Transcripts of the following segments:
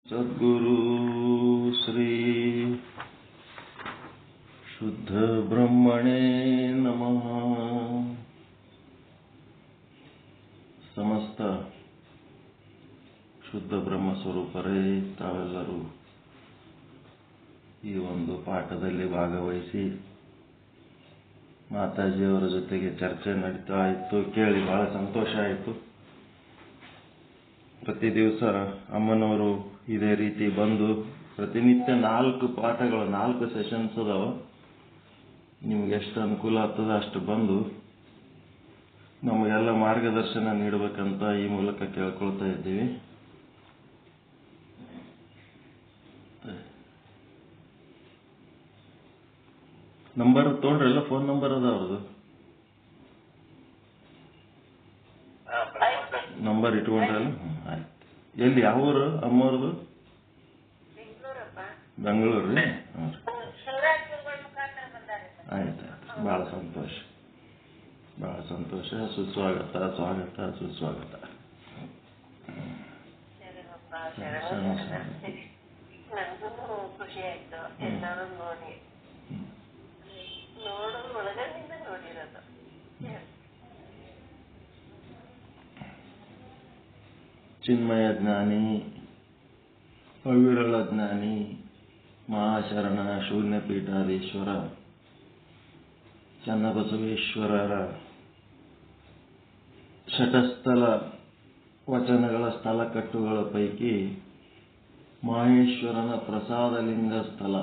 ಸದ್ಗುರು ಶ್ರೀ ಶುದ್ಧ ಬ್ರಹ್ಮಣೇ ನಮಃ. ಸಮಸ್ತ ಶುದ್ಧ ಬ್ರಹ್ಮ ಸ್ವರೂಪರೇ ತಾವೆಲ್ಲರೂ ಈ ಒಂದು ಪಾಠದಲ್ಲಿ ಭಾಗವಹಿಸಿ ಮಾತಾಜಿಯವರ ಜೊತೆಗೆ ಚರ್ಚೆ ನಡೀತಾ ಇತ್ತು. ಕೇಳಿ ಬಹಳ ಸಂತೋಷ ಆಯಿತು. ಪ್ರತಿ ದಿವಸ ಅಮ್ಮನವರು ಇದೇ ರೀತಿ ಬಂದು ಪ್ರತಿನಿತ್ಯ 4 ಪಾಠಗಳು 4 ಸೆಷನ್ಸ್ ಅದಾವ. ನಿಮ್ಗೆ ಎಷ್ಟು ಅನುಕೂಲ ಆಗ್ತದ ಅಷ್ಟು ಬಂದು ನಮಗೆಲ್ಲ ಮಾರ್ಗದರ್ಶನ ನೀಡಬೇಕಂತ ಈ ಮೂಲಕ ಕೇಳ್ಕೊಳ್ತಾ ಇದ್ದೀವಿ. ನಂಬರ್ ತೊಗೊಂಡ್ರೆಲ್ಲ, ಫೋನ್ ನಂಬರ್ ಅದ ಅವ್ರದ್ದು, ನಂಬರ್ ಇಟ್ಕೊಂಡ್ರಲ್ಲ. ಆಯ್ತು. ಎಲ್ಲಿ, ಯಾವ ಊರು ಅಮ್ಮವ್ರದು? ಬೆಂಗಳೂರು ರೀ. ಆಯ್ತು. ಬಹಳ ಸಂತೋಷ, ಬಹಳ ಸಂತೋಷ. ಸುಸ್ವಾಗತ, ಸ್ವಾಗತ, ಸುಸ್ವಾಗತ. ಖುಷಿ ಆಯ್ತು ಎಲ್ಲರೂ ನೋಡಿ ನೋಡೋದು ಒಳಗಿಂದ ನೋಡಿರೋದು. ಚಿನ್ಮಯ ಜ್ಞಾನಿ, ಅವಿರಳ ಜ್ಞಾನಿ, ಮಹಾಶರಣ, ಶೂನ್ಯಪೀಠಾಧೀಶ್ವರ ಚನ್ನಬಸವೇಶ್ವರರ ಶಟಸ್ಥಲ ವಚನಗಳ ಸ್ಥಳಕಟ್ಟುಗಳ ಪೈಕಿ ಮಹೇಶ್ವರನ ಪ್ರಸಾದಲಿಂಗ ಸ್ಥಳ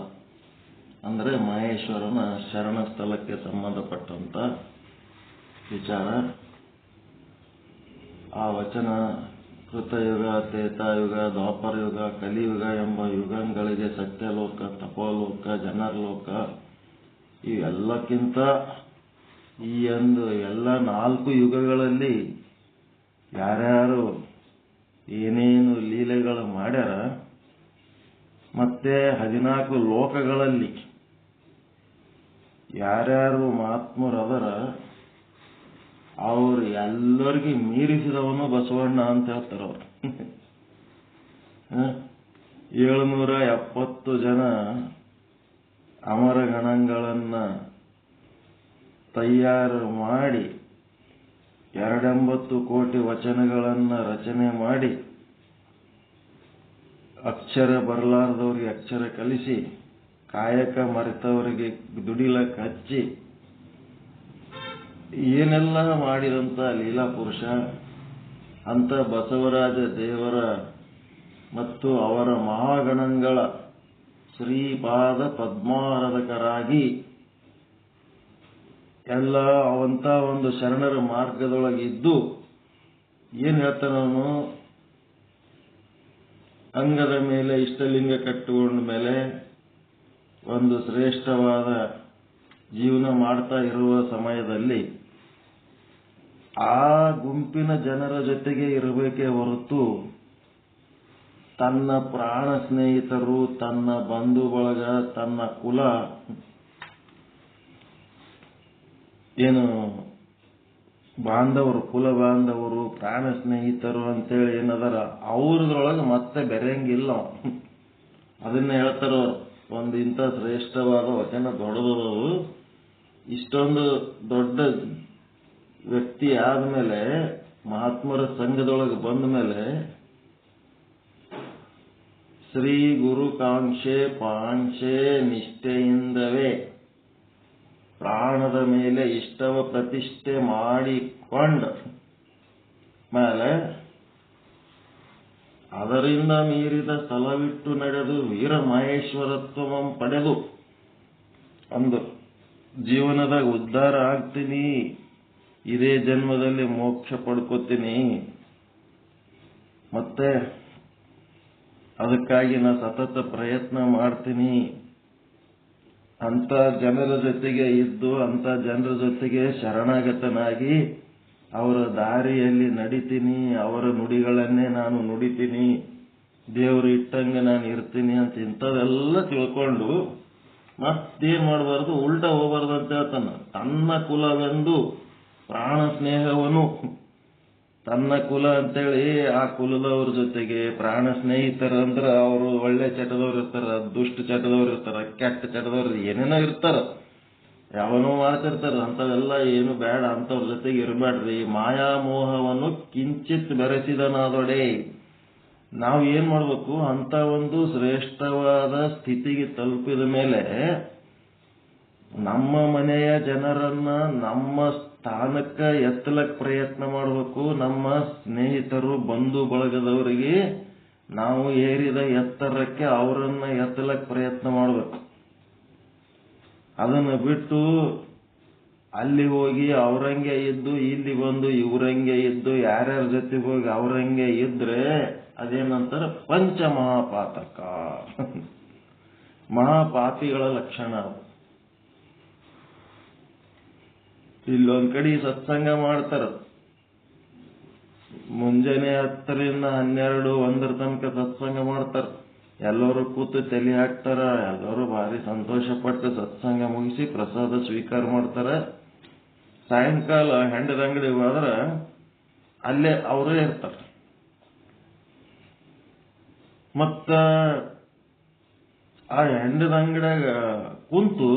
ಅಂದರೆ ಮಹೇಶ್ವರನ ಶರಣ ಸ್ಥಳಕ್ಕೆ ಸಂಬಂಧಪಟ್ಟಂತ ವಿಚಾರ. ಆ ವಚನ ಕೃತಯುಗ, ತ್ರೇತಾಯುಗ, ದ್ವಾಪರಯುಗ, ಕಲಿಯುಗ ಎಂಬ ಯುಗಗಳಿಗೆ ಸತ್ಯಲೋಕ, ತಪೋಲೋಕ, ಜನರಲೋಕ ಇವೆಲ್ಲಕ್ಕಿಂತ ಈ ಎಲ್ಲ 4 ಯುಗಗಳಲ್ಲಿ ಯಾರ್ಯಾರು ಏನೇನು ಲೀಲೆಗಳು ಮಾಡ್ಯಾರ, ಮತ್ತೆ 14 ಲೋಕಗಳಲ್ಲಿ ಯಾರ್ಯಾರು ಮಹಾತ್ಮರದರ ಅವ್ರು ಎಲ್ಲರಿಗೂ ಮೀರಿಸಿದವನು ಬಸವಣ್ಣ ಅಂತ ಹೇಳ್ತಾರ ಅವರು. 770 ಜನ ಅಮರಗಣಗಳನ್ನ ತಯಾರು ಮಾಡಿ 280 ಕೋಟಿ ವಚನಗಳನ್ನ ರಚನೆ ಮಾಡಿ ಅಕ್ಷರ ಬರಲಾರದವ್ರಿಗೆ ಅಕ್ಷರ ಕಲಿಸಿ, ಕಾಯಕ ಮರೆತವರಿಗೆ ದುಡಿಲಕ್ಕೆ ಹಚ್ಚಿ ಏನೆಲ್ಲ ಮಾಡಿದಂತ ಲೀಲಾ ಪುರುಷ ಅಂತ ಬಸವರಾಜ ದೇವರ ಮತ್ತು ಅವರ ಮಹಾಗಣಗಳ ಶ್ರೀಪಾದ ಪದ್ಮಾರಾಧಕರಾಗಿ ಎಲ್ಲ ಅವಂತ ಒಂದು ಶರಣರ ಮಾರ್ಗದೊಳಗಿದ್ದು ಏನ್ ಹೇಳ್ತಾನ ಅವನು, ಅಂಗದ ಮೇಲೆ ಇಷ್ಟಲಿಂಗ ಕಟ್ಟಿಕೊಂಡ ಮೇಲೆ ಒಂದು ಶ್ರೇಷ್ಠವಾದ ಜೀವನ ಮಾಡ್ತಾ ಇರುವ ಸಮಯದಲ್ಲಿ ಆ ಗುಂಪಿನ ಜನರ ಜೊತೆಗೆ ಇರಬೇಕೇ ಹೊರತು ತನ್ನ ಪ್ರಾಣ ಸ್ನೇಹಿತರು, ತನ್ನ ಬಂಧು ಬಳಗ, ತನ್ನ ಕುಲ ಏನು ಬಾಂಧವರು, ಕುಲ ಬಾಂಧವರು, ಪ್ರಾಣ ಸ್ನೇಹಿತರು ಅಂತೇಳಿ ಏನದಾರ ಅವ್ರದ್ರೊಳಗೆ ಮತ್ತೆ ಬೆರೆಯಂಗಿಲ್ಲ. ಅದನ್ನ ಹೇಳ್ತಾರ. ಒಂದು ಇಂಥ ಶ್ರೇಷ್ಠವಾದ ವಚನ ದೊಡ್ಡದವು. ಇಷ್ಟೊಂದು ದೊಡ್ಡ ವ್ಯಕ್ತಿ ಆದ್ಮೇಲೆ, ಮಹಾತ್ಮರ ಸಂಘದೊಳಗೆ ಬಂದ ಮೇಲೆ ಶ್ರೀ ಗುರು ಕಾಂಕ್ಷೆ ಪಾಂಕ್ಷೆ ನಿಷ್ಠೆಯಿಂದವೇ ಪ್ರಾಣದ ಮೇಲೆ ಇಷ್ಟವ ಪ್ರತಿಷ್ಠೆ ಮಾಡಿಕೊಂಡ ಮೇಲೆ ಅದರಿಂದ ಮೀರಿದ ಸ್ಥಳವಿಟ್ಟು ನಡೆದು ವೀರ ಮಹೇಶ್ವರತ್ವಂ ಪಡೆದು ಅಂದು ಜೀವನದಾಗ ಉದ್ಧಾರ ಆಗ್ತೀನಿ, ಇದೇ ಜನ್ಮದಲ್ಲಿ ಮೋಕ್ಷ ಪಡ್ಕೋತೀನಿ, ಮತ್ತೆ ಅದಕ್ಕಾಗಿ ನಾ ಸತತ ಪ್ರಯತ್ನ ಮಾಡ್ತೀನಿ ಅಂತ ಜನರ ಜೊತೆಗೆ ಇದ್ದು, ಅಂತ ಜನರ ಜೊತೆಗೆ ಶರಣಾಗತನಾಗಿ ಅವರ ದಾರಿಯಲ್ಲಿ ನಡಿತೀನಿ, ಅವರ ನುಡಿಗಳನ್ನೇ ನಾನು ನುಡಿತೀನಿ, ದೇವರು ಇಟ್ಟಂಗೆ ನಾನು ಇರ್ತೀನಿ ಅಂತ ಇಂಥವೆಲ್ಲ ತಿಳ್ಕೊಂಡು ಮತ್ತೇನ್ ಮಾಡಬಾರ್ದು, ಉಲ್ಟಾ ಹೋಗಬಾರ್ದು ಅಂತ ಹೇಳ್ತಾನ. ತನ್ನ ಕುಲವೆಂದು ಪ್ರಾಣ ಸ್ನೇಹವನ್ನು ತನ್ನ ಕುಲ ಅಂತೇಳಿ ಆ ಕುಲದವ್ರ ಜೊತೆಗೆ ಪ್ರಾಣ ಸ್ನೇಹಿತರು ಅಂದ್ರೆ ಅವರು ಒಳ್ಳೆ ಚಟದವ್ರು ಇರ್ತಾರ, ದುಷ್ಟ ಚಟದವ್ರು ಇರ್ತಾರ, ಕೆಟ್ಟ ಚಟದವ್ರು ಏನೇನೋ ಇರ್ತಾರ, ಯಾವನೋ ಮಾಡ್ತಿರ್ತಾರ. ಅಂಥವೆಲ್ಲ ಏನು ಬೇಡ, ಅಂಥವ್ರ ಜೊತೆಗೆ ಇರಬೇಡ್ರಿ. ಮಾಯಾಮೋಹವನ್ನು ಕಿಂಚಿತ್ ಬೆರೆಸಿದನಾದೊಡೆ. ನಾವು ಏನ್ ಮಾಡ್ಬೇಕು, ಅಂತ ಒಂದು ಶ್ರೇಷ್ಠವಾದ ಸ್ಥಿತಿಗೆ ತಲುಪಿದ ಮೇಲೆ ನಮ್ಮ ಮನೆಯ ಜನರನ್ನ ನಮ್ಮ ಸ್ಥಾನಕ್ಕೆ ಎತ್ತಲಕ್ ಪ್ರಯತ್ನ ಮಾಡಬೇಕು. ನಮ್ಮ ಸ್ನೇಹಿತರು ಬಂಧು ಬಳಗದವರಿಗೆ ನಾವು ಏರಿದ ಎತ್ತರಕ್ಕೆ ಅವರನ್ನ ಎತ್ತಲಕ್ ಪ್ರಯತ್ನ ಮಾಡಬೇಕು. ಅದನ್ನು ಬಿಟ್ಟು ಅಲ್ಲಿ ಹೋಗಿ ಅವ್ರಂಗೆ ಇದ್ದು ಇಲ್ಲಿ ಬಂದು ಇವ್ರಂಗೆ ಇದ್ದು ಯಾರ್ಯಾರ ಜೊತೆಗೆ ಹೋಗಿ ಅವ್ರಂಗೆ ಇದ್ರೆ ಅದೇನಂತಾರೆ ಪಂಚಮಹಾಪಾತಕ, ಮಹಾಪಾಪಿಗಳ ಲಕ್ಷಣ. ಇಲ್ಲೊಂದ್ ಕಡೆ ಸತ್ಸಂಗ ಮಾಡ್ತಾರ, ಮುಂಜಾನೆ 10ರಿಂದ 12, 1 ತನಕ ಸತ್ಸಂಗ ಮಾಡ್ತಾರ. ಎಲ್ಲರೂ ಕೂತು ತಲೆ ಹಾಕ್ತಾರ, ಎಲ್ಲರೂ ಭಾರಿ ಸಂತೋಷ ಪಟ್ಟು ಸತ್ಸಂಗ ಮುಗಿಸಿ ಪ್ರಸಾದ ಸ್ವೀಕಾರ ಮಾಡ್ತಾರ. ಸಾಯಂಕಾಲ ಹೆಂಡದ ಅಂಗಡಿಗೆ ಹೋದ್ರ ಅಲ್ಲೇ ಅವರೇ ಇರ್ತಾರ. ಮತ್ತ ಆ ಹೆಂಡದ ಅಂಗಡಿಯಾಗ ಕುಂತು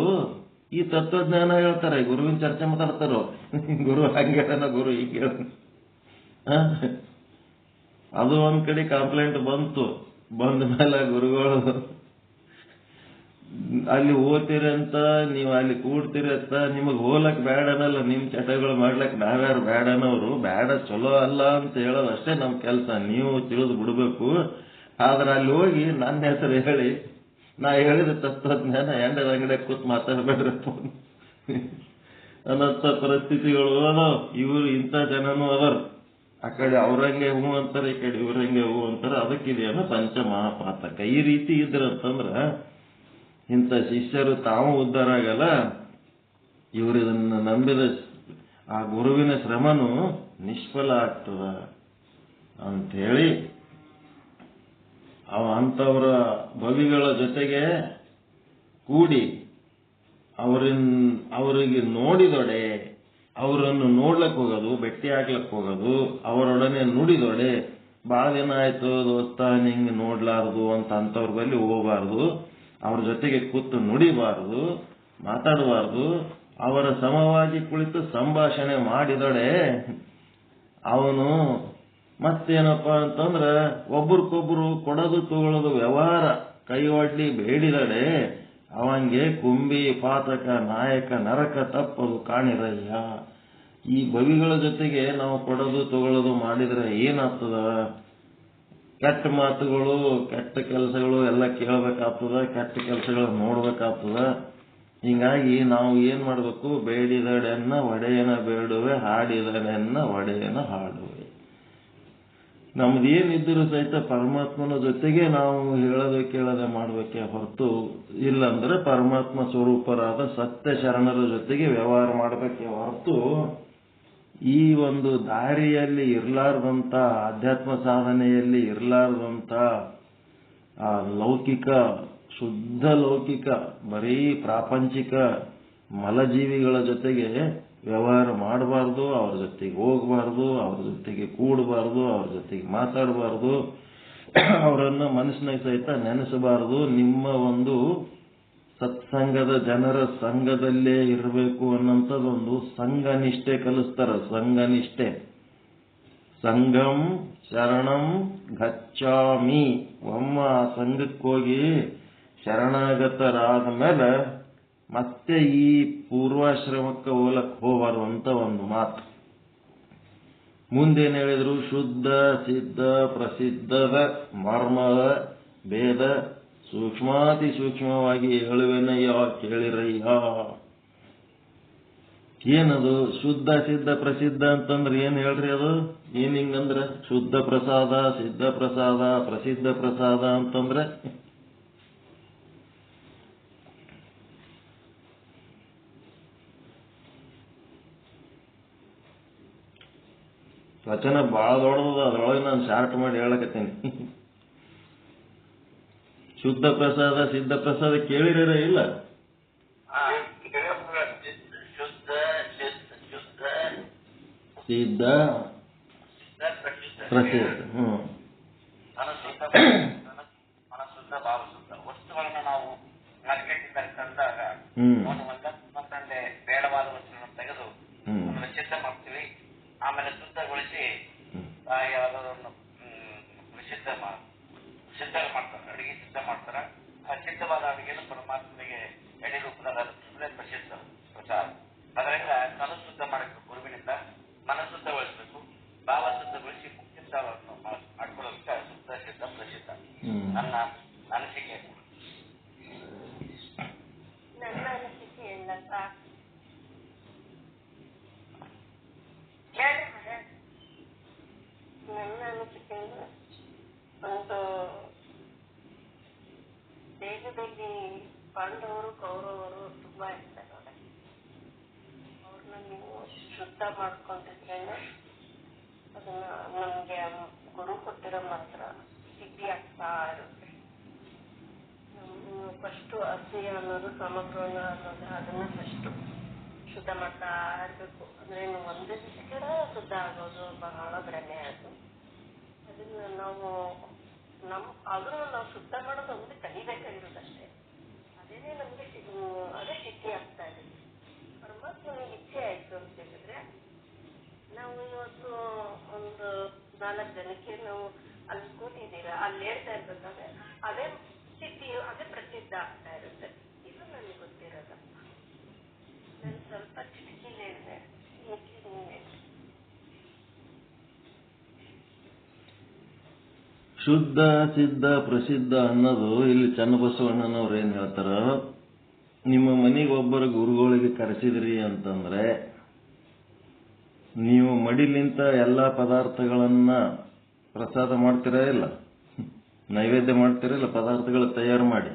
ಈ ತತ್ವಜ್ಞಾನ ಹೇಳ್ತಾರೆ, ಗುರುವಿನ ಚರ್ಚೆ ಮಾತಾಡ್ತಾರೋ, ಗುರು ಹಂಗೇಳನ, ಗುರು ಹೀಗೆ. ಅದು ಒಂದ್ ಕಡೆ ಕಂಪ್ಲೇಂಟ್ ಬಂತು. ಬಂದ ಮೇಲೆ ಗುರುಗಳು ಅಲ್ಲಿ ಓದ್ತೀರಿ ಅಂತ, ನೀವು ಅಲ್ಲಿ ಕೂಡ್ತೀರಿ ಅಂತ, ನಿಮಗ್ ಹೋಲಕ್ ಬೇಡನಲ್ಲ, ನಿಮ್ ಚಟಗಳು ಮಾಡ್ಲಕ್ ನಾವ್ಯಾರು ಬೇಡನವ್ರು, ಬೇಡ ಚಲೋ ಅಲ್ಲ ಅಂತ ಹೇಳೋದು ಅಷ್ಟೇ ನಮ್ ಕೆಲಸ. ನೀವು ತಿಳಿದು ಬಿಡ್ಬೇಕು. ಆದ್ರೆ ಅಲ್ಲಿ ಹೋಗಿ ನನ್ನ ಹೆಸರು ಹೇಳಿ ನಾ ಹೇಳಿದ ತತ್ವಜ್ಞಾನ ಎಂಡದ ಅಂಗಡಿಯಾಗ ಕೂತ್ ಮಾತಾಡ್ಬೇಡ್ರಪ್ಪ ಅನ್ನಂತ ಪರಿಸ್ಥಿತಿಗಳು ಅದಾವ. ಇವರು ಇಂಥ ಜನನೂ ಅದಾರ. ಆ ಕಡೆ ಅವ್ರಂಗೆ ಹೂ ಅಂತಾರೆ, ಈ ಕಡೆ ಇವ್ರಂಗೆ ಹೂ ಅಂತಾರೆ. ಅದಕ್ಕಿದೆಯಲ್ಲ ಪಂಚಮಹಾಪಾತಕ. ಈ ರೀತಿ ಇದ್ರಂತಂದ್ರ ಇಂಥ ಶಿಷ್ಯರು ತಾವು ಉದ್ಧಾರ ಆಗಲ್ಲ. ಇವರು ಇದನ್ನ ನಂಬಿದ ಆ ಗುರುವಿನ ಶ್ರಮನು ನಿಷ್ಫಲ ಆಗ್ತದ ಅಂಥೇಳಿ ಅಂಥವರ ಭವಿಗಳ ಜೊತೆಗೆ ಕೂಡಿ ಅವರಿಗೆ ನೋಡಿದೊಡೆ, ಅವರನ್ನು ನೋಡ್ಲಕ್ ಹೋಗೋದು, ಭೇಟಿ ಆಗ್ಲಕ್ ಹೋಗೋದು, ಅವರೊಡನೆ ನುಡಿದೊಡೆ. ಭಾಳ ದಿನ ಆಯ್ತು ದೋಸ್ತ ನಿಂಗೆ ನೋಡ್ಲಾರ್ದು ಅಂತ ಅಂಥವ್ರ ಬಳಿ ಹೋಗಬಾರ್ದು. ಅವ್ರ ಜೊತೆಗೆ ಕೂತು ನುಡಿಬಾರ್ದು, ಮಾತಾಡಬಾರ್ದು. ಅವರ ಸಮವಾಗಿ ಕುಳಿತು ಸಂಭಾಷಣೆ ಮಾಡಿದೊಡೆ ಅವನು ಮತ್ತೇನಪ್ಪ ಅಂತಂದ್ರ ಒಬ್ರಿಗೊಬ್ರು ಕೊಡೋದು ತಗೊಳ್ಳೋದು ವ್ಯವಹಾರ ಕೈ ಒಡ್ಲಿ ಬೇಡಿದಡೆ ಅವಂಗೆ ಕುಂಬಿ ಪಾತಕ ನಾಯಕ ನರಕ ತಪ್ಪದು ಕಾಣಿರಯ್ಯ. ಈ ಭವಿಗಳ ಜೊತೆಗೆ ನಾವು ಕೊಡೋದು ತಗೊಳ್ಳೋದು ಮಾಡಿದ್ರೆ ಏನಾಗ್ತದ? ಕೆಟ್ಟ ಮಾತುಗಳು, ಕೆಟ್ಟ ಕೆಲಸಗಳು ಎಲ್ಲ ಕೇಳಬೇಕಾಗ್ತದ, ಕೆಟ್ಟ ಕೆಲಸಗಳು ನೋಡ್ಬೇಕಾಗ್ತದ. ಹಿಂಗಾಗಿ ನಾವು ಏನ್ ಮಾಡ್ಬೇಕು? ಬೇಡಿದಡೆಯನ್ನ ಒಡೆಯನ ಬೇಡುವೆ, ಹಾಡಿದಡೆಯನ್ನ ಒಡೆಯನ ಹಾಡುವೆ. ನಮ್ದೇನಿದ್ದರೂ ಸಹಿತ ಪರಮಾತ್ಮನ ಜೊತೆಗೆ ನಾವು ಹೇಳೋದು ಕೇಳದೆ ಮಾಡ್ಬೇಕೆ ಹೊರತು, ಇಲ್ಲಂದ್ರೆ ಪರಮಾತ್ಮ ಸ್ವರೂಪರಾದ ಸತ್ಯ ಶರಣರ ಜೊತೆಗೆ ವ್ಯವಹಾರ ಮಾಡಬೇಕೆ ಹೊರತು ಈ ಒಂದು ದಾರಿಯಲ್ಲಿ ಇರಲಾರ್ದಂತ, ಅಧ್ಯಾತ್ಮ ಸಾಧನೆಯಲ್ಲಿ ಇರಲಾರ್ದಂತ ಆ ಲೌಕಿಕ, ಶುದ್ಧ ಲೌಕಿಕ, ಬರೀ ಪ್ರಾಪಂಚಿಕ ಮಲಜೀವಿಗಳ ಜೊತೆಗೆ ವ್ಯವಹಾರ ಮಾಡಬಾರ್ದು. ಅವ್ರ ಜೊತೆಗೆ ಹೋಗಬಾರ್ದು, ಅವ್ರ ಜೊತೆಗೆ ಕೂಡಬಾರ್ದು, ಅವ್ರ ಜೊತೆಗೆ ಮಾತಾಡಬಾರ್ದು, ಅವರನ್ನ ಮನಸ್ಸಿನಾಗ ಸಹಿತ ನೆನೆಸಬಾರ್ದು. ನಿಮ್ಮ ಒಂದು ಸತ್ಸಂಗದ ಜನರ ಸಂಘದಲ್ಲೇ ಇರಬೇಕು ಅನ್ನೋಂಥದ್ದೊಂದು ಸಂಘನಿಷ್ಠೆ ಕಲಿಸ್ತಾರ. ಸಂಘನಿಷ್ಠೆ. ಸಂಘಂ ಶರಣಂ ಗಚ್ಚಾಮಿ. ಒಮ್ಮ ಸಂಘಕ್ಕೆ ಹೋಗಿ ಶರಣಾಗತರಾದ ಮೇಲೆ ಮತ್ತೆ ಈ ಪೂರ್ವಾಶ್ರಮಕ್ಕೆ ಹೋಲಕ್ ಹೋಗಬಾರ್ದು ಅಂತ ಒಂದು ಮಾತು. ಮುಂದೇನು ಹೇಳಿದ್ರು? ಶುದ್ಧ ಸಿದ್ಧ ಪ್ರಸಿದ್ಧದ ಮರ್ಮದ ಭೇದ ಸೂಕ್ಷ್ಮಾತಿ ಸೂಕ್ಷ್ಮವಾಗಿ ಹೇಳುವೆನಯ್ಯ ಕೇಳಿರಯ್ಯ. ಏನದು ಶುದ್ಧ ಸಿದ್ಧ ಪ್ರಸಿದ್ಧ ಅಂತಂದ್ರೆ ಏನ್ ಹೇಳ್ರಿ? ಅದು ಏನ್ ಹಿಂಗಂದ್ರ ಶುದ್ಧ ಪ್ರಸಾದ, ಸಿದ್ಧ ಪ್ರಸಾದ, ಪ್ರಸಿದ್ಧ ಪ್ರಸಾದ ಅಂತಂದ್ರೆ ವಚನ ಬಹಳ ದೊಡ್ಡದ. ಅದ್ರೊಳಗೆ ನಾನು ಶಾರ್ಟ್ ಮಾಡಿ ಹೇಳಕತ್ತೀನಿ. ಶುದ್ಧ ಪ್ರಸಾದ ಸಿದ್ಧ ಪ್ರಸಾದ ಕೇಳಿರ ಇಲ್ಲ? ಸಿದ್ಧ ಪ್ರಸಿದ್ಧ. ಮನಶುದ್ಧ ಮನಶುದ್ಧ ಭಾವ ಶುದ್ಧ ವಸ್ತುಗಳನ್ನು ನಾವು ಮಾರ್ಕೆಟಿಂದ ತಂದಾಗ ಮತ್ತೊಂದೇ ಬೇಡವಾದ ವಸ್ತುಗಳನ್ನು ತೆಗೆದು ಆಮೇಲೆ ಸಿದ್ಧ ಮಾಡ್ತೀವಿ. ಆಮೇಲೆ ಶುದ್ಧಗೊಳಿಸಿ ಯಾವುದನ್ನು ಸಿದ್ಧ ಮಾಡ್ತಾರೆ, ಅಡಿಗೆ ಸಿದ್ಧ ಮಾಡ್ತಾರೆ. ಆ ಸಿದ್ಧವಾದ ಅಡಿಗೆಯನ್ನು ಪರಮಾತ್ಮನಿಗೆ ಎಡೆ ರೂಪದಲ್ಲಿ ಪ್ರಸಿದ್ಧ ಪ್ರಸಾದ. ಅದರಿಂದ ಮನಶುದ್ಧ ಮಾಡಬೇಕು, ಗುರುವಿನಿಂದ ಮನಶುದ್ಧಗೊಳಿಸಬೇಕು, ಭಾವ ಶುದ್ಧಗೊಳಿಸಿ ಮುಖ್ಯಸ್ಥವನ್ನು ಮಾಡ್ಕೊಳ್ಳೋದಕ್ಕೆ ಶುದ್ಧ ಸಿದ್ಧ ಪ್ರಸಿದ್ಧ. ನನ್ನ ಅನಿಸಿಕೆ ಇಲ್ಲ ನನ್ನ ಅನಿಸಿಕೆಯಿಂದ ಒಂದು ದೇಶದಲ್ಲಿ ಪಾಂಡವರು ಕೌರವರು ತುಂಬಾ ಇರ್ತಾರೆ. ಅವ್ರನ್ನ ನೀವು ಶುದ್ಧ ಮಾಡ್ಕೊಂಡಿದ್ರೆ ಅದನ್ನ ನಮ್ಗೆ ಗುರು ಕೊಟ್ಟಿರೋ ಮಾತ್ರ ಸಿದ್ಧಿ ಆಗ್ತಾ ಇರುತ್ತೆ. ಫಸ್ಟ್ ಅಸೂಯ ಅನ್ನೋದು ಸಮಗ್ರಣ ಅನ್ನೋದು ಅದನ್ನ ಫಸ್ಟ್ ಶುದ್ಧ ಮಾಡ್ತಾ ಇರ್ಬೇಕು. ಅಂದ್ರೆ ಒಂದೇ ದಿವಸಕ್ಕೆ ಶುದ್ಧ ಆಗೋದು ಬಹಳ ಭ್ರಮೆ ಅದು. ಅದನ್ನ ನಾವು ಆದ್ರೂ ನಾವು ಶುದ್ಧ ಮಾಡೋದು ಒಂದು ಕಲಿಬೇಕಾಗಿರೋದಷ್ಟೇ. ಅದೇನೇ ನಮ್ಗೆ ಅದೇ ಸಿದ್ಧಿ ಆಗ್ತಾ ಇದೆ. ಪರಮಾತ್ಮನಿಗೆ ಇಚ್ಛೆ ಆಯ್ತು ಅಂತ ಹೇಳಿದ್ರೆ ನಾವು ಇವತ್ತು ಒಂದು 4 ಜನಕ್ಕೆ ನಾವು ಅಲ್ಲಿ ಕೂತಿದ್ದೀರಾ, ಅಲ್ಲಿ ಹೇಳ್ತಾ ಇರ್ಬೇಕಾದ್ರೆ ಅದೇ ಸಿದ್ಧಿ, ಅದೇ ಪ್ರಸಿದ್ಧ ಆಗ್ತಾ ಇರುತ್ತೆ. ಇದು ನನಗೆ ಗೊತ್ತಿರೋದ. ನಾನು ಸ್ವಲ್ಪ ಚಿಟಿಕಿಲ್ ಹೇಳಿದೆ. ಶುದ್ಧ ಸಿದ್ಧ ಪ್ರಸಿದ್ಧ ಅನ್ನೋದು ಇಲ್ಲಿ ಚನ್ನಬಸವಣ್ಣನವ್ರು ಏನ್ ಹೇಳ್ತಾರ, ನಿಮ್ಮ ಮನೆಗೆ ಒಬ್ಬರ ಗುರುಗಳಿಗೆ ಕರೆಸಿದ್ರಿ ಅಂತಂದ್ರೆ ನೀವು ಮಡಿಲಿಂತ ಎಲ್ಲಾ ಪದಾರ್ಥಗಳನ್ನ ಪ್ರಸಾದ ಮಾಡ್ತೀರಾ ಇಲ್ಲ, ನೈವೇದ್ಯ ಮಾಡ್ತೀರಾ ಇಲ್ಲ, ಪದಾರ್ಥಗಳು ತಯಾರು ಮಾಡಿ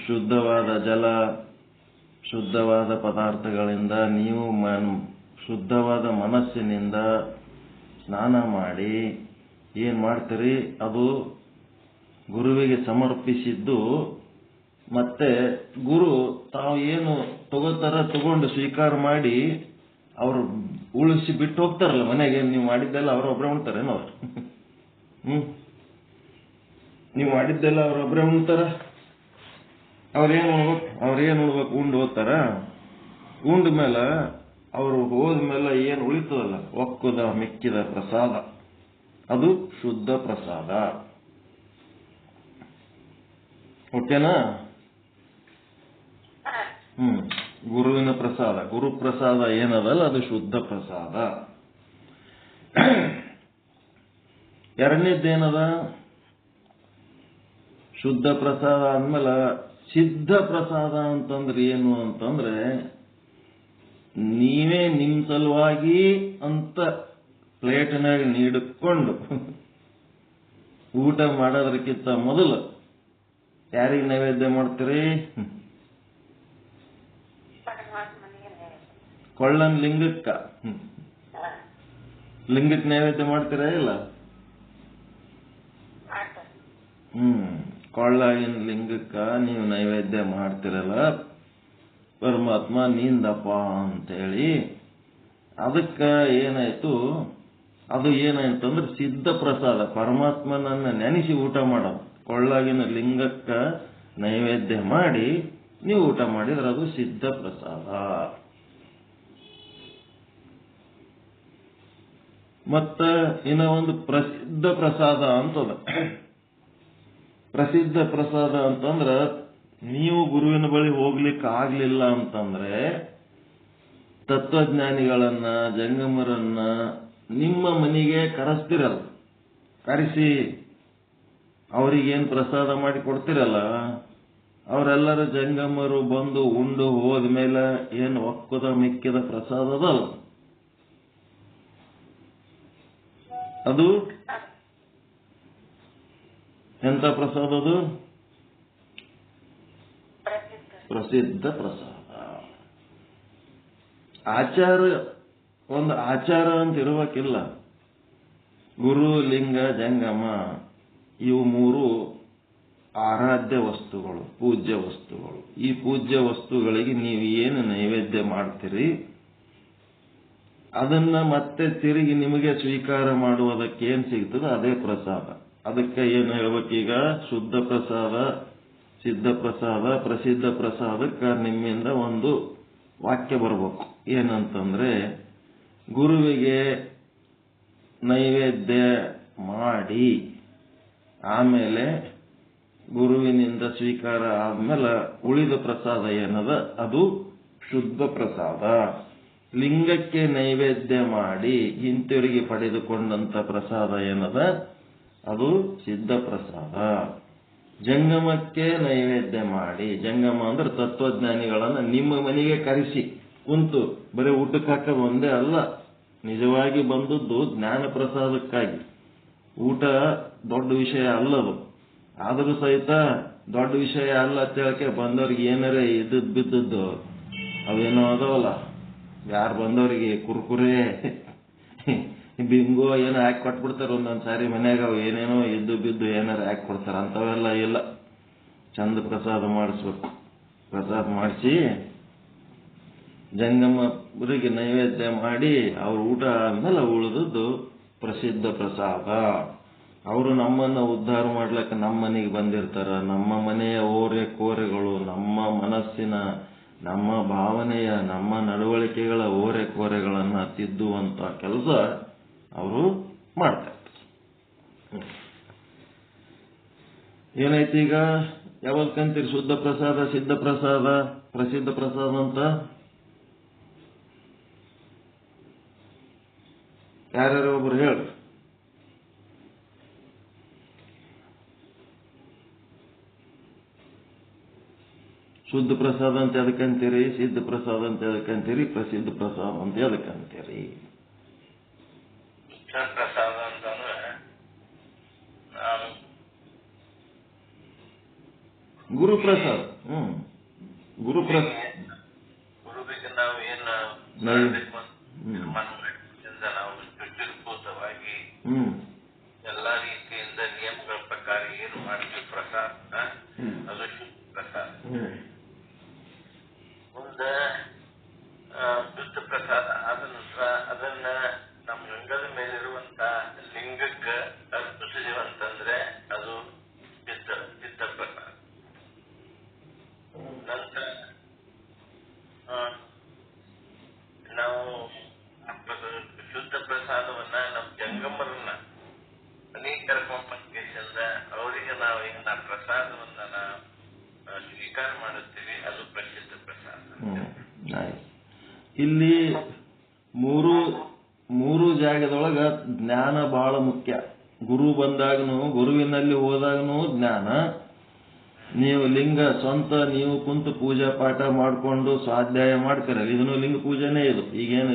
ಶುದ್ಧವಾದ ಜಲ ಶುದ್ಧವಾದ ಪದಾರ್ಥಗಳಿಂದ ನೀವು ಶುದ್ಧವಾದ ಮನಸ್ಸಿನಿಂದ ಸ್ನಾನ ಮಾಡಿ ಏನ್ ಮಾಡ್ತೀರಿ, ಅದು ಗುರುವಿಗೆ ಸಮರ್ಪಿಸಿದ್ದು. ಮತ್ತೆ ಗುರು ತಾವು ಏನು ತಗೊಂಡು ಸ್ವೀಕಾರ ಮಾಡಿ ಅವರು ಉಳಿಸಿ ಬಿಟ್ಟು ಹೋಗ್ತಾರಲ್ಲ ಮನೆಗೆ. ನೀವು ಮಾಡಿದ್ದೆಲ್ಲ ಅವರೊಬ್ಬರೇ ಉಣ್ತಾರೇನೋ ಅವ್ರು? ನೀವು ಮಾಡಿದ್ದೆಲ್ಲ ಅವರೊಬ್ಬರೇ ಉಣ್ತಾರ? ಅವ್ರೇನು ಉಣ್ಬೇಕು? ಉಂಡು ಹೋಗ್ತಾರ. ಉಂಡ ಮೇಲೆ ಅವರು ಹೋದ್ಮೇಲೆ ಏನು ಉಳಿತದಲ್ಲ ಒಕ್ಕುದ ಮಿಕ್ಕಿದ ಪ್ರಸಾದ, ಅದು ಶುದ್ಧ ಪ್ರಸಾದ. ಓಕೆನಾ? ಗುರುವಿನ ಪ್ರಸಾದ, ಗುರು ಪ್ರಸಾದ ಏನದಲ್ಲ ಅದು ಶುದ್ಧ ಪ್ರಸಾದ. ಎರಡನೇದ್ದೇನದ? ಶುದ್ಧ ಪ್ರಸಾದ ಅಂದ್ಮೇಲೆ ಸಿದ್ಧ ಪ್ರಸಾದ ಅಂತಂದ್ರೆ ಏನು ಅಂತಂದ್ರೆ ನೀವೇ ನಿಮ್ ಸಲುವಾಗಿ ಅಂತ ಪ್ಲೇಟ್ನಾಗ ನೀಡಿಕೊಂಡು ಊಟ ಮಾಡೋದಕ್ಕಿಂತ ಮೊದಲು ಯಾರಿಗೆ ನೈವೇದ್ಯ ಮಾಡ್ತೀರಿ? ಕೊಳ್ಳನ್ ಲಿಂಗಕ್ಕ ನೈವೇದ್ಯ ಮಾಡ್ತೀರಾ ಇಲ್ಲ? ಕೊಳ್ಳಾಗಿನ ಲಿಂಗಕ್ಕ ನೀವು ನೈವೇದ್ಯ ಮಾಡ್ತಿರಲ್ಲ, ಪರಮಾತ್ಮ ನಿಂದಪ್ಪ ಅಂತೇಳಿ. ಅದಕ್ಕ ಏನಾಯ್ತು, ಅದು ಏನಾಯ್ತಂದ್ರೆ ಸಿದ್ಧ ಪ್ರಸಾದ, ಪರಮಾತ್ಮನನ್ನ ನೆನೆಸಿ ಊಟ ಮಾಡೋದು. ಕೊಳ್ಳಾಗಿನ ಲಿಂಗಕ್ಕ ನೈವೇದ್ಯ ಮಾಡಿ ನೀವು ಊಟ ಮಾಡಿದ್ರೆ ಅದು ಸಿದ್ಧ ಪ್ರಸಾದ. ಮತ್ತ ಇನ್ನ ಒಂದು ಪ್ರಸಿದ್ಧ ಪ್ರಸಾದ ಅಂತದ. ಪ್ರಸಿದ್ಧ ಪ್ರಸಾದ ಅಂತಂದ್ರ ನೀವು ಗುರುವಿನ ಬಳಿ ಹೋಗ್ಲಿಕ್ಕೆ ಆಗ್ಲಿಲ್ಲ ಅಂತಂದ್ರೆ ತತ್ವಜ್ಞಾನಿಗಳನ್ನ ಜಂಗಮರನ್ನ ನಿಮ್ಮ ಮನೆಗೆ ಕರೆಸ್ತಿರಲ್ಲ, ಕರೆಸಿ ಅವರಿಗೇನು ಪ್ರಸಾದ ಮಾಡಿ ಕೊಡ್ತಿರಲ್ಲ, ಅವರೆಲ್ಲರ ಜಂಗಮರು ಬಂದು ಉಂಡು ಹೋದ್ಮೇಲೆ ಏನು ಒಕ್ಕದ ಮಿಕ್ಕಿದ ಪ್ರಸಾದ ಅದಲ್ಲ, ಅದು ಎಂತ ಪ್ರಸಾದ? ಅದು ಪ್ರಸಿದ್ಧ ಪ್ರಸಾದ. ಒಂದು ಆಚಾರ ಅಂತ ಇರಬೇಕಿಲ್ಲ. ಗುರು ಲಿಂಗ ಜಂಗಮ ಇವು 3 ಆರಾಧ್ಯ ವಸ್ತುಗಳು, ಪೂಜ್ಯ ವಸ್ತುಗಳು. ಈ ಪೂಜ್ಯ ವಸ್ತುಗಳಿಗೆ ನೀವು ಏನು ನೈವೇದ್ಯ ಮಾಡ್ತೀರಿ ಅದನ್ನ ಮತ್ತೆ ತಿರುಗಿ ನಿಮಗೆ ಸ್ವೀಕಾರ ಮಾಡುವುದಕ್ಕೆ ಏನ್ ಸಿಗ್ತದೆ ಅದೇ ಪ್ರಸಾದ. ಅದಕ್ಕೆ ಏನು ಹೇಳ್ಬೇಕೀಗ? ಶುದ್ಧ ಪ್ರಸಾದ, ಸಿದ್ಧ ಪ್ರಸಾದ, ಪ್ರಸಿದ್ಧ ಪ್ರಸಾದಕ್ಕೆ ನಿಮ್ಮಿಂದ ಒಂದು ವಾಕ್ಯ ಬರಬೇಕು. ಏನಂತಂದ್ರೆ, ಗುರುವಿಗೆ ನೈವೇದ್ಯ ಮಾಡಿ ಆಮೇಲೆ ಗುರುವಿನಿಂದ ಸ್ವೀಕಾರ ಆದ್ಮೇಲೆ ಉಳಿದ ಪ್ರಸಾದ ಏನದ ಅದು ಶುದ್ಧ ಪ್ರಸಾದ. ಲಿಂಗಕ್ಕೆ ನೈವೇದ್ಯ ಮಾಡಿ ಹಿಂತಿರುಗಿ ಪಡೆದುಕೊಂಡಂತ ಪ್ರಸಾದ ಏನದ ಅದು ಸಿದ್ಧ ಪ್ರಸಾದ. ಜಂಗಮಕ್ಕೆ ನೈವೇದ್ಯ ಮಾಡಿ, ಜಂಗಮ ಅಂದ್ರೆ ತತ್ವಜ್ಞಾನಿಗಳನ್ನ ನಿಮ್ಮ ಮನೆಗೆ ಕರೆಸಿ ಕುಂತು ಬರೀ ಊಟಕ್ಕೆ ಹಾಕೋದು ಒಂದೇ ಅಲ್ಲ, ನಿಜವಾಗಿ ಬಂದದ್ದು ಜ್ಞಾನ ಪ್ರಸಾದಕ್ಕಾಗಿ. ಊಟ ದೊಡ್ಡ ವಿಷಯ ಅಲ್ಲದು, ಆದರೂ ಸಹಿತ ದೊಡ್ಡ ವಿಷಯ ಅಲ್ಲ ಅಂತೇಳಕ್ಕೆ ಬಂದವ್ರಿಗೆ ಏನಾರೇ ಇದ್ದದ್ದು ಬಿದ್ದದ್ದು ಅವೇನೋ ಅದವಲ್ಲ, ಯಾರು ಬಂದವರಿಗೆ ಕುರ್ಕುರೆ ಬಿಂಗೋ ಏನೋ ಹಾಕಿ ಕೊಟ್ಬಿಡ್ತಾರೆ ಒಂದೊಂದು ಸಾರಿ ಮನ್ಯಾಗ. ಅವು ಏನೇನೋ ಇದ್ದು ಬಿದ್ದು ಏನಾರು ಹಾಕಿ ಕೊಡ್ತಾರೆ, ಅಂಥವೆಲ್ಲ ಇಲ್ಲ. ಚಂದ ಪ್ರಸಾದ ಮಾಡಿಸ್ಬೇಕು. ಪ್ರಸಾದ ಮಾಡಿಸಿ ಜಂಗಮರಿಗೆ ನೈವೇದ್ಯ ಮಾಡಿ ಅವ್ರು ಊಟ ಆದ್ಮೇಲೆ ಉಳಿದದ್ದು ಪ್ರಸಿದ್ಧ ಪ್ರಸಾದ. ಅವರು ನಮ್ಮನ್ನ ಉದ್ಧಾರ ಮಾಡ್ಲಿಕ್ಕೆ ನಮ್ಮ ಮನೆಗೆ ಬಂದಿರ್ತಾರ. ನಮ್ಮ ಮನೆಯ ಓರೆ ಕೋರೆಗಳು, ನಮ್ಮ ಮನಸ್ಸಿನ, ನಮ್ಮ ಭಾವನೆಯ, ನಮ್ಮ ನಡವಳಿಕೆಗಳ ಓರೆ ಕೋರೆಗಳನ್ನ ತಿದ್ದುವಂತ ಕೆಲಸ ಅವರು ಮಾಡ್ತಾರೆ. ಏನೈತಿ ಈಗ? ಯಾವತ್ಕಂತೀರಿ ಶುದ್ಧ ಪ್ರಸಾದ, ಸಿದ್ಧ ಪ್ರಸಾದ, ಪ್ರಸಿದ್ಧ ಪ್ರಸಾದ ಅಂತ? ಯಾರ್ಯಾರು ಒಬ್ರು ಹೇಳ್ರಿ. ಶುದ್ಧ ಪ್ರಸಾದ ಅಂತ ಎದಕ್ಕಂತೀರಿ? ಸಿದ್ಧ ಪ್ರಸಾದ ಅಂತ ಎದಕ್ಕಂತೀರಿ? ಪ್ರಸಿದ್ಧ ಪ್ರಸಾದ ಅಂತ ಎದಕ್ಕಂತೀರಿ? ಪ್ರಸಾದ ಅಂತಂದ್ರೆ ಗುರುಪ್ರಸಾದ. ಗುರುವಿಗೆ ನಾವು ಏನು ತೀರ್ಮಾನ ಮಾಡಿದ್ರಿಂದ ನಾವು ಶುಚಿರ್ಭೂತವಾಗಿ ಎಲ್ಲ ರೀತಿಯಿಂದ ನಿಯಮಗಳ ಪ್ರಕಾರ ಏನು ಮಾಡ್ತೀವಿ ಪ್ರಸಾದ ಅದು ಶುದ್ಧ ಪ್ರಸಾದ. ಮುಂದೆ ಶುದ್ಧ ಪ್ರಸಾದ ಆದ ನಂತರ ಅದನ್ನ ನಮ್ಮ ಲಿಂಗದ ಮೇಲಿರುವಂತ ಲಿಂಗಕ್ಕೆ ಅರ್ಪಿಸಿದೀವಂತಂದ್ರೆ ಅದು ಸಿದ್ಧ ಪ್ರಸಾದ. ನಂತರ ನಾವು ಶುದ್ಧ ಪ್ರಸಾದವನ್ನ ನಮ್ಮ ಜಂಗಮರನ್ನ ಮನೆಗೆ ಕರ್ಕೊಂಡ್ ಬಂದ ಅವರಿಗೆ ನಾವು ಏನ ಪ್ರಸಾದವನ್ನ ಸ್ವೀಕಾರ ಮಾಡುತ್ತೀವಿ ಅದು ಪ್ರಸಿದ್ಧ ಪ್ರಸಾದ. ಇಲ್ಲಿ ಮೂರು ಜಾಗದೊಳಗ ಜ್ಞಾನ ಬಹಳ ಮುಖ್ಯ. ಗುರು ಬಂದಾಗನು, ಗುರುವಿನಲ್ಲಿ ಹೋದಾಗನು ಜ್ಞಾನ. ನೀವು ಲಿಂಗ ಸ್ವಂತ ನೀವು ಕುಂತು ಪೂಜಾ ಪಾಠ ಮಾಡಿಕೊಂಡು ಸ್ವಾಧ್ಯಾಯ ಮಾಡ್ತಿರಲ್ಲ, ಇದನ್ನು ಲಿಂಗ ಪೂಜೆನೇ. ಇದು ಈಗೇನು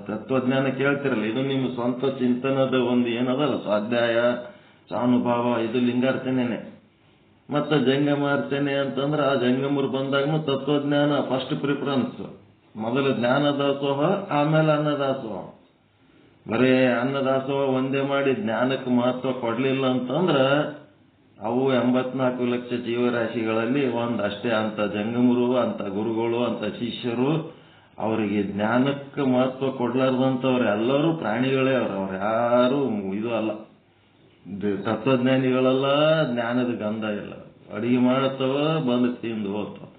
ತತ್ವಜ್ಞಾನ ಕೇಳ್ತಿರಲ್ಲ, ಇದು ನಿಮ್ಮ ಸ್ವಂತ ಚಿಂತನದ ಒಂದು ಏನದಲ್ಲ ಸ್ವಾಧ್ಯಾಯ ಸಾನುಭಾವ, ಇದು ಲಿಂಗಾರ್ಚನೆನೆ. ಮತ್ತೆ ಜಂಗಮಾರ್ಚನೆ ಅಂತಂದ್ರೆ ಆ ಜಂಗಮರು ಬಂದಾಗನು ತತ್ವಜ್ಞಾನ ಫಸ್ಟ್ ಪ್ರಿಫರೆನ್ಸ್. ಮೊದಲು ಜ್ಞಾನ ದಾಸೋಹ, ಆಮೇಲೆ ಅನ್ನದಾಸೋಹ. ಬರೇ ಅನ್ನದಾಸೋಹ ಒಂದೇ ಮಾಡಿ ಜ್ಞಾನಕ್ಕೆ ಮಹತ್ವ ಕೊಡ್ಲಿಲ್ಲ ಅಂತಂದ್ರ ಅವು 84 ಲಕ್ಷ ಜೀವರಾಶಿಗಳಲ್ಲಿ ಒಂದಷ್ಟೇ. ಅಂತ ಜಂಗಮರು, ಅಂತ ಗುರುಗಳು, ಅಂತ ಶಿಷ್ಯರು, ಅವರಿಗೆ ಜ್ಞಾನಕ್ಕೆ ಮಹತ್ವ ಕೊಡ್ಲಾರ್ದಂಥವ್ರು ಎಲ್ಲರೂ ಪ್ರಾಣಿಗಳೇ. ಅವ್ರು ಯಾರು ಇದು ಅಲ್ಲ, ತತ್ವಜ್ಞಾನಿಗಳೆಲ್ಲ. ಜ್ಞಾನದ ಗಂಧ ಇಲ್ಲ. ಅಡಿಗೆ ಮಾಡತ್ತವ, ಬಂದು ತಿಂದು ಹೋಗ್ತಾವ.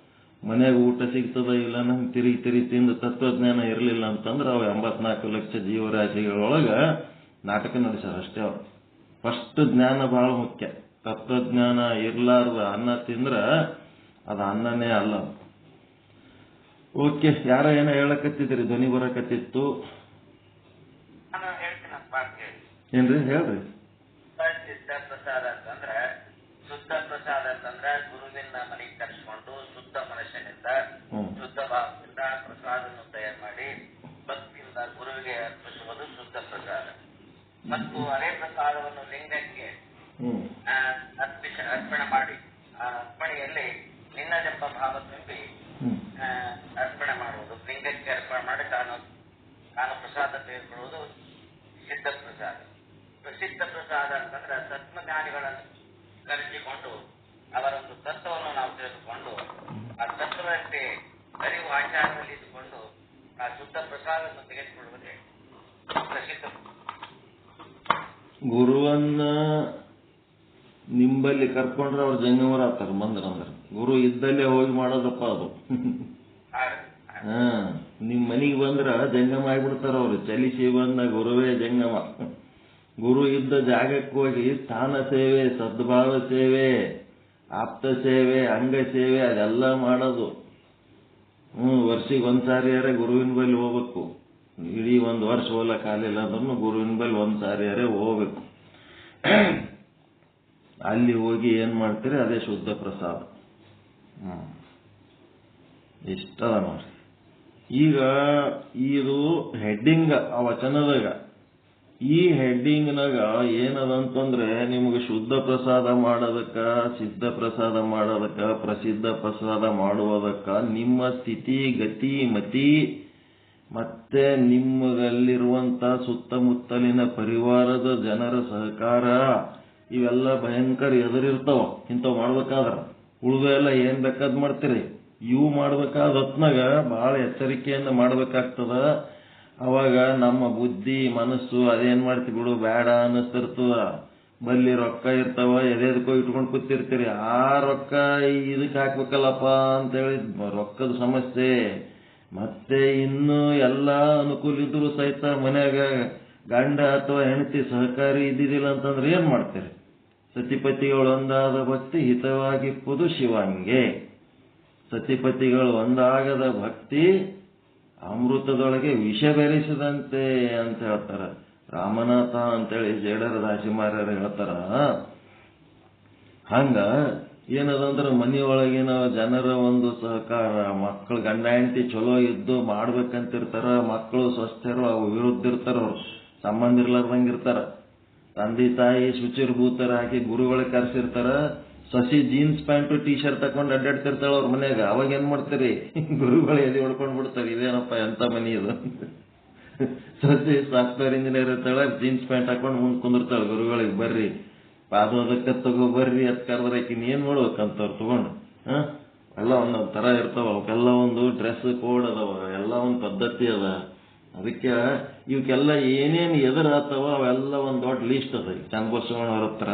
ಮನೆಯಾಗ ಊಟ ಸಿಗ್ತದ ಇಲ್ಲ, ನಮ್ಗೆ ತಿರುಗಿ ತಿಂದು ತತ್ವಜ್ಞಾನ ಇರಲಿಲ್ಲ ಅಂತಂದ್ರೆ ಅವು 84 ಲಕ್ಷ ಜೀವರಾಶಿಗಳೊಳಗ ನಾಟಕ ನಡೆಸ್ಯಾರ ಅಷ್ಟೇ. ಅವ್ರು ಫಸ್ಟ್ ಜ್ಞಾನ ಬಹಳ ಮುಖ್ಯ. ತತ್ವಜ್ಞಾನ ಇರ್ಲಾರ್ದ ಅನ್ನ ತಿಂದ್ರ ಅದು ಅನ್ನನೇ ಅಲ್ಲ. ಓಕೆ, ಯಾರ ಏನೋ ಹೇಳಕತ್ತಿದ್ರಿ? ಧ್ವನಿ ಬರಕತ್ತಿತ್ತು. ಏನ್ರಿ ಹೇಳ್ರಿ. ಸಿದ್ಧ ಪ್ರಸಾದ ಅಂತಂದ್ರೆ, ಶುದ್ಧ ಪ್ರಸಾದ ಅಂತಂದ್ರೆ ಗುರುವಿನ ಮನೆಗೆ ಕರೆಸ್ಕೊಂಡು ಶುದ್ಧ ಮನಸ್ಸಿನಿಂದ ಶುದ್ಧ ಭಾವದಿಂದ ಪ್ರಸಾದವನ್ನು ತಯಾರು ಮಾಡಿ ಭಕ್ತಿಯಿಂದ ಗುರುವಿಗೆ ಅರ್ಪಿಸುವುದು ಶುದ್ಧ ಪ್ರಸಾದ. ಮತ್ತು ಅದೇ ಪ್ರಸಾದವನ್ನು ಲಿಂಗಕ್ಕೆ ಅರ್ಪಣೆ ಮಾಡಿ ಆ ಅರ್ಪಣೆಯಲ್ಲಿ ನಿನ್ನದೆಂಬ ಭಾವ ತುಂಬಿ ಅರ್ಪಣೆ ಮಾಡುವುದು, ಲಿಂಗಕ್ಕೆ ಅರ್ಪಣೆ ಮಾಡಿ ತಾನು ಪ್ರಸಾದ ತೆಗೆದುಕೊಳ್ಳುವುದು ಸಿದ್ಧ ಪ್ರಸಾದ. ಪ್ರಸಿದ್ಧ ಪ್ರಸಾದ ಅಂತಂದ್ರೆ ತತ್ವಜ್ಞಾನಿಗಳನ್ನು ಕರೆಸಿಕೊಂಡು ಅವರೊಂದು ತತ್ವವನ್ನು ನಾವು ತಿಳಿದುಕೊಂಡು ಆ ತತ್ವದಂತೆ ಅರಿವು ಆಚಾರದಲ್ಲಿ ಇದ್ದುಕೊಂಡು ಆ ಶುದ್ಧ ಪ್ರಸಾದವನ್ನು ತೆಗೆದುಕೊಳ್ಳುವುದೇ ಪ್ರಸಿದ್ಧ. ಗುರುವನ್ನ ನಿಂಬಲ್ಲಿ ಕರ್ಕೊಂಡ್ರೆ ಅವ್ರು ಜಂಗಮರ ಆಗ್ತಾರೆ ಬಂದ್ರಂದ್ರೆ. ಗುರು ಇದ್ದಲ್ಲೇ ಹೋಗಿ ಮಾಡೋದಪ್ಪ ಅದು. ನಿಮ್ ಮನೆಗೆ ಬಂದ್ರ ಜಂಗಮ ಆಗ್ಬಿಡ್ತಾರ ಅವ್ರು. ಚಲಿಸಿ ಬಂದ ಗುರುವೇ ಜಂಗಮ. ಗುರು ಇದ್ದ ಜಾಗಕ್ಕೆ ಹೋಗಿ ಸ್ಥಾನ ಸೇವೆ, ಸದ್ಭಾವ ಸೇವೆ, ಆಪ್ತ ಸೇವೆ, ಅಂಗ ಸೇವೆ ಅದೆಲ್ಲ ಮಾಡೋದು. ವರ್ಷಿಗೆ ಒಂದ್ಸಾರಿಯಾರೆ ಗುರುವಿನ ಬಳಿ ಹೋಗ್ಬೇಕು. ಇಡೀ ಒಂದು ವರ್ಷ ಹೋಗ್ಲಕ್ಕಾಗಲಿಲ್ಲ ಅಂದ್ರೂ ಗುರುವಿನ ಬಳಿ ಒಂದ್ಸಾರಿಯಾರೆ ಹೋಗ್ಬೇಕು. ಅಲ್ಲಿ ಹೋಗಿ ಏನ್ ಮಾಡ್ತೀರಿ ಅದೇ ಶುದ್ಧ ಪ್ರಸಾದ. ಇಷ್ಟದ ನೋಡ್ರಿ. ಈಗ ಇದು ಹೆಡ್ಡಿಂಗ್ ಆ ವಚನದಾಗ. ಈ ಹೆಡ್ಡಿಂಗ್ನಾಗ ಏನದಂತಂದ್ರೆ ನಿಮಗೆ ಶುದ್ಧ ಪ್ರಸಾದ ಮಾಡೋದಕ್ಕ, ಸಿದ್ಧ ಪ್ರಸಾದ ಮಾಡೋದಕ್ಕ, ಪ್ರಸಿದ್ಧ ಪ್ರಸಾದ ಮಾಡುವುದಕ್ಕ ನಿಮ್ಮ ಸ್ಥಿತಿ ಗತಿ ಮತಿ ಮತ್ತೆ ನಿಮ್ಮಲ್ಲಿರುವಂತ ಸುತ್ತಮುತ್ತಲಿನ ಪರಿವಾರದ ಜನರ ಸಹಕಾರ ಇವೆಲ್ಲ ಭಯಂಕರ ಎದುರಿರ್ತಾವ. ಇಂಥವು ಮಾಡ್ಬೇಕಾದ್ರ ಉಳಿದು ಎಲ್ಲ ಏನ್ ಬೇಕಾದ್ ಮಾಡ್ತೀರಿ. ಇವು ಮಾಡ್ಬೇಕಾದ ಹೊತ್ನಾಗ ಬಹಳ ಎಚ್ಚರಿಕೆಯಿಂದ ಮಾಡ್ಬೇಕಾಗ್ತದ. ಅವಾಗ ನಮ್ಮ ಬುದ್ಧಿ ಮನಸ್ಸು ಅದೇನ್ ಮಾಡ್ತಿ ಬಿಡು ಬೇಡ ಅನ್ನಿಸ್ತಿರ್ತದ. ಬಲ್ಲಿ ರೊಕ್ಕ ಇರ್ತಾವ, ಎದೆದಕ್ಕೋ ಇಟ್ಕೊಂಡು ಕೂತಿರ್ತೀರಿ. ಆ ರೊಕ್ಕ ಇದಕ್ಕೆ ಹಾಕ್ಬೇಕಲ್ಲಪ್ಪ ಅಂತೇಳಿ ರೊಕ್ಕದ ಸಮಸ್ಯೆ. ಮತ್ತೆ ಇನ್ನು ಎಲ್ಲ ಅನುಕೂಲ ಇದ್ರು ಸಹಿತ ಮನ್ಯಾಗ ಗಂಡ ಅಥವಾ ಹೆಂಡತಿ ಸಹಕಾರಿ ಇದ್ದಿದ್ದಿಲ್ಲ ಅಂತಂದ್ರೆ ಏನ್ ಮಾಡ್ತೀರಿ. ಸತಿಪತಿಗಳು ಒಂದಾದ ಭಕ್ತಿ ಹಿತವಾಗಿಪ್ಪುದು ಶಿವಂಗೆ. ಸತಿಪತಿಗಳು ಒಂದಾಗದ ಭಕ್ತಿ ಅಮೃತದೊಳಗೆ ವಿಷ ಬೆರೆಸಿದಂತೆ ಅಂತ ಹೇಳ್ತಾರ. ರಾಮನಾಥ ಅಂತೇಳಿ ಜೇಡರ ದಾಸಿಮಾರ್ಯರು ಹೇಳ್ತಾರ. ಹಂಗ ಏನದಂದ್ರೆ ಮನೆಯೊಳಗಿನ ಜನರ ಒಂದು ಸಹಕಾರ, ಮಕ್ಕಳು ಗಂಡ ಹೆಂಡತಿ ಚಲೋ ಇದ್ದು ಮಾಡ್ಬೇಕಂತಿರ್ತಾರ. ಮಕ್ಕಳು ಸ್ವಸ್ಥರು ಅವು ವಿರುದ್ಧ ಇರ್ತಾರ. ಅವ್ರು ಸಂಬಂಧ ಇರ್ಲಾರ್ದಂಗಿರ್ತಾರ. ತಂದೆ ತಾಯಿ ಶುಚಿರ್ಭೂತರ ಹಾಕಿ ಗುರುಗಳಿಗೆ ಕರ್ಸಿರ್ತಾರ. ಸಸಿ ಜೀನ್ಸ್ ಪ್ಯಾಂಟು ಟೀ ಶರ್ಟ್ ತಕೊಂಡು ಅಡ್ಡಾಡ್ತಿರ್ತಾಳ ಅವ್ರ ಮನ್ಯಾಗ. ಅವಾಗ ಏನ್ ಮಾಡ್ತೀರಿ, ಗುರುಗಳು ಎದೆ ಹೊಡ್ಕೊಂಡ್ ಬಿಡ್ತಾರೆ. ಇದೇನಪ್ಪ ಎಂತ ಮನಿ ಇದು. ಸಸಿ ಸಾಫ್ಟ್ವೇರ್ ಇಂಜಿನಿಯರ್ ಇರ್ತಾಳ, ಜೀನ್ಸ್ ಪ್ಯಾಂಟ್ ಹಾಕೊಂಡು ಮುಂದ್ ಕುಂದಿರ್ತಾಳ. ಗುರುಗಳಿಗೆ ಬರ್ರಿ ಪಾದೋದಕ್ಕ ತಗೋ ಬರ್ರಿ ಅತ್ ಕರೆದ್ರಾಕಿನ್ ಏನ್ ಮಾಡ್ಬೇಕಂತವ್ರು ತಗೊಂಡು. ಎಲ್ಲ ಒಂದೊಂದ್ ತರ ಇರ್ತಾವ. ಅವಕ್ಕೆಲ್ಲ ಒಂದು ಡ್ರೆಸ್ ಕೋಡ್ ಅದಾವ, ಎಲ್ಲ ಒಂದು ಪದ್ಧತಿ ಅದ. ಅದಕ್ಕೆ ಇವಕ್ಕೆಲ್ಲ ಏನೇನ್ ಎದುರಾತವ ಅವೆಲ್ಲ ಒಂದ್ ದೊಡ್ಡ ಲೀಸ್ಟ್ ಅದ. ಚನ್ನಬಸವಣ್ಣವ್ರ ಹತ್ರ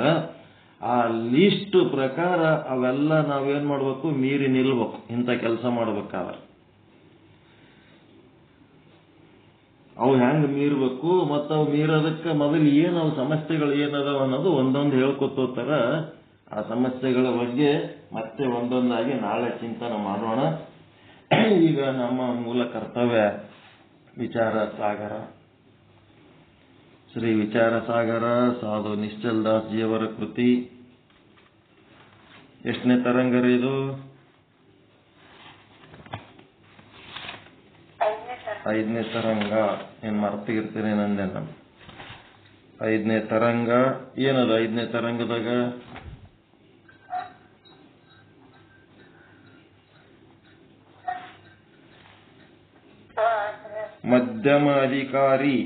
ಆ ಲೀಸ್ಟ್ ಪ್ರಕಾರ ಅವೆಲ್ಲ ನಾವೇನ್ ಮಾಡ್ಬೇಕು, ಮೀರಿ ನಿಲ್ಬೇಕು. ಇಂಥ ಕೆಲಸ ಮಾಡ್ಬೇಕಾದ್ರೆ ಅವು ಹೆಂಗ್ ಮೀರ್ಬೇಕು, ಮತ್ತ ಅವು ಮೀರೋದಕ್ಕೆ ಮೊದಲು ಏನವು ಸಮಸ್ಯೆಗಳು ಏನದಾವ ಅನ್ನೋದು ಒಂದೊಂದು ಹೇಳ್ಕೊತಾರ. ಆ ಸಮಸ್ಯೆಗಳ ಬಗ್ಗೆ ಮತ್ತೆ ಒಂದೊಂದಾಗಿ ನಾಳೆ ಚಿಂತನೆ ಮಾಡೋಣ. ಈಗ ನಮ್ಮ ಮೂಲ ಕರ್ತವ್ಯ ವಿಚಾರ ಸಾಗರ. ಶ್ರೀ ವಿಚಾರ ಸಾಗರ ಸಾಧು ನಿಶ್ಚಲ್ ದಾಸ್ ಜಿಯವರ ಕೃತಿ. ಎಷ್ಟನೇ ತರಂಗ ರೀ ಇದು? 5ನೇ ತರಂಗ. ಏನ್ ಮರ್ತಿಗಿರ್ತೀನಿ ನಂದೆ ನಾನು. 5ನೇ ತರಂಗ ಏನದ? 5ನೇ ತರಂಗದಾಗ ಮಧ್ಯಮ ಅಧಿಕಾರಿ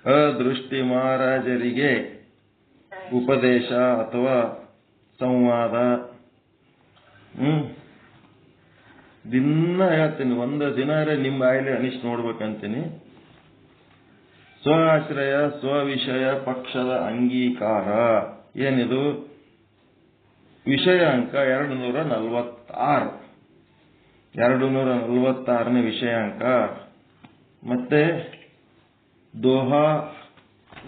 ಅದೃಷ್ಟಿ ಮಹಾರಾಜರಿಗೆ ಉಪದೇಶ ಅಥವಾ ಸಂವಾದ. ದಿನ ಹೇಳ್ತೀನಿ, ಒಂದು ದಿನ ನಿಮ್ಮ ಆಯ್ಲೆ ಅನಿಷ್ಟು ನೋಡ್ಬೇಕಂತೀನಿ. ಸ್ವಆಶ್ರಯ ಸ್ವವಿಷಯ ಪಕ್ಷದ ಅಂಗೀಕಾರ. ಏನಿದು? ವಿಷಯ ಅಂಕ 246. 246ನೇ ವಿಷಯಾಂಕ. ಮತ್ತೆ ದೋಹಾ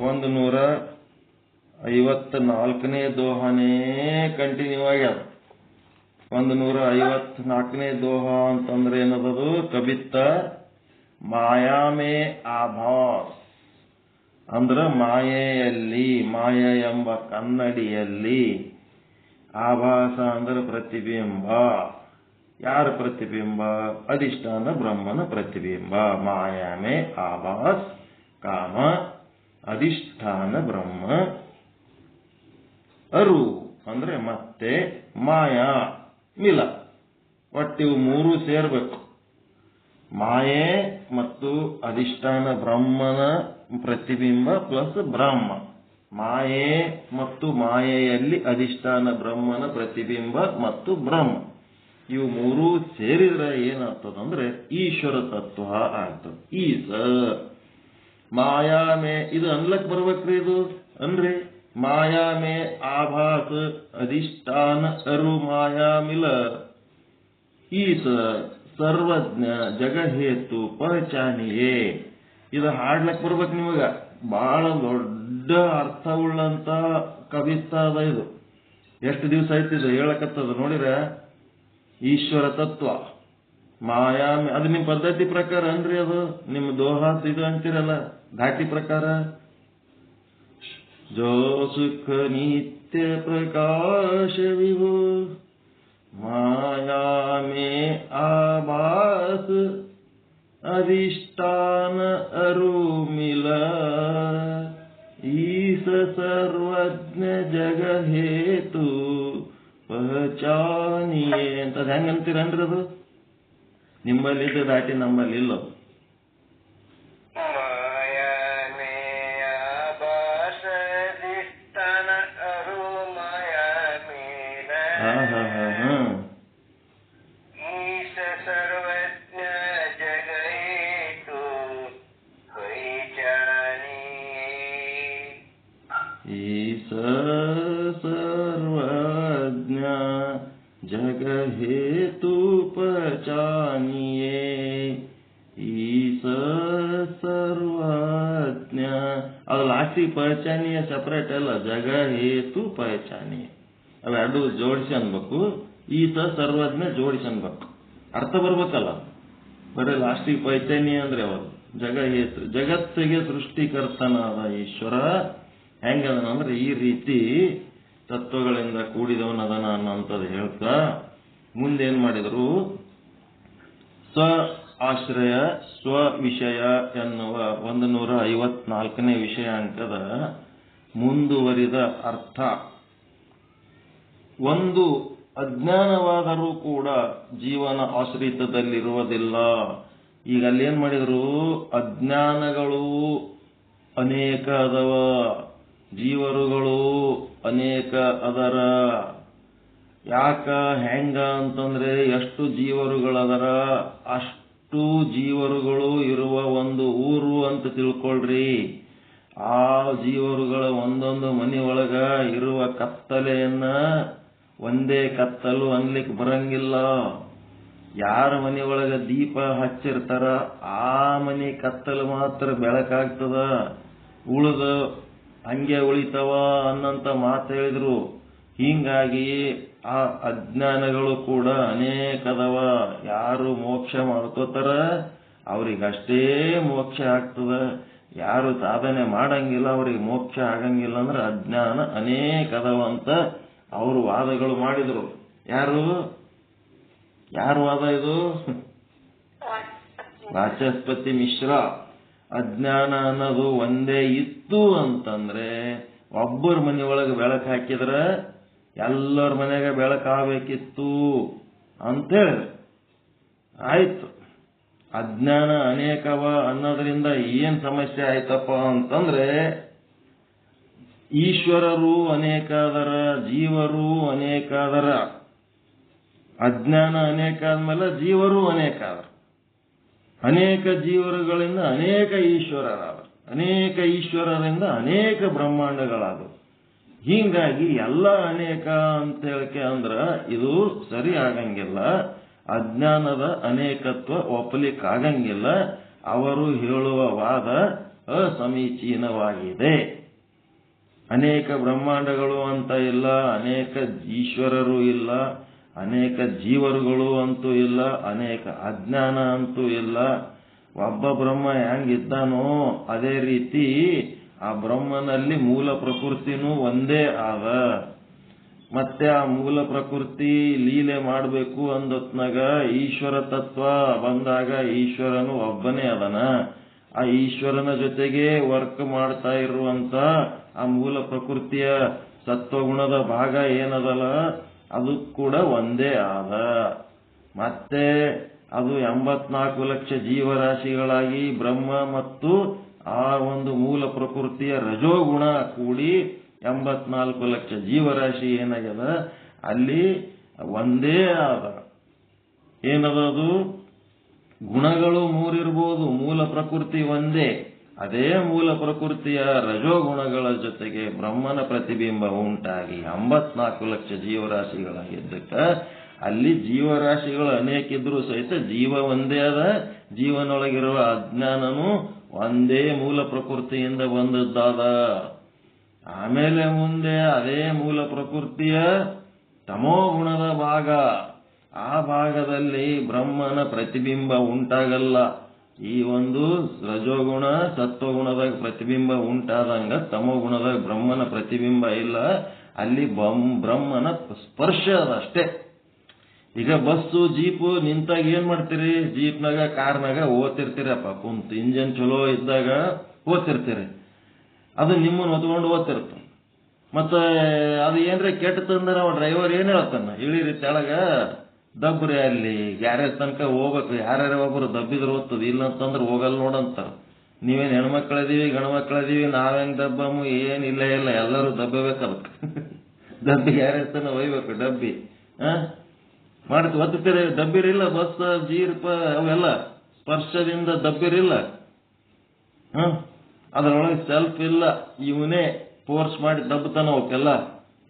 154ನೇ ದೋಹಾನೇ ಕಂಟಿನ್ಯೂ ಆಗ್ಯಾದ. 154ನೇ ದೋಹಾ ಅಂತಂದ್ರೆ ಏನದದು? ಕಬಿತ್ತ ಮಾಯಾಮೇ ಆಭಾಸ್ ಅಂದ್ರ ಮಾಯೆಯಲ್ಲಿ, ಮಾಯ ಎಂಬ ಕನ್ನಡಿಯಲ್ಲಿ, ಆಭಾಸ ಅಂದ್ರೆ ಪ್ರತಿಬಿಂಬ. ಯಾರ ಪ್ರತಿಬಿಂಬ? ಅಧಿಷ್ಠಾನ ಬ್ರಹ್ಮನ ಪ್ರತಿಬಿಂಬ. ಮಾಯಾಮೇ ಆಭಾಸ್ ಕಾಮ ಅಧಿಷ್ಠಾನ ಬ್ರಹ್ಮ. ಅರು ಅಂದ್ರೆ ಮತ್ತೆ ಮಾಯಾ ಮಿಲ. ಒಟ್ಟಿವು ಮೂರು ಸೇರ್ಬೇಕು. ಮಾಯೆ ಮತ್ತು ಅಧಿಷ್ಠಾನ ಬ್ರಹ್ಮನ ಪ್ರತಿಬಿಂಬ ಪ್ಲಸ್ ಬ್ರಹ್ಮ. ಮಾಯೆ ಮತ್ತು ಮಾಯೆಯಲ್ಲಿ ಅಧಿಷ್ಠಾನ ಬ್ರಹ್ಮನ ಪ್ರತಿಬಿಂಬ ಮತ್ತು ಬ್ರಹ್ಮ. ಇವು ಮೂರು ಸೇರಿದ್ರೆ ಏನಾಗ್ತದಂದ್ರೆ ಈಶ್ವರ ತತ್ವ ಆಗ್ತದೆ. ಈಸ ಮಾಯಾಮೇ ಇದು ಅನ್ಲಕ್ ಬರ್ಬೇಕ್ರಿ ಇದು ಅನ್ರಿ ಮಾಯಾಮೇ ಆಭಾಸ ಅಧಿಷ್ಠಾನ ಅರು ಮಾಯಾಮಿಲ ಈಸ ಸರ್ವಜ್ಞ ಜಗಹೇತು ಪಹಚಾನಿಯೇ ಇದು ಹಾಡ್ಲಕ್ ಬರ್ಬೇಕು ನಿಮಗ ಬಹಳ ದೊಡ್ಡ ಅರ್ಥವುಳ್ಳಂತ ಕವಿತ್ವ ಅದ ಇದು ಎಷ್ಟು ದಿವಸ ಆಯ್ತಿದೆ ಹೇಳಕತ್ತದ ನೋಡಿರ ಈಶ್ವರ ತತ್ವ ಮಾಯಾಮಿ ಅದು ನಿಮ್ ಪದ್ಧತಿ ಪ್ರಕಾರ ಅನ್ರಿ ಅದು ನಿಮ್ ದೋಹ ಇದು ಅಂತೀರಲ್ಲ ಘಾಟಿ ಪ್ರಕಾರ ಜೋ ಸುಖ ನಿತ್ಯ ಪ್ರಕಾಶ ವಿಭು ಮಾಯಾಮೇ ಆಭಾಸ ಅಧಿಷ್ಠಾನ ಅರುಮಿಲ ಈಸ ಸರ್ವಜ್ಞ ಜಗಹೇತು ಪಹಚಾನಿಯೇ ಅಂತ ಹೆಂಗಂತೀರನ್ರಿ ಅದು ನಿಮ್ಮಲ್ಲಿ ಇದು ದಾಟಿ ನಮ್ಮಲ್ಲಿ ಇಲ್ಲ ಸರ್ವಜ್ಞ ಜಗಹೇತು ಪಚಾನಿಯೇ ಈಸ ಸರ್ವಜ್ಞ ಅದು ಲಾಸ್ಟಿ ಪಹಚಾನಿಯ ಸಪರೇಟ್ ಅಲ್ಲ ಜಗಹೇತು ಪಹಚಾನಿಯೇ ಅವೆರಡು ಜೋಡಿಸಿ ಅನ್ಬೇಕು ಈಸ ಸರ್ವಜ್ಞ ಜೋಡಿಸಿ ಅನ್ಬೇಕು ಅರ್ಥ ಬರ್ಬೇಕಲ್ಲ ಬರೀ ಲಾಸ್ಟಿಗೆ ಪಹಚಾನಿಯ ಅಂದ್ರೆ ಅವರು ಜಗಹೇತು ಜಗತ್ತಿಗೆ ಸೃಷ್ಟಿಕರ್ತನಾದ ಈಶ್ವರ ಹೆಂಗದನಂದ್ರೆ ಈ ರೀತಿ ತತ್ವಗಳಿಂದ ಕೂಡಿದವನದನ ಅನ್ನೋಂಥದ್ದು ಹೇಳ್ತಾ ಮುಂದೇನ್ ಮಾಡಿದ್ರು ಸ್ವ ಆಶ್ರಯ ಸ್ವ ವಿಷಯ ಎನ್ನುವ 154ನೇ ವಿಷಯಾಂಕದ ಮುಂದುವರಿದ ಅರ್ಥ ಒಂದು ಅಜ್ಞಾನವಾದರೂ ಕೂಡ ಜೀವನ ಆಶ್ರಿತದಲ್ಲಿರುವುದಿಲ್ಲ ಈಗ ಅಲ್ಲಿ ಏನ್ ಮಾಡಿದ್ರು ಅಜ್ಞಾನಗಳು ಅನೇಕ ಅದವ ಜೀವರುಗಳು ಅನೇಕ ಅದರ ಯಾಕ ಹೆಂಗ ಅಂತಂದ್ರೆ ಎಷ್ಟು ಜೀವರುಗಳದರ ಅಷ್ಟು ಜೀವರುಗಳು ಇರುವ ಒಂದು ಊರು ಅಂತ ತಿಳ್ಕೊಳ್ರಿ ಆ ಜೀವರುಗಳ ಒಂದೊಂದು ಮನೆಯೊಳಗ ಇರುವ ಕತ್ತಲೆಯನ್ನ ಒಂದೇ ಕತ್ತಲು ಅನ್ಲಿಕ್ಕೆ ಬರಂಗಿಲ್ಲ ಯಾರ ಮನೆಯೊಳಗ ದೀಪ ಹಚ್ಚಿರ್ತಾರ ಆ ಮನೆ ಕತ್ತಲು ಮಾತ್ರ ಬೆಳಕಾಗ್ತದ ಉಳಿದ ಹಂಗೆ ಉಳಿತವ ಅನ್ನಂತ ಮಾತು ಹೇಳಿದ್ರು ಹೀಗಾಗಿ ಆ ಅಜ್ಞಾನಗಳು ಕೂಡ ಅನೇಕದವ ಯಾರು ಮೋಕ್ಷ ಮಾಡ್ಕೋತಾರ ಅವ್ರಿಗಷ್ಟೇ ಮೋಕ್ಷ ಆಗ್ತದ ಯಾರು ಸಾಧನೆ ಮಾಡಂಗಿಲ್ಲ ಅವ್ರಿಗೆ ಮೋಕ್ಷ ಆಗಂಗಿಲ್ಲ ಅಂದ್ರೆ ಅಜ್ಞಾನ ಅನೇಕದವ ಅಂತ ಅವರು ವಾದಗಳು ಮಾಡಿದ್ರು ಯಾರು ವಾದ ಇದು ವಾಚಸ್ಪತಿ ಮಿಶ್ರ ಅಜ್ಞಾನ ಅನ್ನೋದು ಒಂದೇ ಇತ್ತು ಅಂತಂದ್ರೆ ಒಬ್ಬರ ಮನೆಯೊಳಗೆ ಬೆಳಕು ಹಾಕಿದ್ರ ಎಲ್ಲರ ಮನೆಗೆ ಬೆಳಕಾಗಬೇಕಿತ್ತು ಅಂತೇಳಿ ಆಯ್ತು ಅಜ್ಞಾನ ಅನೇಕವ ಅನ್ನೋದ್ರಿಂದ ಏನ್ ಸಮಸ್ಯೆ ಆಯ್ತಪ್ಪ ಅಂತಂದ್ರೆ ಈಶ್ವರರು ಅನೇಕಾದರ ಜೀವರು ಅನೇಕಾದರ ಅಜ್ಞಾನ ಅನೇಕ ಆದ್ಮೇಲೆ ಜೀವರು ಅನೇಕ ಆದರ ಅನೇಕ ಜೀವರುಗಳಿಂದ ಅನೇಕ ಈಶ್ವರರಾದ ಅನೇಕ ಈಶ್ವರರಿಂದ ಅನೇಕ ಬ್ರಹ್ಮಾಂಡಗಳಾದವು ಹೀಗಾಗಿ ಎಲ್ಲ ಅನೇಕ ಅಂತ ಹೇಳಿಕೆ ಅಂದ್ರ ಇದು ಸರಿ ಆಗಂಗಿಲ್ಲ ಅಜ್ಞಾನದ ಅನೇಕತ್ವ ಒಪ್ಪಲಿಕ್ಕಾಗಂಗಿಲ್ಲ ಅವರು ಹೇಳುವ ವಾದ ಅಸಮೀಚೀನವಾಗಿದೆ ಅನೇಕ ಬ್ರಹ್ಮಾಂಡಗಳು ಅಂತ ಇಲ್ಲ ಅನೇಕ ಈಶ್ವರರು ಇಲ್ಲ ಅನೇಕ ಜೀವರುಗಳು ಅಂತೂ ಇಲ್ಲ ಅನೇಕ ಅಜ್ಞಾನ ಅಂತೂ ಇಲ್ಲ ಒಬ್ಬ ಬ್ರಹ್ಮ ಹೆಂಗಿದ್ದಾನೋ ಅದೇ ರೀತಿ ಆ ಬ್ರಹ್ಮನಲ್ಲಿ ಮೂಲ ಪ್ರಕೃತಿನೂ ಒಂದೇ ಆದ ಮತ್ತೆ ಆ ಮೂಲ ಪ್ರಕೃತಿ ಲೀಲೆ ಮಾಡಬೇಕು ಅಂದೊತ್ನಾಗ ಈಶ್ವರ ತತ್ವ ಬಂದಾಗ ಈಶ್ವರನು ಒಬ್ಬನೇ ಅದನ ಆ ಈಶ್ವರನ ಜೊತೆಗೆ ವರ್ಕ್ ಮಾಡ್ತಾ ಇರುವಂತ ಆ ಮೂಲ ಪ್ರಕೃತಿಯ ಸತ್ವಗುಣದ ಭಾಗ ಏನದಲ್ಲ ಅದು ಕೂಡ ಒಂದೇ ಆದ ಮತ್ತೆ ಅದು 84 ಲಕ್ಷ ಜೀವರಾಶಿಗಳಾಗಿ ಬ್ರಹ್ಮ ಮತ್ತು ಆ ಒಂದು ಮೂಲ ಪ್ರಕೃತಿಯ ರಜೋಗುಣ ಕೂಡಿ 84 ಲಕ್ಷ ಜೀವರಾಶಿ ಏನಾಗ್ಯದ ಅಲ್ಲಿ ಒಂದೇ ಆದ ಏನದದು ಗುಣಗಳು ಮೂರಿರ್ಬೋದು ಮೂಲ ಪ್ರಕೃತಿ ಒಂದೇ ಅದೇ ಮೂಲ ಪ್ರಕೃತಿಯ ರಜೋಗುಣಗಳ ಜೊತೆಗೆ ಬ್ರಹ್ಮನ ಪ್ರತಿಬಿಂಬ ಉಂಟಾಗಿ 54 ಲಕ್ಷ ಜೀವರಾಶಿಗಳಾಗಿದ್ದಕ್ಕ ಅಲ್ಲಿ ಜೀವರಾಶಿಗಳು ಅನೇಕ ಇದ್ರೂ ಸಹಿತ ಜೀವ ಒಂದೇ ಅದ. ಜೀವನೊಳಗಿರುವ ಅಜ್ಞಾನನು ಒಂದೇ ಮೂಲ ಪ್ರಕೃತಿಯಿಂದ ಬಂದದ್ದಾದ. ಆಮೇಲೆ ಮುಂದೆ ಅದೇ ಮೂಲ ಪ್ರಕೃತಿಯ ತಮೋಗುಣದ ಭಾಗ, ಆ ಭಾಗದಲ್ಲಿ ಬ್ರಹ್ಮನ ಪ್ರತಿಬಿಂಬ ಉಂಟಾಗಲ್ಲ. ಈ ಒಂದು ರಜೋಗುಣ ಸತ್ವಗುಣದಾಗ ಪ್ರತಿಬಿಂಬ ಉಂಟಾದಂಗ ತಮೋಗುಣದಾಗ ಬ್ರಹ್ಮನ ಪ್ರತಿಬಿಂಬ ಇಲ್ಲ. ಅಲ್ಲಿ ಬ್ರಹ್ಮನ ಸ್ಪರ್ಶ ಅದ ಅಷ್ಟೇ. ಈಗ ಬಸ್ಸು ಜೀಪು ನಿಂತಾಗ ಏನ್ ಮಾಡ್ತೀರಿ? ಜೀಪ್ನಾಗ ಕಾರ್ನಾಗ ಓದ್ತಿರ್ತೀರಪ್ಪ ಕುಂತು, ಇಂಜನ್ ಚಲೋ ಇದ್ದಾಗ ಓದ್ತಿರ್ತೀರಿ, ಅದು ನಿಮ್ಮನ್ನು ಹೊತ್ಕೊಂಡು ಓದ್ತಿರ್ತ. ಮತ್ತೆ ಅದು ಏನ್ರ ಕೆಟ್ಟತಂದ್ರೆ ನಾವು ಡ್ರೈವರ್ ಏನ್ ಹೇಳ್ತಾನ, ಇಳಿರಿ ತೆಳಗ ದಬ್ಬ್ರಿ, ಅಲ್ಲಿ ಗ್ಯಾರೇಜ್ ತನಕ ಹೋಗ್ಬೇಕು, ಯಾರ್ಯಾರ ಒಬ್ಬರು ದಬ್ಬಿದ್ರು ಓದ್ತದ, ಇಲ್ಲ ಅಂತಂದ್ರೆ ಹೋಗಲ್ಲ ನೋಡಂತಾರ. ನೀವೇನ್ ಹೆಣ್ಮಕ್ಳದೀವಿ ಗಣಮಕ್ಳದೀವಿ ನಾವೇನ್ ದಬ್ಬಮು ಏನಿಲ್ಲ, ಇಲ್ಲ ಎಲ್ಲರೂ ದಬ್ಬಬೇಕು. ಅದಕ್ಕೆ ಡಬ್ಬಿ ಗ್ಯಾರೇಜ್ ತನ ಒಯ್ಬೇಕು, ಡಬ್ಬಿ ಮಾಡ್ತಿ ಒತ್ತೀರಿ. ಡಬ್ಬಿರಿಲ್ಲ ಬಸ್ ಜೀರ್ಪ ಅವೆಲ್ಲ ಸ್ಪರ್ಶದಿಂದ ದಬ್ಬಿರಿಲ್ಲ. ಅದರೊಳಗೆ ಸೆಲ್ಫ್ ಇಲ್ಲ, ಇವನೇ ಫೋರ್ಸ್ ಮಾಡಿ ದಬ್ಬತಾನ ಅವಕ್ಕೆಲ್ಲ.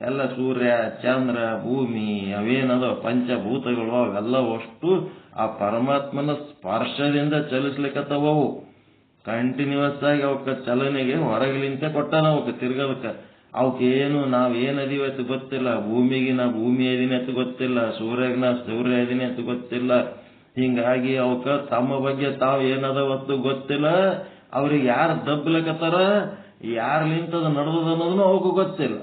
ಎಲ್ಲ ಸೂರ್ಯ ಚಂದ್ರ ಭೂಮಿ ಅವೇನದ ಪಂಚಭೂತಗಳು ಅವೆಲ್ಲ ಅಷ್ಟು ಆ ಪರಮಾತ್ಮನ ಸ್ಪರ್ಶದಿಂದ ಚಲಿಸ್ಲಿಕ್ಕತ್ತವವು. ಕಂಟಿನ್ಯೂಸ್ ಆಗಿ ಅವಕ್ಕ ಚಲನೆಗೆ ಹೊರಗಿಲಿಂತೆ ಕೊಟ್ಟಾನ ಅವಕ್ಕೆ ತಿರ್ಗೋದಕ್ಕೆ. ಅವಕ್ಕೇನು ನಾವೇನದೀವಿ ಅಂತ ಗೊತ್ತಿಲ್ಲ, ಭೂಮಿಗೆ ನಾ ಭೂಮಿ ಇದೀನಿ ಅಂತ ಗೊತ್ತಿಲ್ಲ, ಸೂರ್ಯಗೆ ನಾ ಸೂರ್ಯ ಇದೀನಿ ಅಂತ ಗೊತ್ತಿಲ್ಲ. ಹಿಂಗಾಗಿ ಅವಕ್ಕ ತಮ್ಮ ಬಗ್ಗೆ ತಾವು ಏನದವತ್ತು ಗೊತ್ತಿಲ್ಲ. ಅವ್ರಿಗೆ ಯಾರು ದಬ್ಬಲಕತ್ತಾರ, ಯಾರು ನಿಂತದ ನಡೆದದ ಅನ್ನೋದನ್ನು ಅವಕ್ಕೂ ಗೊತ್ತಿಲ್ಲ.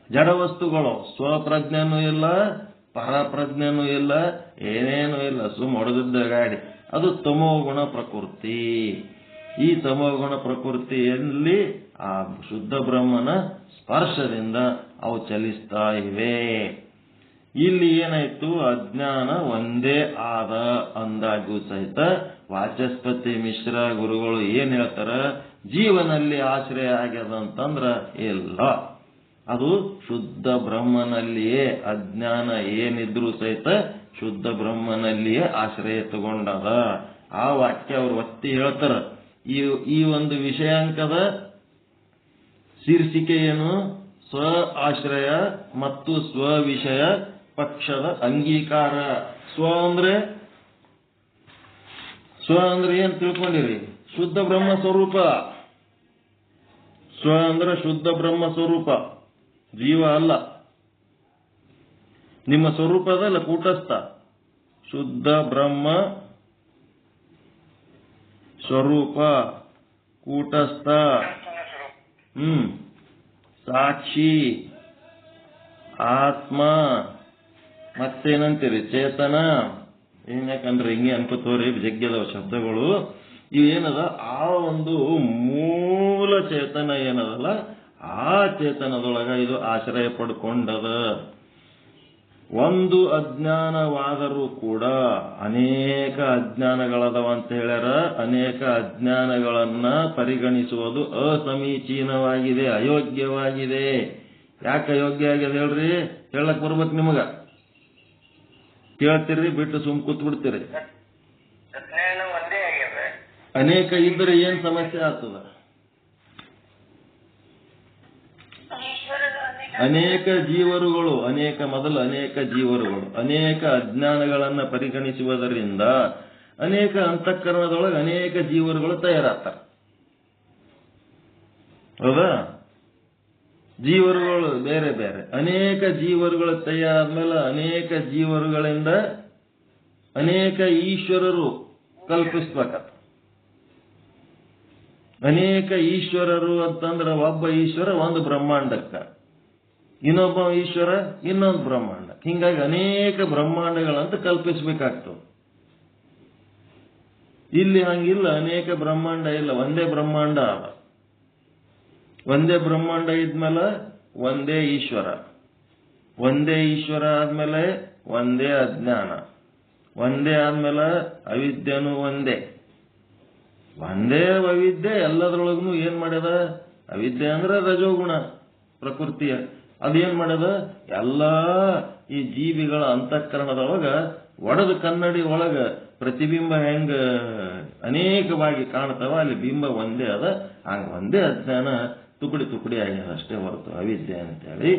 ಜಡ ವಸ್ತುಗಳು ಸ್ವಪ್ರಜ್ಞೆನೂ ಇಲ್ಲ, ಪರಪ್ರಜ್ಞೆನೂ ಇಲ್ಲ, ಏನೇನೂ ಇಲ್ಲ, ಸುಮ್ಮ ಹೊಡೆದಿದ್ದ ಗಾಡಿ. ಅದು ತಮೋಗುಣ ಪ್ರಕೃತಿ. ಈ ತಮೋಗುಣ ಪ್ರಕೃತಿಯಲ್ಲಿ ಆ ಶುದ್ಧ ಬ್ರಹ್ಮನ ಸ್ಪರ್ಶದಿಂದ ಅವು ಚಲಿಸ್ತಾ ಇವೆ. ಇಲ್ಲಿ ಏನಾಯ್ತು? ಅಜ್ಞಾನ ಒಂದೇ ಆದ ಅಂದಾಗೂ ಸಹಿತ ವಾಚಸ್ಪತಿ ಮಿಶ್ರ ಗುರುಗಳು ಏನ್ ಹೇಳ್ತಾರ? ಜೀವನಲ್ಲಿ ಆಶ್ರಯ ಆಗ್ಯದ ಅಂತಂದ್ರ ಇಲ್ಲ, ಅದು ಶುದ್ಧ ಬ್ರಹ್ಮನಲ್ಲಿಯೇ. ಅಜ್ಞಾನ ಏನಿದ್ರು ಸಹಿತ ಶುದ್ಧ ಬ್ರಹ್ಮನಲ್ಲಿಯೇ ಆಶ್ರಯ ತಗೊಂಡದ. ಆ ವಾಕ್ಯ ಅವ್ರು ಒತ್ತಿ ಹೇಳ್ತಾರ. ಈ ಒಂದು ವಿಷಯಾಂಕದ ಶೀರ್ಷಿಕೆ ಏನು? ಸ್ವ ಆಶ್ರಯ ಮತ್ತು ಸ್ವ ವಿಷಯ ಪಕ್ಷದ ಅಂಗೀಕಾರ. ಸ್ವ ಅಂದ್ರೆ ಏನ್ ತಿಳ್ಕೊಂಡಿರಿ? ಶುದ್ಧ ಬ್ರಹ್ಮ ಸ್ವರೂಪ. ಸ್ವ ಅಂದ್ರೆ ಶುದ್ಧ ಬ್ರಹ್ಮ ಸ್ವರೂಪ, ಜೀವ ಅಲ್ಲ. ನಿಮ್ಮ ಸ್ವರೂಪದಲ್ಲ ಕೂಟಸ್ಥ. ಶುದ್ಧ ಬ್ರಹ್ಮ ಸ್ವರೂಪ ಕೂಟಸ್ಥ, ಸಾಕ್ಷಿ, ಆತ್ಮ, ಮತ್ತೇನಂತೀರಿ? ಚೇತನ. ಏನಕಂದ್ರೆ ಹಿಂಗೆ ಅನ್ಕೋತವ್ರಿ, ಜಗ್ಗದವ ಶಬ್ದಗಳು ಇವೇನದ. ಆ ಒಂದು ಮೂಲ ಚೇತನ ಏನದಲ್ಲ, ಆ ಚೇತನದೊಳಗ ಇದು ಆಶ್ರಯ ಪಡ್ಕೊಂಡದ. ಒಂದು ಅಜ್ಞಾನವಾದರೂ ಕೂಡ ಅನೇಕ ಅಜ್ಞಾನಗಳದವ ಅಂತ ಹೇಳ್ಯಾರ. ಅನೇಕ ಅಜ್ಞಾನಗಳನ್ನ ಪರಿಗಣಿಸುವುದು ಅಸಮೀಚೀನವಾಗಿದೆ, ಅಯೋಗ್ಯವಾಗಿದೆ. ಯಾಕೆ ಅಯೋಗ್ಯ ಆಗಿದೆ ಹೇಳ್ರಿ? ಹೇಳಕ್ ಬರ್ಬೇಕು ನಿಮಗ. ಕೇಳ್ತೀರಿ, ಬಿಟ್ಟು ಸುಮ್ ಕೂತ್ ಬಿಡ್ತೀರಿ. ಅನೇಕ ಇದ್ರೆ ಏನ್ ಸಮಸ್ಯೆ ಆಗ್ತದ? ಅನೇಕ ಜೀವರುಗಳು, ಅನೇಕ ಜೀವರುಗಳು ಅನೇಕ ಅಜ್ಞಾನಗಳನ್ನ ಪರಿಗಣಿಸುವುದರಿಂದ ಅನೇಕ ಅಂತಃಕರಣದೊಳಗೆ ಅನೇಕ ಜೀವರುಗಳು ತಯಾರಾಗ್ತಾರೆ. ಹೌದಾ? ಜೀವರುಗಳು ಬೇರೆ ಬೇರೆ, ಅನೇಕ ಜೀವರುಗಳು ತಯಾರಾದ್ಮೇಲೆ ಅನೇಕ ಜೀವರುಗಳಿಂದ ಅನೇಕ ಈಶ್ವರರು ಕಲ್ಪಿಸ್ಬೇಕತ್ತ. ಅನೇಕ ಈಶ್ವರರು ಅಂತಂದ್ರೆ ಒಬ್ಬ ಈಶ್ವರ ಒಂದು ಬ್ರಹ್ಮಾಂಡಕ್ಕ, ಇನ್ನೊಬ್ಬ ಈಶ್ವರ ಇನ್ನೊಂದು ಬ್ರಹ್ಮಾಂಡ. ಹಿಂಗಾಗಿ ಅನೇಕ ಬ್ರಹ್ಮಾಂಡಗಳಂತ ಕಲ್ಪಿಸ್ಬೇಕಾಗ್ತವೆ. ಇಲ್ಲಿ ಹಂಗಿಲ್ಲ, ಅನೇಕ ಬ್ರಹ್ಮಾಂಡ ಇಲ್ಲ, ಒಂದೇ ಬ್ರಹ್ಮಾಂಡ ಅದ. ಒಂದೇ ಬ್ರಹ್ಮಾಂಡ ಇದ್ಮೇಲೆ ಒಂದೇ ಈಶ್ವರ, ಒಂದೇ ಈಶ್ವರ ಆದ್ಮೇಲೆ ಒಂದೇ ಅಜ್ಞಾನ, ಒಂದೇ ಆದ್ಮೇಲೆ ಅವಿದ್ಯೆನೂ ಒಂದೇ. ಒಂದೇ ಅವಿದ್ಯೆ ಎಲ್ಲದ್ರೊಳಗೂ ಏನ್ ಮಾಡ್ಯದ? ಅವಿದ್ಯೆ ಅಂದ್ರೆ ರಜೋಗುಣ ಪ್ರಕೃತಿಯ. ಅದೇನ್ ಮಾಡ್ಯದ? ಎಲ್ಲ ಈ ಜೀವಿಗಳ ಅಂತಃಕರಣದೊಳಗ ಒಡೆದ ಕನ್ನಡಿ ಒಳಗ ಪ್ರತಿಬಿಂಬ ಹೆಂಗ ಅನೇಕವಾಗಿ ಕಾಣ್ತಾವ, ಅಲ್ಲಿ ಬಿಂಬ ಒಂದೇ ಅದ. ಹಂಗ ಒಂದೇ ಅಜ್ಞಾನ ತುಕಡಿ ತುಕಡಿ ಆಗ್ಯದ ಅಷ್ಟೇ ಹೊರತು ಅವಿದ್ಯೆ ಅಂತೇಳಿ.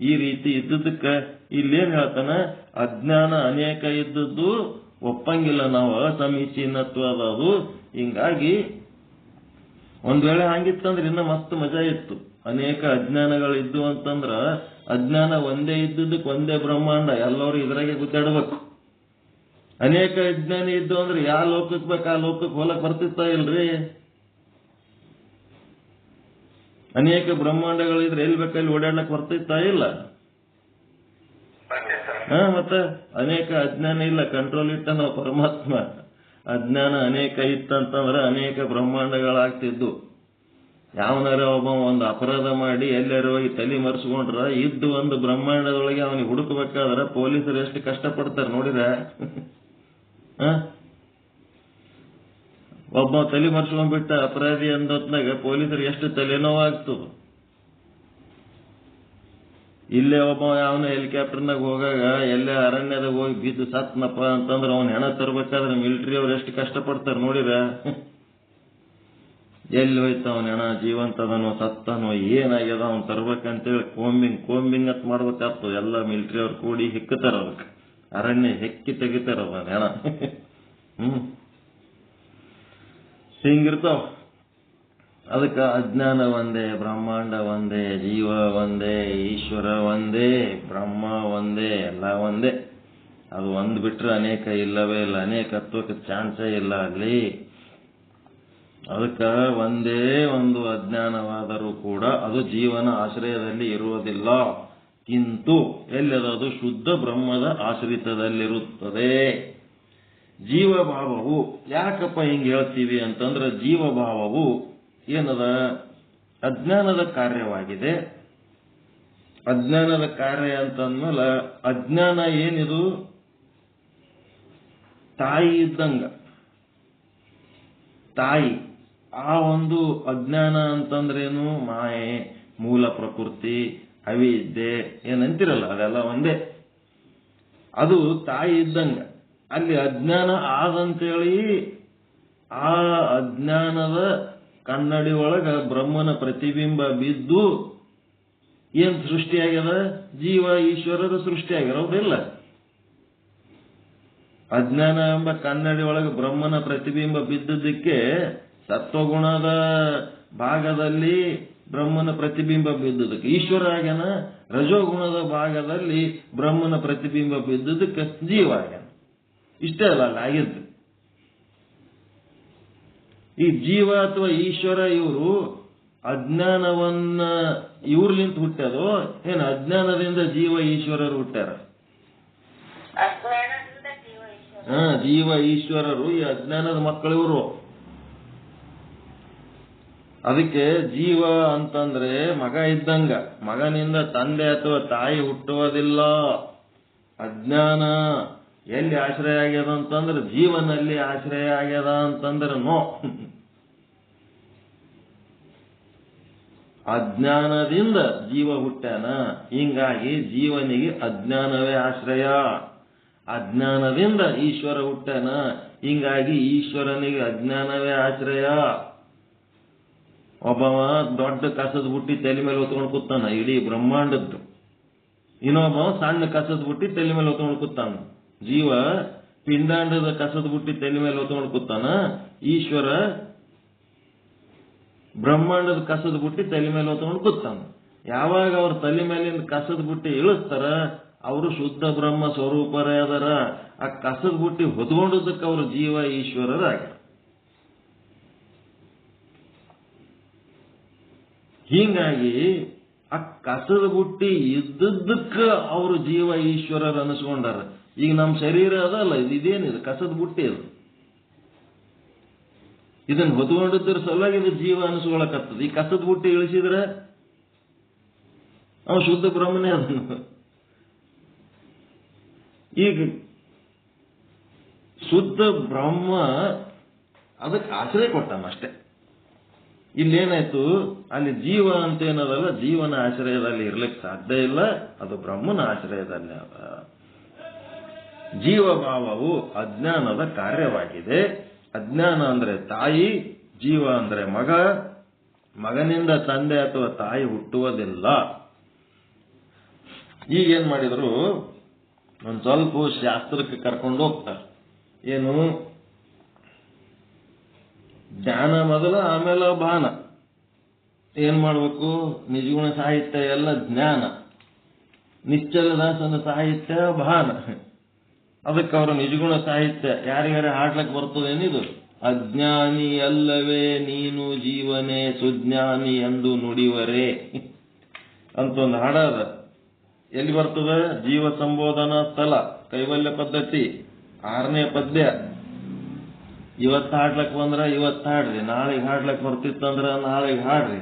ಈ ರೀತಿ ಇದ್ದದಕ್ಕೆ ಇಲ್ಲೇನ್ ಹೇಳ್ತಾನ, ಅಜ್ಞಾನ ಅನೇಕ ಇದ್ದದ್ದು ಒಪ್ಪಂಗಿಲ್ಲ ನಾವು, ಅಸಮೀಚೀನತ್ವ ಅದು. ಹಿಂಗಾಗಿ ಒಂದ್ ವೇಳೆ ಹಂಗಿತ್ತಂದ್ರೆ ಇನ್ನ ಮಸ್ತ್ ಮಜಾ ಇತ್ತು. ಅನೇಕ ಅಜ್ಞಾನಗಳಿದ್ದು ಅಂತಂದ್ರ ಅಜ್ಞಾನ ಒಂದೇ ಇದ್ದದಕ್ಕೆ ಒಂದೇ ಬ್ರಹ್ಮಾಂಡ, ಎಲ್ಲರೂ ಇದ್ರಾಗೆ ಗುದ್ದಾಡ್ಬೇಕು. ಅನೇಕ ಅಜ್ಞಾನಿ ಇದ್ದು ಅಂದ್ರೆ ಯಾವ ಲೋಕಕ್ಕೆ ಬೇಕು ಆ ಲೋಕಕ್ಕೆ ಹೋಲಕ್ ಬರ್ತಿತ್ತ ಇಲ್ರಿ? ಅನೇಕ ಬ್ರಹ್ಮಾಂಡಗಳಿದ್ರೆ ಎಲ್ಲಿ ಬೇಕಲ್ಲಿ ಓಡಾಡ್ಲಕ್ ಬರ್ತಿತ್ತ ಇಲ್ಲ? ಮತ್ತೆ ಅನೇಕ ಅಜ್ಞಾನ ಇಲ್ಲ, ಕಂಟ್ರೋಲ್ ಇಟ್ಟ ನಾವು ಪರಮಾತ್ಮ. ಅಜ್ಞಾನ ಅನೇಕ ಇತ್ತಂತಂದ್ರೆ ಅನೇಕ ಬ್ರಹ್ಮಾಂಡಗಳಾಗ್ತಿದ್ದು. ಯಾವನಾರ ಒಬ್ಬ ಒಂದು ಅಪರಾಧ ಮಾಡಿ ಎಲ್ಲರೂ ಹೋಗಿ ತಲೆ ಮರೆಸ್ಕೊಂಡ್ರ ಇದ್ದು ಒಂದು ಬ್ರಹ್ಮಾಂಡದೊಳಗೆ ಅವನಿಗೆ ಹುಡುಕಬೇಕಾದ್ರೆ ಪೊಲೀಸರು ಎಷ್ಟು ಕಷ್ಟಪಡ್ತಾರೆ ನೋಡಿರ. ಒಬ್ಬ ತಲೆ ಮರೆಸ್ಕೊಂಡ್ಬಿಟ್ಟ ಅಪರಾಧಿ ಅಂದೊತ್ನಾಗ ಪೊಲೀಸರಿಗೆ ಎಷ್ಟು ತಲೆನೋವಾಗ್ತದ. ಇಲ್ಲೇ ಒಬ್ಬ ಅವನ ಹೆಲಿಕಾಪ್ಟರ್ನಾಗ ಹೋಗಾಗ ಎಲ್ಲೇ ಅರಣ್ಯದಾಗ ಹೋಗಿ ಬಿದ್ದು ಸತ್ನಪ್ಪ ಅಂತಂದ್ರೆ ಅವನ ಹೆಣ ತರ್ಬೇಕಾದ್ರೆ ಮಿಲಿಟರಿ ಅವ್ರು ಎಷ್ಟು ಕಷ್ಟಪಡ್ತಾರೆ ನೋಡಿರ. ಎಲ್ಲಿ ಹೋಯ್ತ ಅವನ ಹೆಣ, ಜೀವಂತದನೋ ಸತ್ತನೋ ಏನಾಗ್ಯದ ಅವ್ನು ತರ್ಬೇಕಂತೇಳಿ ಕೋಂಬಿಂಗ್ ಅಂತ ಮಾಡ್ಬೇಕಾಗ್ತದೆ. ಎಲ್ಲ ಮಿಲಿಟರಿ ಅವ್ರು ಕೂಡಿ ಹೆಕ್ಕತಾರ, ಅದಕ್ಕೆ ಅರಣ್ಯ ಹೆಕ್ಕಿ ತೆಗಿತಾರ ಅವನ ಹೆಣ. ಹಿಂಗಿರ್ತಾವ. ಅದಕ್ಕೆ ಅಜ್ಞಾನ ಒಂದೇ, ಬ್ರಹ್ಮಾಂಡ ಒಂದೇ, ಜೀವ ಒಂದೇ, ಈಶ್ವರ ಒಂದೇ, ಬ್ರಹ್ಮ ಒಂದೇ, ಎಲ್ಲ ಒಂದೇ. ಅದು ಒಂದು ಬಿಟ್ರೆ ಅನೇಕ ಇಲ್ಲವೇ ಇಲ್ಲ, ಅನೇಕತ್ವಕ್ಕೆ ಚಾನ್ಸೇ ಇಲ್ಲ ಅಲ್ಲಿ. ಅದಕ್ಕೆ ಒಂದೇ ಒಂದು ಅಜ್ಞಾನವಾದರೂ ಕೂಡ ಅದು ಜೀವನ ಆಶ್ರಯದಲ್ಲಿ ಇರುವುದಿಲ್ಲ. ಕಿಂತು ಎಲ್ಲದದು ಶುದ್ಧ ಬ್ರಹ್ಮದ ಆಶ್ರಿತದಲ್ಲಿರುತ್ತದೆ. ಜೀವಭಾವವು ಯಾಕಪ್ಪ ಹಿಂಗೆ ಹೇಳ್ತೀವಿ ಅಂತಂದ್ರೆ, ಜೀವಭಾವವು ಏನದ ಅಜ್ಞಾನದ ಕಾರ್ಯವಾಗಿದೆ. ಅಜ್ಞಾನದ ಕಾರ್ಯ ಅಂತಂದ್ಮೇಲೆ ಅಜ್ಞಾನ ಏನಿದು ತಾಯಿ ಇದ್ದಂಗ. ತಾಯಿ ಆ ಒಂದು ಅಜ್ಞಾನ ಅಂತಂದ್ರೇನು, ಮಾಯೆ, ಮೂಲ ಪ್ರಕೃತಿ, ಅವಿದ್ಯೆ ಏನಂತಿರಲ್ಲ ಅದೆಲ್ಲ ಒಂದೇ. ಅದು ತಾಯಿ ಇದ್ದಂಗ. ಅಲ್ಲಿ ಅಜ್ಞಾನ ಆದಂತೇಳಿ ಆ ಅಜ್ಞಾನದ ಕನ್ನಡಿ ಒಳಗ ಬ್ರಹ್ಮನ ಪ್ರತಿಬಿಂಬ ಬಿದ್ದು ಏನ್ ಸೃಷ್ಟಿಯಾಗ್ಯದ, ಜೀವ ಈಶ್ವರರ ಸೃಷ್ಟಿಯಾಗ್ಯಾರ. ಹೌದಿಲ್ಲ? ಅಜ್ಞಾನ ಎಂಬ ಕನ್ನಡಿ ಒಳಗೆ ಬ್ರಹ್ಮನ ಪ್ರತಿಬಿಂಬ ಬಿದ್ದದಕ್ಕೆ ಸತ್ವಗುಣದ ಭಾಗದಲ್ಲಿ ಬ್ರಹ್ಮನ ಪ್ರತಿಬಿಂಬ ಬಿದ್ದದಕ್ಕೆ ಈಶ್ವರ ಆಗ್ಯಾನ, ರಜೋಗುಣದ ಭಾಗದಲ್ಲಿ ಬ್ರಹ್ಮನ ಪ್ರತಿಬಿಂಬ ಬಿದ್ದದಕ್ಕೆ ಜೀವ ಆಗ್ಯಾನ. ಇಷ್ಟೇ ಅಲ್ಲ ಅಲ್ಲಿ ಆಗಿದ್ದು. ಈ ಜೀವ ಅಥವಾ ಈಶ್ವರ ಇವರು ಅಜ್ಞಾನವನ್ನ ಇವ್ರಲಿಂತ ಹುಟ್ಟ್ಯಾರೋ ಏನು ಅಜ್ಞಾನದಿಂದ ಜೀವ ಈಶ್ವರರು ಹುಟ್ಟ್ಯಾರ? ಜೀವ ಈಶ್ವರರು ಈ ಅಜ್ಞಾನದ ಮಕ್ಕಳು ಇವರು. ಅದಕ್ಕೆ ಜೀವ ಅಂತಂದ್ರೆ ಮಗ ಇದ್ದಂಗ. ಮಗನಿಂದ ತಂದೆ ಅಥವಾ ತಾಯಿ ಹುಟ್ಟುವುದಿಲ್ಲ. ಅಜ್ಞಾನ ಎಲ್ಲಿ ಆಶ್ರಯ ಆಗ್ಯದ ಅಂತಂದ್ರೆ ಜೀವನಲ್ಲಿ ಆಶ್ರಯ ಆಗ್ಯದ ಅಂತಂದ್ರೆ ನೋ. ಅಜ್ಞಾನದಿಂದ ಜೀವ ಹುಟ್ಟ್ಯಾನ, ಹಿಂಗಾಗಿ ಜೀವನಿಗೆ ಅಜ್ಞಾನವೇ ಆಶ್ರಯ. ಅಜ್ಞಾನದಿಂದ ಈಶ್ವರ ಹುಟ್ಟ್ಯಾನ, ಹಿಂಗಾಗಿ ಈಶ್ವರನಿಗೆ ಅಜ್ಞಾನವೇ ಆಶ್ರಯ. ಒಬ್ಬವ ದೊಡ್ಡ ಕಸದ ಬುಟ್ಟಿ ತಲೆ ಮೇಲೆ ಹೊತ್ಕೊಂಡು ಕೂತಾನ ಇಡೀ ಬ್ರಹ್ಮಾಂಡದ್ದು. ಇನ್ನೊಬ್ಬ ಸಣ್ಣ ಕಸದ ಬುಟ್ಟಿ ತಲೆ ಮೇಲೆ ಹೊತ್ಕೊಂಡು ಕೂತಾನ. ಜೀವ ಪಿಂಡಾಂಡದ ಕಸದ ಬುಟ್ಟಿ ತಲೆ ಮೇಲೆ ಹೊತ್ಕೊಂಡು ಕೂತಾನ. ಈಶ್ವರ ಬ್ರಹ್ಮಾಂಡದ ಕಸದ ಬುಟ್ಟಿ ತಲೆ ಮೇಲೆ ಹೊತ್ಕೊಂಡು ಕೂತಾನ. ಯಾವಾಗ ಅವ್ರ ತಲೆ ಮೇಲಿಂದ ಕಸದ ಬುಟ್ಟಿ ಇಳಿಸ್ತಾರ, ಅವರು ಶುದ್ಧ ಬ್ರಹ್ಮ ಸ್ವರೂಪರೇ ಅದರ. ಆ ಕಸದ ಬುಟ್ಟಿ ಹೊತ್ಕೊಂಡದಕ್ಕೆ ಅವರು ಜೀವ ಈಶ್ವರರಾಗ್ಯಾರ. ಹೀಗಾಗಿ ಆ ಕಸದ ಬುಟ್ಟಿ ಇದ್ದದ್ದಕ್ಕೆ ಅವರು ಜೀವ ಈಶ್ವರರು ಅನಿಸ್ಕೊಂಡಾರ. ಈಗ ನಮ್ಮ ಶರೀರ ಅದಲ್ಲ, ಇದೇನಿದೆ ಕಸದ ಬುಟ್ಟಿ. ಅದು ಇದನ್ನ ಹೊತ್ಕೊಂಡಿದ್ರ ಸಲುವಾಗಿ ಇದು ಜೀವ ಅನಿಸ್ಕೊಳಕತ್ತದ. ಈ ಕಸದ ಬುಟ್ಟಿ ಇಳಿಸಿದ್ರೆ ಅವ ಶುದ್ಧ ಬ್ರಹ್ಮನೇ ಅದನ್ನು. ಈಗ ಶುದ್ಧ ಬ್ರಹ್ಮ ಅದಕ್ಕೆ ಆಶ್ರಯ ಕೊಟ್ಟಾನ ಅಷ್ಟೇ. ಇಲ್ಲೇನಾಯ್ತು, ಅಲ್ಲಿ ಜೀವ ಅಂತ ಏನದಲ್ಲ, ಜೀವನ ಆಶ್ರಯದಲ್ಲಿ ಇರ್ಲಿಕ್ಕೆ ಸಾಧ್ಯ ಇಲ್ಲ, ಅದು ಬ್ರಹ್ಮನ ಆಶ್ರಯದಲ್ಲಿ ಅದ. ಜೀವಭಾವವು ಅಜ್ಞಾನದ ಕಾರ್ಯವಾಗಿದೆ. ಅಜ್ಞಾನ ಅಂದ್ರೆ ತಾಯಿ, ಜೀವ ಅಂದ್ರೆ ಮಗ. ಮಗನಿಂದ ತಂದೆ ಅಥವಾ ತಾಯಿ ಹುಟ್ಟುವುದಿಲ್ಲ. ಈಗೇನ್ ಮಾಡಿದ್ರು, ಒಂದು ಸ್ವಲ್ಪ ಶಾಸ್ತ್ರಕ್ಕೆ ಕರ್ಕೊಂಡು ಹೋಗ್ತಾರೆ. ಏನು, ಜ್ಞಾನ ಮೊದಲ, ಆಮೇಲೆ ಭಾನ. ಏನ್ ಮಾಡ್ಬೇಕು, ನಿಜಗುಣ ಸಾಹಿತ್ಯ ಎಲ್ಲ ಜ್ಞಾನ, ನಿಶ್ಚಲದಾಸನ ಸಾಹಿತ್ಯ ಭಾನ. ಅದಕ್ಕೆ ಅವರು ನಿಜಗುಣ ಸಾಹಿತ್ಯ ಯಾರಿಗಾರ ಹಾಡ್ಲಕ್ಕೆ ಬರ್ತದೇನಿದು, ಅಜ್ಞಾನಿ ಅಲ್ಲವೇ ನೀನು ಜೀವನೇ ಸುಜ್ಞಾನಿ ಎಂದು ನುಡಿವರೇ ಅಂತ ಒಂದು ಹಾಡದ. ಎಲ್ಲಿ ಬರ್ತದ, ಜೀವ ಸಂಬೋಧನಾ ಸ್ಥಳ ಕೈವಲ್ಯ ಪದ್ಧತಿ 6ನೇ ಪದ್ಯ. ಇವತ್ತು ಹಾಡ್ಲಕ್ ಬಂದ್ರ ಇವತ್ತು ಹಾಡ್ರಿ, ನಾಳೆಗೆ ಹಾಡ್ಲಕ್ ಬರ್ತಿತ್ತಂದ್ರ ನಾಳೆಗೆ ಹಾಡ್ರಿ,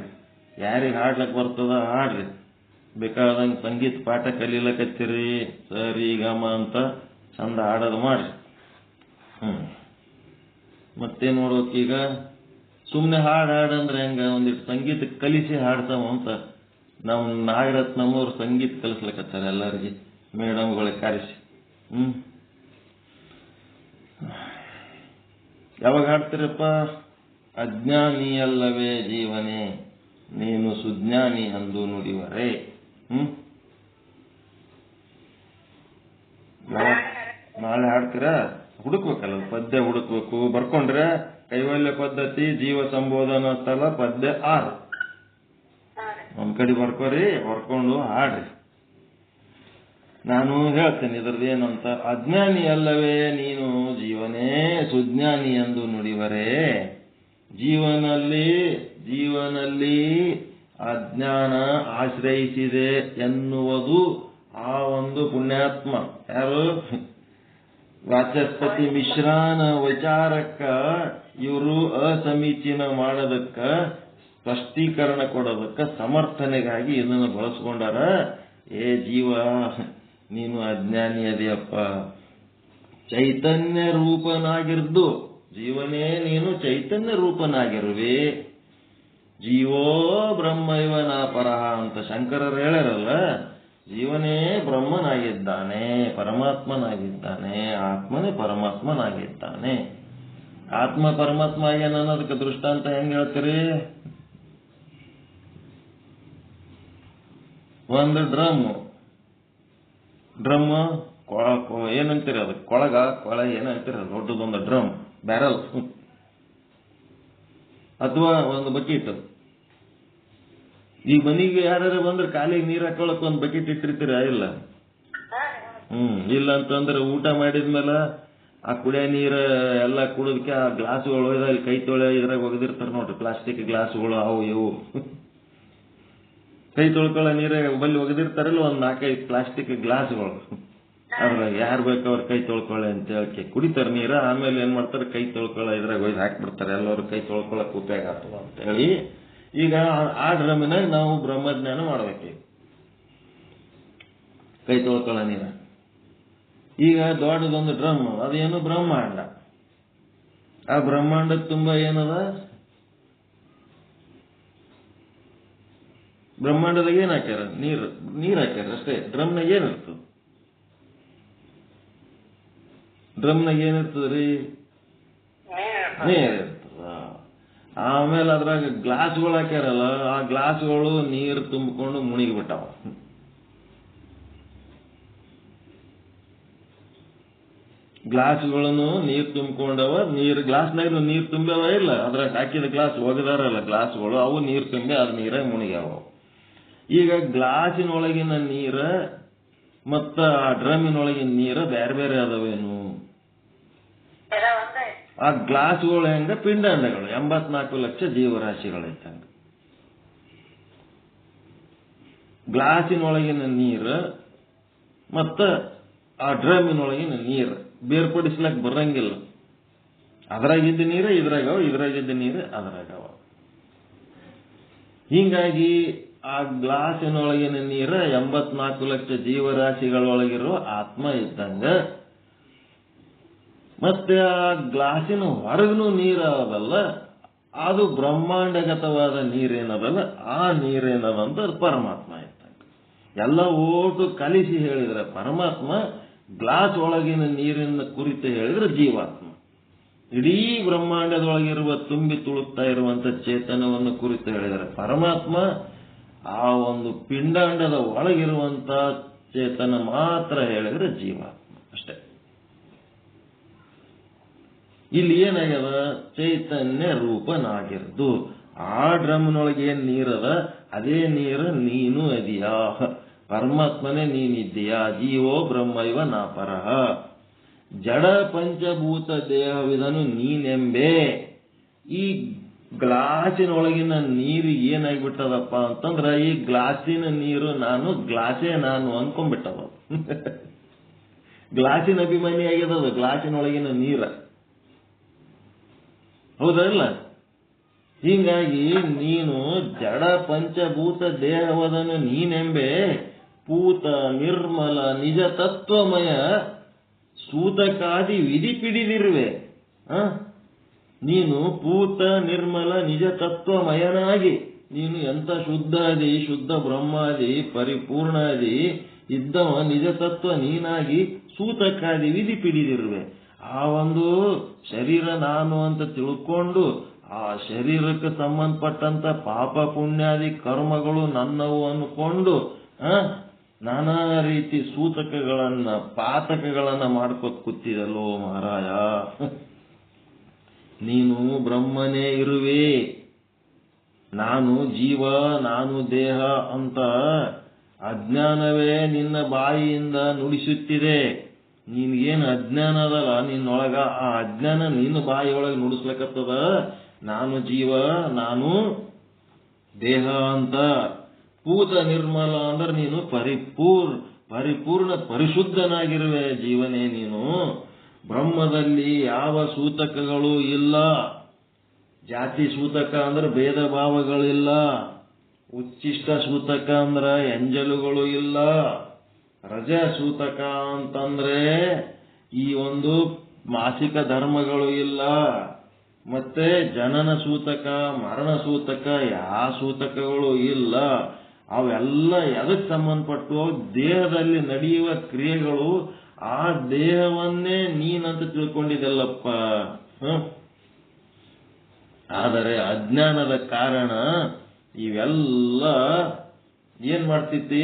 ಯಾರಿಗೆ ಹಾಡ್ಲಕ್ ಬರ್ತದ ಹಾಡ್ರಿ. ಬೇಕಾದಂಗೆ ಸಂಗೀತ ಪಾಠ ಕಲೀಲಕತ್ತೀರಿ, ಸರಿ ಗಮ ಅಂತ ಚಂದ ಹಾಡೋದು ಮಾಡ್ರಿ. ಮತ್ತೇನ್ ನೋಡ್ಬೇಕು ಈಗ, ಸುಮ್ನೆ ಹಾಡಂದ್ರೆ ಹೆಂಗ, ಒಂದಿಟ್ಟು ಸಂಗೀತ ಕಲಿಸಿ ಹಾಡ್ತಾವ ಅಂತ ನಾವು ನಾಗರತ್ನಮ್ಮವ್ರು ಸಂಗೀತ ಕಲಿಸ್ಲಕತ್ತಾರೆ ಎಲ್ಲರಿಗೆ, ಮೇಡಮ್ಗಳಿಗೆ ಕರೆಸಿ. ಯಾವಾಗ ಹಾಡ್ತೀರಪ್ಪ, ಅಜ್ಞಾನಿ ಅಲ್ಲವೇ ಜೀವನೇ ನೀನು ಸುಜ್ಞಾನಿ ಎಂದು ನುಡಿವರೇ. ನಾಳೆ ಹಾಡ್ತೀರಾ, ಹುಡುಕ್ಬೇಕಲ್ಲ ಪದ್ಯ, ಹುಡುಕ್ಬೇಕು. ಬರ್ಕೊಂಡ್ರೆ ಕೈವಲ್ಯ ಪದ್ಧತಿ ಜೀವ ಸಂಬೋಧನಾ ಸ್ಥಳ ಪದ್ಯ 6 ಒಂದ್ ಕಡೆ ಬರ್ಕೋರಿ, ಬರ್ಕೊಂಡು ಹಾಡ್ರಿ. ನಾನು ಹೇಳ್ತೇನೆ ಇದ್ರದ್ದು ಏನಂತ. ಅಜ್ಞಾನಿ ಅಲ್ಲವೇ ನೀನು ಜೀವನೇ ಸುಜ್ಞಾನಿ ಎಂದು ನುಡಿವರೇ. ಜೀವನಲ್ಲಿ ಅಜ್ಞಾನ ಆಶ್ರಯಿಸಿದೆ ಎನ್ನುವುದು ಆ ಒಂದು ಪುಣ್ಯಾತ್ಮ ಯಾರು, ವಾಚಸ್ಪತಿ ಮಿಶ್ರಾನ ವಿಚಾರಕ್ಕ ಇವರು ಅಸಮೀಚೀನ ಮಾಡೋದಕ್ಕ, ಸ್ಪಷ್ಟೀಕರಣ ಕೊಡೋದಕ್ಕ, ಸಮರ್ಥನೆಗಾಗಿ ಇದನ್ನು ಬಳಸ್ಕೊಂಡಾರ. ಏ ಜೀವ, ನೀನು ಅಜ್ಞಾನಿ ಅದೆಯಪ್ಪ, ಚೈತನ್ಯ ರೂಪನಾಗಿರ್ದು ಜೀವನೇ ನೀನು ಚೈತನ್ಯ ರೂಪನಾಗಿರುವೆ. ಜೀವೋ ಬ್ರಹ್ಮ ಇವನ ಪರಹ ಅಂತ ಶಂಕರರು ಹೇಳ್ಯಾರಲ್ಲ. ಜೀವನೇ ಬ್ರಹ್ಮನಾಗಿದ್ದಾನೆ, ಪರಮಾತ್ಮನಾಗಿದ್ದಾನೆ, ಆತ್ಮನೇ ಪರಮಾತ್ಮನಾಗಿದ್ದಾನೆ. ಆತ್ಮ ಪರಮಾತ್ಮ ಆಗ್ಯಾನ ಅನ್ನೋದಕ್ಕೆ ದೃಷ್ಟಾಂತ ಹೆಂಗ್ ಹೇಳ್ತೀರಿ? ಒಂದು ಡ್ರಮ್ ಏನಂತೀರಿ ಅದು, ಕೊಳ ಏನಂತೀರಿ, ದೊಡ್ಡದೊಂದು ಡ್ರಮ್, ಬ್ಯಾರಲ್, ಅಥವಾ ಒಂದು ಬಕೆಟ್. ಈ ಮನಿಗೆ ಯಾರು ಬಂದ್ರೆ ಕಾಲಿಗೆ ನೀರ್ ಹಾಕೊಳಕ್ ಒಂದು ಬಕೆಟ್ ಇಟ್ಟಿರ್ತೀರ ಇಲ್ಲ? ಇಲ್ಲ ಅಂತಂದ್ರೆ ಊಟ ಮಾಡಿದ್ಮೇಲೆ ಆ ಕುಡಿಯೋ ನೀರ ಎಲ್ಲ ಕುಡಿದಕ್ಕೆ ಆ ಗ್ಲಾಸ್ಗಳು ಅಲ್ಲಿ ಕೈ ತೊಳೆ ಇದ್ರಾಗ ಒಗದಿರ್ತಾರ ನೋಡ್ರಿ, ಪ್ಲಾಸ್ಟಿಕ್ ಗ್ಲಾಸ್ಗಳು ಅವು ಇವು. ಕೈ ತೊಳ್ಕೊಳ್ಳೋ ನೀರಾಗ ಬಲ್ಲಿ ಒಗದಿರ್ತಾರಲ್ಲ ಒಂದ್ 4-5 ಪ್ಲಾಸ್ಟಿಕ್ ಗ್ಲಾಸ್ಗಳು. ಅದ್ರಾಗ ಯಾರು ಬೇಕವ್ರ ಕೈ ತೊಳ್ಕೊಳ್ಳಿ ಅಂತ ಹೇಳಕ್ಕೆ ಕುಡಿತಾರ ನೀರ. ಆಮೇಲೆ ಏನ್ ಮಾಡ್ತಾರೆ, ಕೈ ತೊಳ್ಕೊಳ್ಳೋ ಇದ್ರಾಗ ಒಯ್ದು ಹಾಕ್ಬಿಡ್ತಾರೆ, ಎಲ್ಲರೂ ಕೈ ತೊಳ್ಕೊಳಕ್ ಉಪಯೋಗ ಆಗ್ತದ ಅಂತ ಹೇಳಿ. ಈಗ ಆ ಡ್ರಮ್ಮಿನಾಗ ನಾವು ಬ್ರಹ್ಮಜ್ಞಾನ ಮಾಡ್ಬೇಕು. ಕೈ ತೊಳ್ಕೊಳ್ಳೋ ನೀರ ಈಗ ದೊಡ್ಡದೊಂದು ಡ್ರಮ್, ಅದೇನು ಬ್ರಹ್ಮಾಂಡ. ಆ ಬ್ರಹ್ಮಾಂಡದ ತುಂಬಾ ಏನದ, ಬ್ರಹ್ಮಾಂಡದಾಗ ಏನ್ ಹಾಕ್ಯಾರ, ನೀರ್ ಹಾಕ್ಯಾರ ಅಷ್ಟೇ. ಡ್ರಮ್ನಾಗ ಏನಿರ್ತದ, ಡ್ರಮ್ನಾಗ ಏನಿರ್ತದ್ರಿ, ನೀರ್ ಇರ್ತದ. ಆಮೇಲೆ ಅದ್ರಾಗ ಗ್ಲಾಸ್ಗಳು ಹಾಕ್ಯಾರಲ್ಲ, ಆ ಗ್ಲಾಸ್ಗಳು ನೀರು ತುಂಬಿಕೊಂಡು ಮುಣಿಗಿಬಿಟ್ಟಾವ. ಗ್ಲಾಸ್ಗಳನ್ನು ನೀರು ತುಂಬಿಕೊಂಡವ, ಗ್ಲಾಸ್ನಾಗ ನೀರು ತುಂಬ್ಯಾವ ಇಲ್ಲ, ಅದ್ರಾಗ ಹಾಕಿದ ಗ್ಲಾಸ್ ಒಗದಾರಲ್ಲ ಗ್ಲಾಸ್ಗಳು, ಅವು ನೀರು ತುಂಬಿ ಅದ್ ನೀರಾಗ ಮುಣಿಗ್ಯಾವ. ಈಗ ಗ್ಲಾಸಿನೊಳಗಿನ ನೀರ ಮತ್ತ ಆ ಡ್ರಮ್ಮಿನೊಳಗಿನ ನೀರ ಬೇರೆ ಬೇರೆ ಅದಾವೇನು? ಆ ಗ್ಲಾಸ್ಗಳು ಹೆಂಗ ಪಿಂಡಾಂಡಗಳು, 84 ಲಕ್ಷ ಜೀವರಾಶಿಗಳೈತಂಗ. ಗ್ಲಾಸಿನೊಳಗಿನ ನೀರು ಮತ್ತ ಆ ಡ್ರಮ್ಮಿನೊಳಗಿನ ನೀರು ಬೇರ್ಪಡಿಸ್ಲಕ್ ಬರಂಗಿಲ್ಲ. ಅದ್ರಾಗಿದ್ದ ನೀರು ಇದ್ರಾಗವ, ಇದ್ರಾಗಿದ್ದ ನೀರು ಅದ್ರಾಗವ. ಹಿಂಗಾಗಿ ಆ ಗ್ಲಾಸಿನೊಳಗಿನ ನೀರ 84 ಲಕ್ಷ ಜೀವರಾಶಿಗಳೊಳಗಿರೋ ಆತ್ಮ ಇದ್ದಂಗ, ಮತ್ತೆ ಆ ಗ್ಲಾಸಿನ ಹೊರಗನು ನೀರು ಅದಲ್ಲ, ಅದು ಬ್ರಹ್ಮಾಂಡಗತವಾದ ನೀರೇನದಲ್ಲ, ಆ ನೀರೇನದಂತ ಪರಮಾತ್ಮ ಇದ್ದಂಗ. ಎಲ್ಲ ಓಟು ಕಲಿಸಿ ಹೇಳಿದ್ರೆ ಪರಮಾತ್ಮ ಗ್ಲಾಸ್ ಒಳಗಿನ ನೀರಿನ ಕುರಿತು ಹೇಳಿದ್ರೆ ಜೀವಾತ್ಮ. ಇಡೀ ಬ್ರಹ್ಮಾಂಡದೊಳಗಿರುವ ತುಂಬಿ ತುಳುಕ್ತಾ ಇರುವಂತ ಚೇತನವನ್ನು ಕುರಿತು ಹೇಳಿದರೆ ಪರಮಾತ್ಮ. ಆ ಒಂದು ಪಿಂಡಾಂಡದ ಒಳಗಿರುವಂತ ಚೇತನ ಮಾತ್ರ ಹೇಳಿದ್ರೆ ಜೀವಾತ್ಮ ಅಷ್ಟೇ. ಇಲ್ಲಿ ಏನಾಗ್ಯದ, ಚೈತನ್ಯ ರೂಪನಾಗಿರೋದು. ಆ ಡ್ರಮ್ನೊಳಗೆ ಏನ್ ನೀರದ ಅದೇ ನೀರು ನೀನು ಅದೀಯಾ, ಪರಮಾತ್ಮನೇ ನೀನಿದ್ದೀಯಾ. ಜೀವೋ ಬ್ರಹ್ಮೈವ ನಾಪರಃ. ಜಡ ಪಂಚಭೂತ ದೇಹವಿದನು ನೀನೆಂಬೆ. ಈ ಗ್ಲಾಸಿನೊಳಗಿನ ನೀರು ಏನಾಗ್ಬಿಟ್ಟದಪ್ಪ ಅಂತಂದ್ರ, ಈ ಗ್ಲಾಸಿನ ನೀರು ನಾನು, ಗ್ಲಾಸೇ ನಾನು ಅನ್ಕೊಂಡ್ಬಿಟ್ಟದ. ಗ್ಲಾಸಿನ ಅಭಿಮಾನಿ ಆಗ್ಯದ ಗ್ಲಾಸಿನೊಳಗಿನ ನೀರ, ಹೌದಲ್ಲ? ಹೀಗಾಗಿ ನೀನು ಜಡ ಪಂಚಭೂತ ದೇಹವದನು ನೀನೆಂಬೆ. ಪೂತ ನಿರ್ಮಲ ನಿಜ ತತ್ವಮಯ ಸೂತಕಾದಿ ವಿಧಿ ಪಿಡಿದಿರುವೆ. ನೀನು ಪೂತ ನಿರ್ಮಲ ನಿಜ ತತ್ವಮಯನಾಗಿ ನೀನು ಎಂತ ಶುದ್ಧಾದಿ, ಶುದ್ಧ ಬ್ರಹ್ಮಾದಿ, ಪರಿಪೂರ್ಣಾದಿ ಇದ್ದವ ನಿಜ ತತ್ವ ನೀನಾಗಿ ಸೂತಕಾದಿ ವಿಧಿ ಪಿಡಿದಿರುವೆ. ಆ ಒಂದು ಶರೀರ ನಾನು ಅಂತ ತಿಳ್ಕೊಂಡು ಆ ಶರೀರಕ್ಕೆ ಸಂಬಂಧಪಟ್ಟಂತ ಪಾಪ ಪುಣ್ಯಾದಿ ಕರ್ಮಗಳು ನನ್ನವು ಅನ್ಕೊಂಡು ನಾನಾ ರೀತಿ ಸೂತಕಗಳನ್ನ ಪಾತಕಗಳನ್ನ ಮಾಡ್ಕೊತ್ ಕೂತಿದಲ್ಲೋ ಮಹಾರಾಯ. ನೀನು ಬ್ರಹ್ಮನೇ ಇರುವೆ, ನಾನು ಜೀವ, ನಾನು ದೇಹ ಅಂತ ಅಜ್ಞಾನವೇ ನಿನ್ನ ಬಾಯಿಯಿಂದ ನುಡಿಸುತ್ತಿದೆ. ನಿನ್ಗೇನು ಅಜ್ಞಾನ ಅದಲ್ಲ ನಿನ್ನೊಳಗ, ಆ ಅಜ್ಞಾನ ನಿನ್ನ ಬಾಯಿಯೊಳಗೆ ನುಡಿಸ್ಲಕತ್ತದ. ನಾನು ಜೀವ, ನಾನು ದೇಹ ಅಂತ. ಪೂತ ನಿರ್ಮಲ ಅಂದ್ರೆ ನೀನು ಪರಿಪೂರ್ಣ ಪರಿಶುದ್ಧನಾಗಿರುವೆ ಜೀವನೇ ನೀನು. ಬ್ರಹ್ಮದಲ್ಲಿ ಯಾವ ಸೂತಕಗಳು ಇಲ್ಲ. ಜಾತಿ ಸೂತಕ ಅಂದ್ರೆ ಭೇದ ಭಾವಗಳಿಲ್ಲ. ಉಚ್ಚಿಷ್ಟ ಸೂತಕ ಅಂದ್ರೆ ಎಂಜಲುಗಳು ಇಲ್ಲ. ರಜ ಸೂತಕ ಅಂತಂದ್ರೆ ಈ ಒಂದು ಮಾಸಿಕ ಧರ್ಮಗಳು ಇಲ್ಲ. ಮತ್ತೆ ಜನನ ಸೂತಕ, ಮರಣ ಸೂತಕ, ಯಾವ ಸೂತಕಗಳು ಇಲ್ಲ. ಅವೆಲ್ಲ ಎದಕ್ಕೆ ಸಂಬಂಧಪಟ್ಟು ದೇಹದಲ್ಲಿ ನಡೆಯುವ ಕ್ರಿಯೆಗಳು. ಆ ದೇಹವನ್ನೇ ನೀನಂತ ತಿಳ್ಕೊಂಡಿದ್ದಲ್ಲಪ್ಪ. ಆದರೆ ಅಜ್ಞಾನದ ಕಾರಣ ಇವೆಲ್ಲ ಏನ್ ಮಾಡ್ತೈತಿ,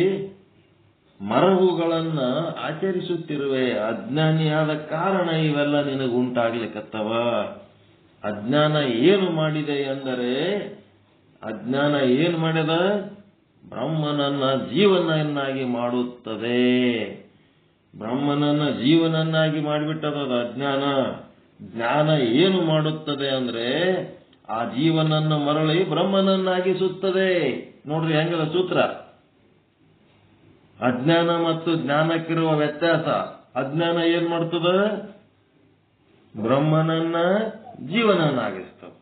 ಮರಹುಗಳನ್ನ ಆಚರಿಸುತ್ತಿರುವೆ. ಅಜ್ಞಾನಿಯಾದ ಕಾರಣ ಇವೆಲ್ಲ ನಿನಗುಂಟಾಗ್ಲಿಕ್ಕತ್ತವ. ಅಜ್ಞಾನ ಏನು ಮಾಡಿದೆ ಎಂದರೆ, ಅಜ್ಞಾನ ಏನು ಮಾಡಿದ, ಬ್ರಹ್ಮನನ್ನ ಜೀವನನ್ನಾಗಿ ಮಾಡುತ್ತದೆ. ಬ್ರಹ್ಮನನ್ನ ಜೀವನನ್ನಾಗಿ ಮಾಡಿಬಿಟ್ಟದ ಅಜ್ಞಾನ. ಜ್ಞಾನ ಏನು ಮಾಡುತ್ತದೆ ಅಂದ್ರೆ ಆ ಜೀವನನ್ನ ಮರಳಿ ಬ್ರಹ್ಮನನ್ನಾಗಿಸುತ್ತದೆ. ನೋಡ್ರಿ ಹೆಂಗದ ಸೂತ್ರ. ಅಜ್ಞಾನ ಮತ್ತು ಜ್ಞಾನಕ್ಕಿರುವ ವ್ಯತ್ಯಾಸ. ಅಜ್ಞಾನ ಏನ್ ಮಾಡ್ತದ, ಬ್ರಹ್ಮನನ್ನ ಜೀವನನ್ನಾಗಿಸ್ತದೆ,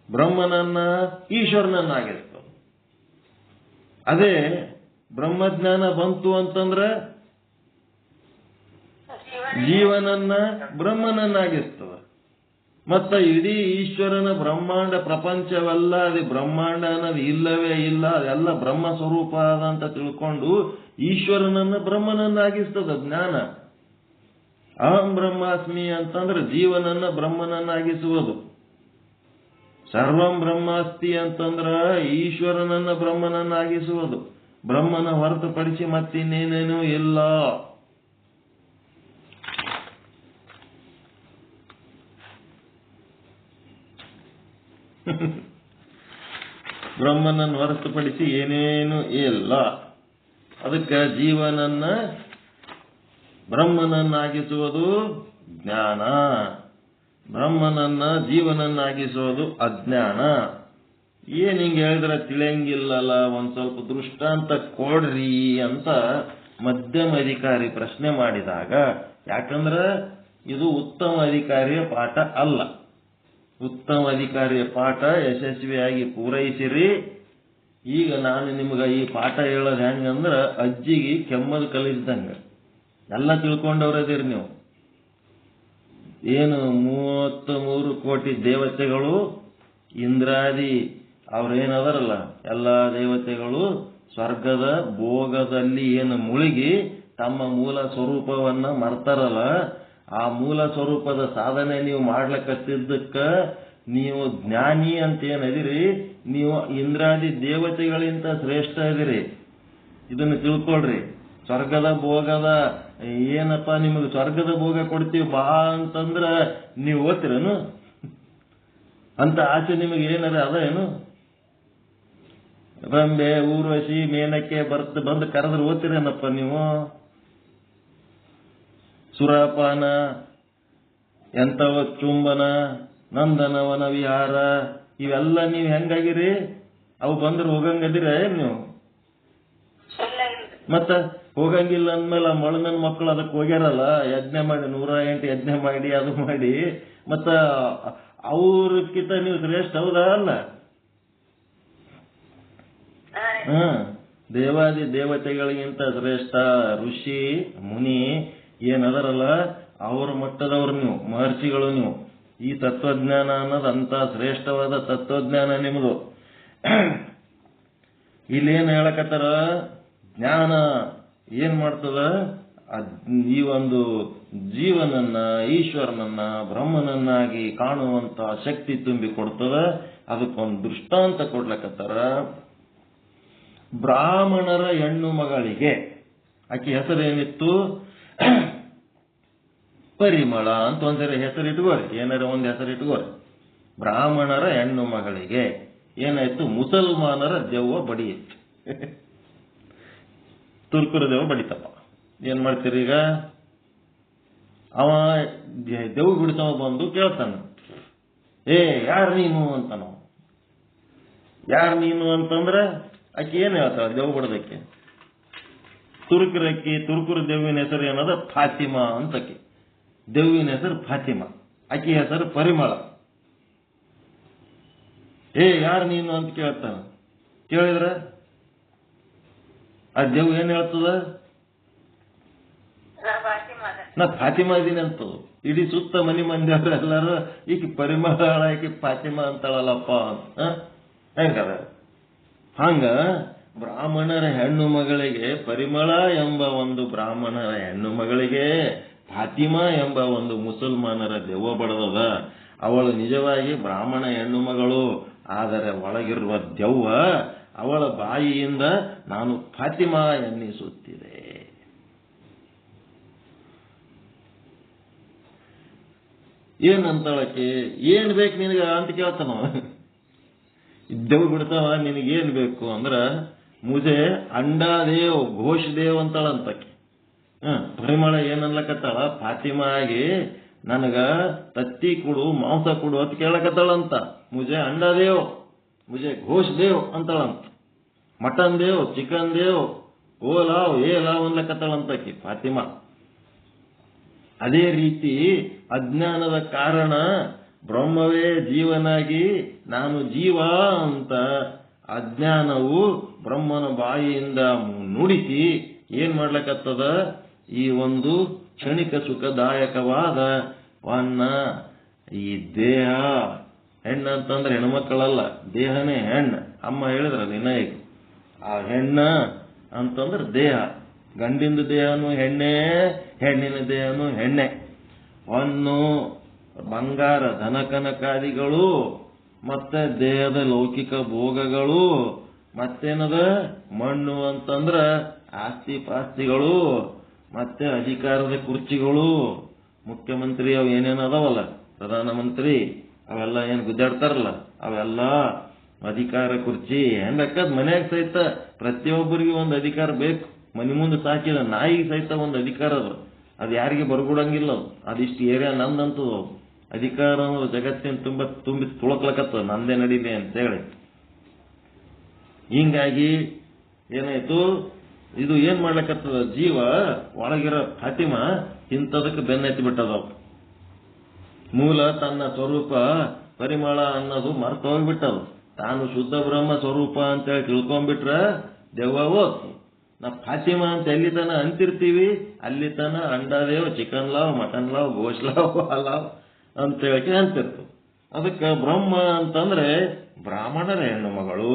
ಬ್ರಹ್ಮನನ್ನ ಈಶ್ವರನನ್ನಾಗಿಸ್ತದೆ. ಅದೇ ಬ್ರಹ್ಮಜ್ಞಾನ ಬಂತು ಅಂತಂದ್ರೆ ಜೀವನನ್ನ ಬ್ರಹ್ಮನನ್ನಾಗಿಸ್ತದೆ. ಮತ್ತ ಇಡೀ ಈಶ್ವರನ ಬ್ರಹ್ಮಾಂಡ ಪ್ರಪಂಚವೆಲ್ಲ ಅದು ಬ್ರಹ್ಮಾಂಡ ಅನ್ನೋದು ಇಲ್ಲವೇ ಇಲ್ಲ, ಅದೆಲ್ಲ ಬ್ರಹ್ಮ ಸ್ವರೂಪ ಅಂತ ತಿಳ್ಕೊಂಡು ಈಶ್ವರನನ್ನ ಬ್ರಹ್ಮನನ್ನಾಗಿಸ್ತದ ಜ್ಞಾನ. ಅಹಂ ಬ್ರಹ್ಮಾಸ್ಮಿ ಅಂತಂದ್ರೆ ಜೀವನನ್ನ ಬ್ರಹ್ಮನನ್ನಾಗಿಸುವುದು. ಸರ್ವಂ ಬ್ರಹ್ಮಾಸ್ತಿ ಅಂತಂದ್ರ ಈಶ್ವರನನ್ನ ಬ್ರಹ್ಮನನ್ನಾಗಿಸುವುದು. ಬ್ರಹ್ಮನ ಹೊರತುಪಡಿಸಿ ಮತ್ತಿನ್ನೇನೇನೂ ಇಲ್ಲ. ಬ್ರಹ್ಮನನ್ನು ಹೊರತುಪಡಿಸಿ ಏನೇನು ಇಲ್ಲ. ಅದಕ್ಕೆ ಜೀವನನ್ನ ಬ್ರಹ್ಮನನ್ನಾಗಿಸುವುದು ಜ್ಞಾನ, ಬ್ರಹ್ಮನನ್ನ ಜೀವನನ್ನಾಗಿಸುವುದು ಅಜ್ಞಾನ. ಏನ್ ಹಿಂಗೆ ಹೇಳಿದ್ರೆ ತಿಳಿಯಂಗಿಲ್ಲಲ್ಲ, ಒಂದ್ ಸ್ವಲ್ಪ ದೃಷ್ಟಾಂತ ಕೊಡ್ರಿ ಅಂತ ಮಧ್ಯಮ ಅಧಿಕಾರಿ ಪ್ರಶ್ನೆ ಮಾಡಿದಾಗ, ಯಾಕಂದ್ರೆ ಇದು ಉತ್ತಮ ಅಧಿಕಾರಿಯ ಪಾಠ ಅಲ್ಲ. ಉತ್ತಮ ಅಧಿಕಾರಿಯ ಪಾಠ ಯಶಸ್ವಿಯಾಗಿ ಪೂರೈಸಿರಿ. ಈಗ ನಾನು ನಿಮ್ಗೆ ಈ ಪಾಠ ಹೇಳೋದು ಹೆಂಗಂದ್ರ ಅಜ್ಜಿಗೆ ಕೆಮ್ಮದ ಕಲಿಸ್ದಂಗ. ಎಲ್ಲ ತಿಳ್ಕೊಂಡವ್ರದಿರಿ ನೀವು. ಏನು 33 ಕೋಟಿ ದೇವತೆಗಳು, ಇಂದ್ರಾದಿ ಅವ್ರೇನದಾರಲ್ಲ ಎಲ್ಲ ದೇವತೆಗಳು ಸ್ವರ್ಗದ ಭೋಗದಲ್ಲಿ ಏನು ಮುಳುಗಿ ತಮ್ಮ ಮೂಲ ಸ್ವರೂಪವನ್ನ ಮರ್ತಾರಲ್ಲ, ಆ ಮೂಲ ಸ್ವರೂಪದ ಸಾಧನೆ ನೀವು ಮಾಡ್ಲಕತ್ತಿದ್ದಕ್ಕ ನೀವು ಜ್ಞಾನಿ ಅಂತ ಏನದಿರಿ, ನೀವು ಇಂದ್ರಾದಿ ದೇವತೆಗಳಿಂದ ಶ್ರೇಷ್ಠ ಇದಿರಿ. ಇದನ್ನು ತಿಳ್ಕೊಳ್ರಿ. ಸ್ವರ್ಗದ ಭೋಗದ ಏನಪ್ಪ ನಿಮಗೆ ಸ್ವರ್ಗದ ಭೋಗ ಕೊಡ್ತೀವಿ ಬಾ ಅಂತಂದ್ರ ನೀವು ಓದ್ತಿರೇನು? ಅಂತ ಆಸೆ ನಿಮಗೆ ಏನಾರ ಅದ ಏನು? ರಂಬೆ, ಊರ್ವಶಿ, ಮೇನಕ್ಕೆ ಬಂದು ಕರೆದ್ರೆ ಓದ್ತಿರೇನಪ್ಪ ನೀವು? ಸುರಾಪಾನ, ಎಂಥವ ಚುಂಬನ, ನಂದನವನ ವಿಹಾರ, ಇವೆಲ್ಲ ನೀವು ಹೆಂಗಾಗಿರಿ? ಅವು ಬಂದ್ರೆ ಹೋಗಂಗದಿರ ನೀವು? ಮತ್ತ ಹೋಗಂಗಿಲ್ಲ ಅಂದ್ಮೇಲೆ ಆ ಮೊಳನನ್ ಮಕ್ಕಳು ಅದಕ್ಕೆ ಹೋಗ್ಯಾರಲ್ಲ, ಯಜ್ಞ ಮಾಡಿ 108 ಯಜ್ಞ ಮಾಡಿ ಅದು ಮಾಡಿ, ಮತ್ತ ಅವ್ರಕ್ಕಿಂತ ನೀವು ಶ್ರೇಷ್ಠ ಹೌದಾ ಅಲ್ಲ? ದೇವಾದಿ ದೇವತೆಗಳಿಗಿಂತ ಶ್ರೇಷ್ಠ ಋಷಿ ಮುನಿ ಏನದರಲ್ಲ ಅವ್ರ ಮಟ್ಟದವ್ರು ನೀವು, ಮಹರ್ಷಿಗಳು ನೀವು. ಈ ತತ್ವಜ್ಞಾನ ಅನ್ನೋದು ಅಂತ ಶ್ರೇಷ್ಠವಾದ ತತ್ವಜ್ಞಾನ ನಿಮ್ದು. ಇಲ್ಲೇನ್ ಹೇಳಕತ್ತಾರ? ಜ್ಞಾನ ಏನ್ ಮಾಡ್ತದ? ಈ ಒಂದು ಜೀವನನ್ನ, ಈಶ್ವರನನ್ನ, ಬ್ರಹ್ಮನನ್ನಾಗಿ ಕಾಣುವಂತ ಶಕ್ತಿ ತುಂಬಿ ಕೊಡ್ತದ. ಅದಕ್ಕೊಂದು ದೃಷ್ಟಾಂತ ಕೊಡ್ಲಕತ್ತಾರ. ಬ್ರಾಹ್ಮಣರ ಹೆಣ್ಣು ಮಗಳಿಗೆ, ಆಕೆ ಹೆಸರೇನಿತ್ತು? ಪರಿಮಳ ಅಂತ ಒಂದ್ಸರಿ ಹೆಸರಿಟ್ಕೋರಿ, ಏನಾರ ಒಂದ್ ಹೆಸರಿಟ್ಕೋರಿ. ಬ್ರಾಹ್ಮಣರ ಹೆಣ್ಣು ಮಗಳಿಗೆ ಏನಾಯ್ತು? ಮುಸಲ್ಮಾನರ ದೆವ್ವ ಬಡಿಯಿತ್ತು. ತುರ್ಕುರ ದೆವ್ವ ಬಡಿತಪ್ಪ. ಏನ್ ಮಾಡ್ತೀರಿ ಈಗ? ಅವ ದೆವ್ವ ಬಿಡಿಸವ ಬಂದು ಕೇಳ್ತಾನ, ಏ ಯಾರು ನೀನು ಅಂತ. ನಾವು ಯಾರು ನೀನು ಅಂತಂದ್ರೆ ಆಕೆ ಏನ್ ಹೇಳ್ತಾಳ ದೆವ್ವ ಬಿಡೋದಕ್ಕೆ? ತುರ್ಕುರ ದೆವ್ವಿನ ಹೆಸರು ಏನದ? ಫಾತಿಮಾ ಅಂತಕಿ. ದೆವ್ವಿನ ಹೆಸರು ಫಾತಿಮಾ, ಆಕಿ ಹೆಸರು ಪರಿಮಳ. ಏ ಯಾರು ನೀನು ಅಂತ ಕೇಳ್ತಾನ. ಕೇಳಿದ್ರ ಆ ದೆವ್ವ ಏನ್ ಹೇಳ್ತದ? ನಾ ಫಾತಿಮಾ ಇದೀನಿ ಅಂತದ. ಇಡೀ ಸುತ್ತ ಮನಿ ಮಂದಿ ಎಲ್ಲಾರು ಈಕಿ ಪರಿಮಳ, ಈಕಿ ಫಾತಿಮಾ ಅಂತಾಳಲ್ಲಪ್ಪ ಅಂತ. ಹೆಂಗದ? ಹಂಗ ಬ್ರಾಹ್ಮಣರ ಹೆಣ್ಣು ಮಗಳಿಗೆ ಪರಿಮಳ ಎಂಬ ಒಂದು ಬ್ರಾಹ್ಮಣರ ಹೆಣ್ಣು ಮಗಳಿಗೆ ಫಾತಿಮಾ ಎಂಬ ಒಂದು ಮುಸಲ್ಮಾನರ ದೆವ್ವ ಬಡದದ. ಅವಳು ನಿಜವಾಗಿ ಬ್ರಾಹ್ಮಣ ಹೆಣ್ಣು ಮಗಳು, ಆದರೆ ಒಳಗಿರುವ ದೆವ್ವ ಅವಳ ಬಾಯಿಯಿಂದ ನಾನು ಫಾತಿಮಾ ಎನ್ನಿಸುತ್ತಿದೆ. ಏನಂತಳಕ್ಕೆ? ಏನ್ ಬೇಕು ನಿನಗ ಅಂತ ಕೇಳ್ತಾನ. ದೆವ್ವ ಬಿಡ್ತಾವ, ನಿನಗೇನ್ ಬೇಕು ಅಂದ್ರ ಮುಜೆ ಅಂಡಾದೇವ್ ಘೋಷದೇವ್ ಅಂತಾಳಂತಕ್ಕೆ. ಪರಿಮಳ ಏನನ್ಲಕತ್ತಾಳ? ಫಾತಿಮಾ ಆಗಿ ನನಗ ತತ್ತಿ ಕೊಡು, ಮಾಂಸ ಕೊಡು ಅಂತ ಕೇಳಕತ್ತಾಳಂತ. ಮುಜೆ ಅಂಡಾದೇವ್, ಮುಜೆ ಘೋಷದೇವ್ ಅಂತಾಳಂತ. ಮಟನ್ ದೇವ್, ಚಿಕನ್ ದೇವ್, ಓ ಲಾವ್ ಏ ಲಾವ್ ಅನ್ಲಕತ್ತಾಳಂತಕಿ ಫಾತಿಮಾ. ಅದೇ ರೀತಿ ಅಜ್ಞಾನದ ಕಾರಣ ಬ್ರಹ್ಮವೇ ಜೀವನಾಗಿ ನಾನು ಜೀವ ಅಂತ ಅಜ್ಞಾನವು ಬ್ರಹ್ಮನ ಬಾಯಿಯಿಂದ ನುಡಿಸಿ ಏನ್ ಮಾಡ್ಲಕತ್ತದ? ಈ ಒಂದು ಕ್ಷಣಿಕ ಸುಖದಾಯಕವಾದ ವನ್ನ ಈ ದೇಹ, ಹೆಣ್ಣಂತಂದ್ರೆ ಹೆಣ್ಮಕ್ಕಳಲ್ಲ, ದೇಹನೇ ಹೆಣ್ಣು. ಅಮ್ಮ ಹೇಳಿದ್ರ ವಿನಾಯಕ್, ಆ ಹೆಣ್ಣ ಅಂತಂದ್ರೆ ದೇಹ. ಗಂಡಿಂದ ದೇಹನು ಹೆಣ್ಣೆ, ಹೆಣ್ಣಿನ ದೇಹನು ಹೆಣ್ಣೆ. ಹೊನ್ನು, ಬಂಗಾರ, ಧನಕನಕಾದಿಗಳು, ಮತ್ತೆ ದೇಹದ ಲೌಕಿಕ ಭೋಗಗಳು, ಮತ್ತೇನದ ಮಣ್ಣು ಅಂತಂದ್ರ ಆಸ್ತಿ ಪಾಸ್ತಿಗಳು, ಮತ್ತೆ ಅಧಿಕಾರದ ಕುರ್ಚಿಗಳು. ಮುಖ್ಯಮಂತ್ರಿ ಅವು ಏನೇನದಾವಲ್ಲ, ಪ್ರಧಾನಮಂತ್ರಿ ಅವೆಲ್ಲ ಏನ್ ಗುದ್ದಾಡ್ತಾರಲ್ಲ, ಅವೆಲ್ಲ ಅಧಿಕಾರ ಕುರ್ಚಿ. ಹೆಂಗಕ್ಕದ್ ಮನ್ಯಾಗ ಸಹಿತ ಪ್ರತಿಯೊಬ್ಬರಿಗೆ ಒಂದು ಅಧಿಕಾರ ಬೇಕು. ಮನಿ ಮುಂದೆ ಸಾಕಿದ ನಾಯಿಗೆ ಸಹಿತ ಒಂದು ಅಧಿಕಾರ ಅದ. ಅದು ಯಾರಿಗೆ ಬರ್ಕೊಡಂಗಿಲ್ಲ. ಅದಿಷ್ಟು ಏರಿಯಾ ನಂದಂತದ. ಅಧಿಕಾರ ಜಗತ್ತಿನ ತುಂಬಿ ತುಳಕ್ಲಕತ್ತದ, ನಂದೇ ನಡೀಲಿ ಅಂತೇಳಿ. ಹಿಂಗಾಗಿ ಏನಾಯ್ತು? ಇದು ಏನ್ ಮಾಡ್ಲಕತ್ತದ? ಜೀವ ಒಳಗಿರೋ ಫಾತಿಮಾ ಇಂಥದಕ್ಕೆ ಬೆನ್ನತ್ತಿ ಬಿಟ್ಟದ. ಮೂಲ ತನ್ನ ಸ್ವರೂಪ ಪರಿಮಳ ಅನ್ನೋದು ಮರ್ತು ಹೋಗ್ಬಿಟ್ಟದು. ತಾನು ಶುದ್ಧ ಬ್ರಹ್ಮ ಸ್ವರೂಪ ಅಂತೇಳಿ ತಿಳ್ಕೊಂಡ್ಬಿಟ್ರ ದೆವ್ವ ಹೋತು. ನಾ ಫಾತಿಮಾ ಅಂತ ಎಲ್ಲಿ ತನ ಅಂತಿರ್ತೀವಿ, ಅಲ್ಲಿ ತನ ಅಂಡಾದೇವ್, ಚಿಕನ್ ಲಾವ್, ಮಟನ್ ಲಾವ್, ಗೋಶ್ ಲಾವ್, ಲಾವ್ ಅಂತೇಳಿ ಅಂತಿರ್ತು. ಅದಕ್ಕೆ ಬ್ರಹ್ಮ ಅಂತಂದ್ರೆ ಬ್ರಾಹ್ಮಣರ ಹೆಣ್ಣು ಮಗಳು,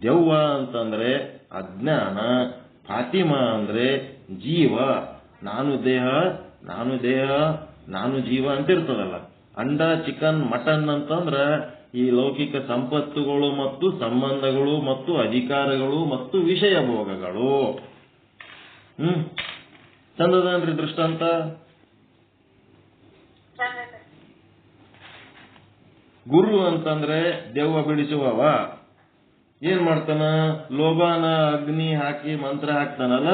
ದೆವ್ವ ಅಂತಂದ್ರೆ ಅಜ್ಞಾನ, ಫಾತಿಮಾ ಅಂದ್ರೆ ಜೀವ, ನಾನು ದೇಹ, ನಾನು ಜೀವ ಅಂತ ಇರ್ತದಲ್ಲ. ಅಂಡ, ಚಿಕನ್, ಮಟನ್ ಅಂತಂದ್ರ ಈ ಲೌಕಿಕ ಸಂಪತ್ತುಗಳು ಮತ್ತು ಸಂಬಂಧಗಳು ಮತ್ತು ಅಧಿಕಾರಗಳು ಮತ್ತು ವಿಷಯ ಭೋಗಗಳು. ಚಂದದನ್ರಿ ದೃಷ್ಟಾಂತ. ಗುರು ಅಂತಂದ್ರೆ ದೆವ್ವ ಬಿಡಿಸುವವ. ಏನ್ ಮಾಡ್ತಾನ? ಲೋಭಾನ ಅಗ್ನಿ ಹಾಕಿ ಮಂತ್ರ ಹಾಕ್ತಾನಲ್ಲ.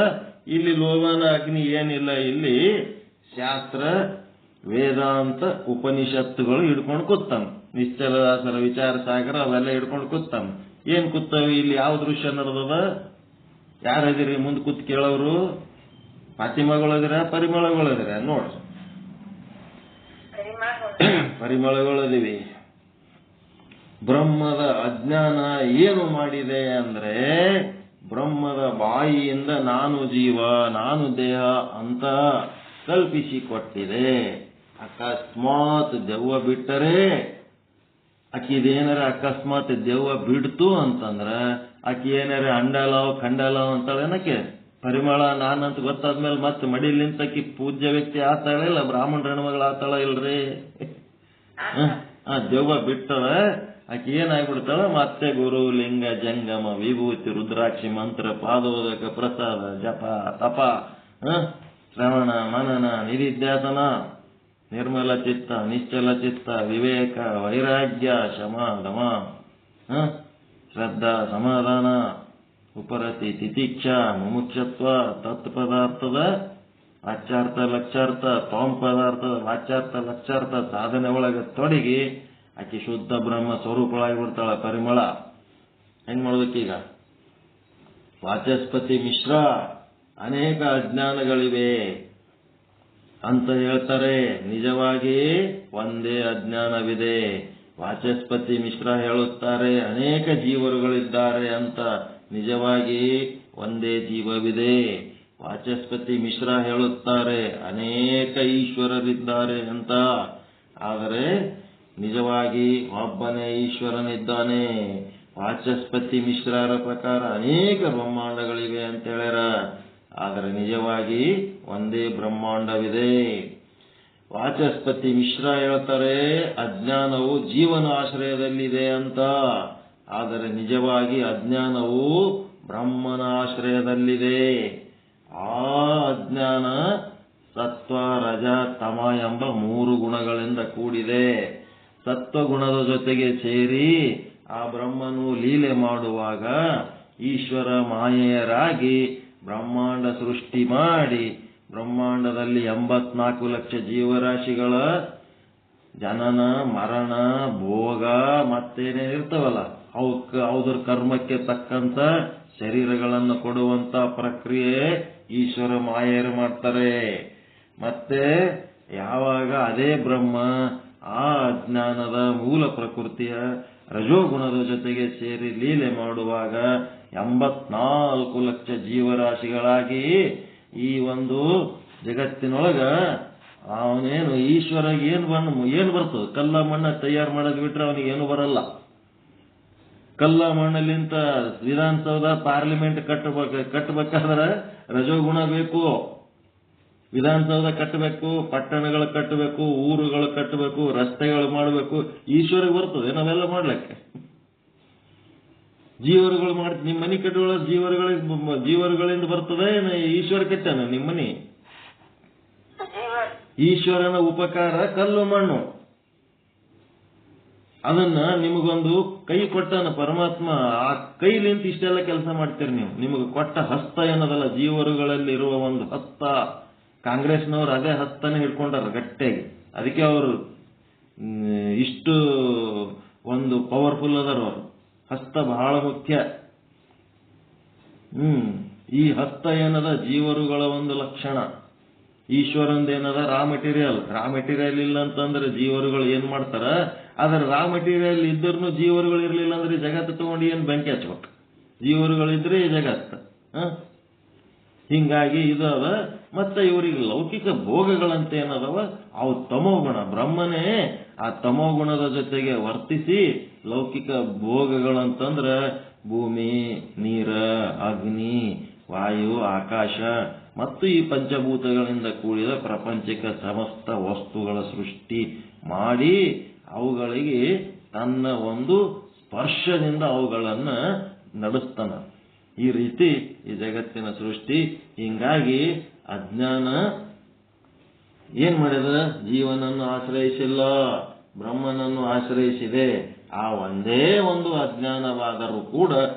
ಇಲ್ಲಿ ಲೋಭಾನ ಅಗ್ನಿ ಏನಿಲ್ಲ, ಇಲ್ಲಿ ಶಾಸ್ತ್ರ, ವೇದಾಂತ, ಉಪನಿಷತ್ತುಗಳು ಹಿಡ್ಕೊಂಡು ಕೂತಾನ. ನಿಶ್ಚಲದಾಸರ ವಿಚಾರ ಸಾಗರ ಅವೆಲ್ಲ ಹಿಡ್ಕೊಂಡು ಕೂತಾನ. ಏನ್ ಕೂತಾವ? ಇಲ್ಲಿ ಯಾವ ದೃಶ್ಯ ನಡೆದದ? ಯಾರದಿರಿ ಮುಂದೆ ಕೂತ್ ಕೇಳೋರು? ಫಾತಿಮಾಗಳದಿರ, ಪರಿಮಳಗಳದಿರ? ನೋಡ್ರಿ, ಪರಿಮಳಗಳದಿವಿ. ಬ್ರಹ್ಮದ ಅಜ್ಞಾನ ಏನು ಮಾಡಿದೆ ಅಂದ್ರೆ, ಬ್ರಹ್ಮದ ಬಾಯಿಯಿಂದ ನಾನು ಜೀವ, ನಾನು ದೇಹ ಅಂತ ಕಲ್ಪಿಸಿಕೊಟ್ಟಿದೆ. ಅಕಸ್ಮಾತ್ ದೆವ್ವ ಬಿಟ್ಟರೆ, ಆಕಿದೇನಾರ ಅಕಸ್ಮಾತ್ ದೆವ್ವ ಬಿಡ್ತು ಅಂತಂದ್ರ ಆಕಿ ಏನಾರ ಅಂಡಲಾವ್ ಖಂಡಲಾವ್ ಅಂತಾಳೇನಕ್ಕೆ? ಪರಿಮಳ ನಾನಂತ ಗೊತ್ತಾದ್ಮೇಲೆ ಮತ್ತೆ ಮಡಿಲಿಂತಕಿ ಪೂಜ್ಯ ವ್ಯಕ್ತಿ ಆತಾಳಿಲ್ಲ, ಬ್ರಾಹ್ಮಣ ಹೆಣ್ಮಗಳು ಆತಾಳ ಇಲ್ರಿ? ದೆವ್ವ ಬಿಟ್ಟವ ಆಕಿ ಏನಾಗ್ಬಿಡ್ತಾಳ? ಮತ್ತೆ ಗುರು, ಲಿಂಗ, ಜಂಗಮ, ವಿಭೂತಿ, ರುದ್ರಾಕ್ಷಿ, ಮಂತ್ರ, ಪಾದೋದಕ, ಪ್ರಸಾದ, ಜಪ, ತಪ, ಶ್ರವಣ, ಮನನ, ನಿಧಿಧ್ಯಾಸನ, ನಿರ್ಮಲ ಚಿತ್ತ, ನಿಶ್ಚಲ ಚಿತ್ತ, ವಿವೇಕ, ವೈರಾಗ್ಯ, ಶಮ, ದಮ, ಶ್ರದ್ಧಾ, ಸಮಾಧಾನ, ಉಪರತಿ, ತಿತಿಕ್ಷಾ, ಮುಮುಕ್ಷತ್ವ, ತತ್ಪದಾರ್ಥದ ವಾಚ್ಯಾರ್ಥ, ಲಕ್ಷ್ಯಾರ್ಥ, ತ್ವಾಂ ಪದಾರ್ಥದ ವಾಚ್ಯಾರ್ಥ, ಲಕ್ಷ್ಯಾರ್ಥ ಸಾಧನೆ ಒಳಗೆ ತೊಡಗಿ ಆಕೆ ಶುದ್ಧ ಬ್ರಹ್ಮ ಸ್ವರೂಪಳಾಗಿ ಬಿಡ್ತಾಳ ಪರಿಮಳ. ಹೆಂಗ್ ಮಾಡ್ಬೇಕೀಗ? ವಾಚಸ್ಪತಿ ಮಿಶ್ರ ಅನೇಕ ಅಜ್ಞಾನಗಳಿವೆ ಅಂತ ಹೇಳ್ತಾರೆ. ನಿಜವಾಗಿ ಒಂದೇ ಅಜ್ಞಾನವಿದೆ. ವಾಚಸ್ಪತಿ ಮಿಶ್ರ ಹೇಳುತ್ತಾರೆ ಅನೇಕ ಜೀವರುಗಳಿದ್ದಾರೆ ಅಂತ. ನಿಜವಾಗಿ ಒಂದೇ ಜೀವವಿದೆ. ವಾಚಸ್ಪತಿ ಮಿಶ್ರ ಹೇಳುತ್ತಾರೆ ಅನೇಕ ಈಶ್ವರರಿದ್ದಾರೆ ಅಂತ. ಆದರೆ ನಿಜವಾಗಿ ಒಬ್ಬನೇ ಈಶ್ವರನಿದ್ದಾನೆ. ವಾಚಸ್ಪತಿ ಮಿಶ್ರರ ಪ್ರಕಾರ ಅನೇಕ ಬ್ರಹ್ಮಾಂಡಗಳಿವೆ ಅಂತ ಹೇಳ್ಯಾರ. ಆದರೆ ನಿಜವಾಗಿ ಒಂದೇ ಬ್ರಹ್ಮಾಂಡವಿದೆ. ವಾಚಸ್ಪತಿ ಮಿಶ್ರ ಹೇಳ್ತಾರೆ ಅಜ್ಞಾನವು ಜೀವನ ಆಶ್ರಯದಲ್ಲಿದೆ ಅಂತ. ಆದರೆ ನಿಜವಾಗಿ ಅಜ್ಞಾನವು ಬ್ರಹ್ಮನ ಆಶ್ರಯದಲ್ಲಿದೆ. ಆ ಅಜ್ಞಾನ ಸತ್ವ, ರಜ, ತಮ ಎಂಬ 3 ಗುಣಗಳಿಂದ ಕೂಡಿದೆ. ಸತ್ವಗುಣದ ಜೊತೆಗೆ ಸೇರಿ ಆ ಬ್ರಹ್ಮನು ಲೀಲೆ ಮಾಡುವಾಗ ಈಶ್ವರ ಮಾಯೆಯರಾಗಿ ಬ್ರಹ್ಮಾಂಡ ಸೃಷ್ಟಿ ಮಾಡಿ, ಬ್ರಹ್ಮಾಂಡದಲ್ಲಿ 84 ಲಕ್ಷ ಜೀವರಾಶಿಗಳ ಜನನ, ಮರಣ, ಭೋಗ ಮತ್ತೇನೇನಿರ್ತವಲ್ಲ ಅವದ್ರ ಕರ್ಮಕ್ಕೆ ತಕ್ಕಂತ ಶರೀರಗಳನ್ನು ಕೊಡುವಂತ ಪ್ರಕ್ರಿಯೆ ಈಶ್ವರ ಮಾಯೆಯರು ಮಾಡ್ತಾರೆ. ಮತ್ತೆ ಯಾವಾಗ ಅದೇ ಬ್ರಹ್ಮ ಆ ಅಜ್ಞಾನದ ಮೂಲ ಪ್ರಕೃತಿಯ ರಜೋಗುಣದ ಜೊತೆಗೆ ಸೇರಿ ಲೀಲೆ ಮಾಡುವಾಗ 84 ಲಕ್ಷ ಜೀವರಾಶಿಗಳಾಗಿ ಈ ಒಂದು ಜಗತ್ತಿನೊಳಗ ಅವನೇನು ಈಶ್ವರಗೆ ಏನು ಬರ್ತದೆ? ಕಲ್ಲ ಮಣ್ಣ ತಯಾರು ಮಾಡೋದು ಬಿಟ್ರೆ ಅವನಿಗೇನು ಬರಲ್ಲ. ಕಲ್ಲ ಮಣ್ಣಲ್ಲಿಂತ ವಿಧಾನಸೌಧ, ಪಾರ್ಲಿಮೆಂಟ್ ಕಟ್ಟಬೇಕಾದ್ರೆ ರಜೋಗುಣ ಬೇಕು. ವಿಧಾನಸೌಧ ಕಟ್ಟಬೇಕು, ಪಟ್ಟಣಗಳು ಕಟ್ಟಬೇಕು, ಊರುಗಳು ಕಟ್ಟಬೇಕು, ರಸ್ತೆಗಳು ಮಾಡಬೇಕು. ಈಶ್ವರಿಗೆ ಬರ್ತದೆ ನಾವೆಲ್ಲ ಮಾಡ್ಲಿಕ್ಕೆ? ಜೀವರುಗಳು ಮಾಡ್ತೀವಿ. ನಿಮ್ಮ ಮನೆ ಕಟ್ಟುವ ಜೀವರುಗಳಿಂದ ಬರ್ತದೆ, ಈಶ್ವರ ಕಟ್ಟಾನ ನಿಮ್ಮ ಮನೆ? ಈಶ್ವರನ ಉಪಕಾರ ಕಲ್ಲು ಮಣ್ಣು. ಅದನ್ನ ನಿಮಗೊಂದು ಕೈ ಕೊಟ್ಟಾನ ಪರಮಾತ್ಮ. ಆ ಕೈಲಿಂತ ಇಷ್ಟೆಲ್ಲ ಕೆಲಸ ಮಾಡ್ತೀರಿ ನೀವು. ನಿಮಗೆ ಕೊಟ್ಟ ಹಸ್ತ ಏನದಲ್ಲ, ಜೀವರುಗಳಲ್ಲಿ ಇರುವ ಒಂದು ಹಸ್ತ. ಕಾಂಗ್ರೆಸ್ನವ್ರು ಅದೇ ಹಸ್ತನೇ ಹಿಡ್ಕೊಂಡಾರ ಗಟ್ಟಿಯಾಗಿ. ಅದಕ್ಕೆ ಅವರು ಇಷ್ಟು ಒಂದು ಪವರ್ಫುಲ್ ಅದಾರ. ಅವರು ಹಸ್ತ ಬಹಳ ಮುಖ್ಯ. ಈ ಹಸ್ತ ಏನದ ಜೀವರುಗಳ ಒಂದು ಲಕ್ಷಣ. ಈಶ್ವರಂದೇನದ ರಾ ಮೆಟೀರಿಯಲ್ ಇಲ್ಲ ಅಂತಂದ್ರೆ ಜೀವರುಗಳು ಏನ್ ಮಾಡ್ತಾರ? ಆದ್ರೆ ರಾ ಮೆಟೀರಿಯಲ್ ಇದ್ರೂ ಜೀವರುಗಳು ಇರ್ಲಿಲ್ಲ ಅಂದ್ರೆ ಜಗತ್ತು ತಗೊಂಡು ಏನ್ ಬೆಂಕಿ ಹಚ್ಬೇಕು? ಜೀವರುಗಳಿದ್ರೆ ಈ ಜಗತ್ತು. ಹಿಂಗಾಗಿ ಇದು ಅದ. ಮತ್ತೆ ಇವರಿಗೆ ಲೌಕಿಕ ಭೋಗಗಳಂತ ಏನದವ ಅವು ತಮೋಗುಣ. ಬ್ರಹ್ಮನೇ ಆ ತಮೋಗುಣದ ಜೊತೆಗೆ ವರ್ತಿಸಿ ಲೌಕಿಕ ಭೋಗಗಳಂತಂದ್ರ ಭೂಮಿ, ನೀರ, ಅಗ್ನಿ, ವಾಯು, ಆಕಾಶ, ಮತ್ತು ಈ ಪಂಚಭೂತಗಳಿಂದ ಕೂಡಿದ ಪ್ರಪಂಚಿಕ ಸಮಸ್ತ ವಸ್ತುಗಳ ಸೃಷ್ಟಿ ಮಾಡಿ ಅವುಗಳಿಗೆ ತನ್ನ ಒಂದು ಸ್ಪರ್ಶದಿಂದ ಅವುಗಳನ್ನು ನಡೆಸ್ತಾನ. ಈ ರೀತಿ ಈ ಜಗತ್ತಿನ ಸೃಷ್ಟಿ. ಹಿಂಗಾಗಿ ಅಜ್ಞಾನ ಏನ್ ಮಾಡಿದ? ಜೀವನನ್ನು ಆಶ್ರಯಿಸಿಲ್ಲ, ಬ್ರಹ್ಮನನ್ನು ಆಶ್ರಯಿಸಿದೆ. ಆ ಒಂದೇ ಒಂದು ಅಜ್ಞಾನವಾದರೂ ಕೂಡ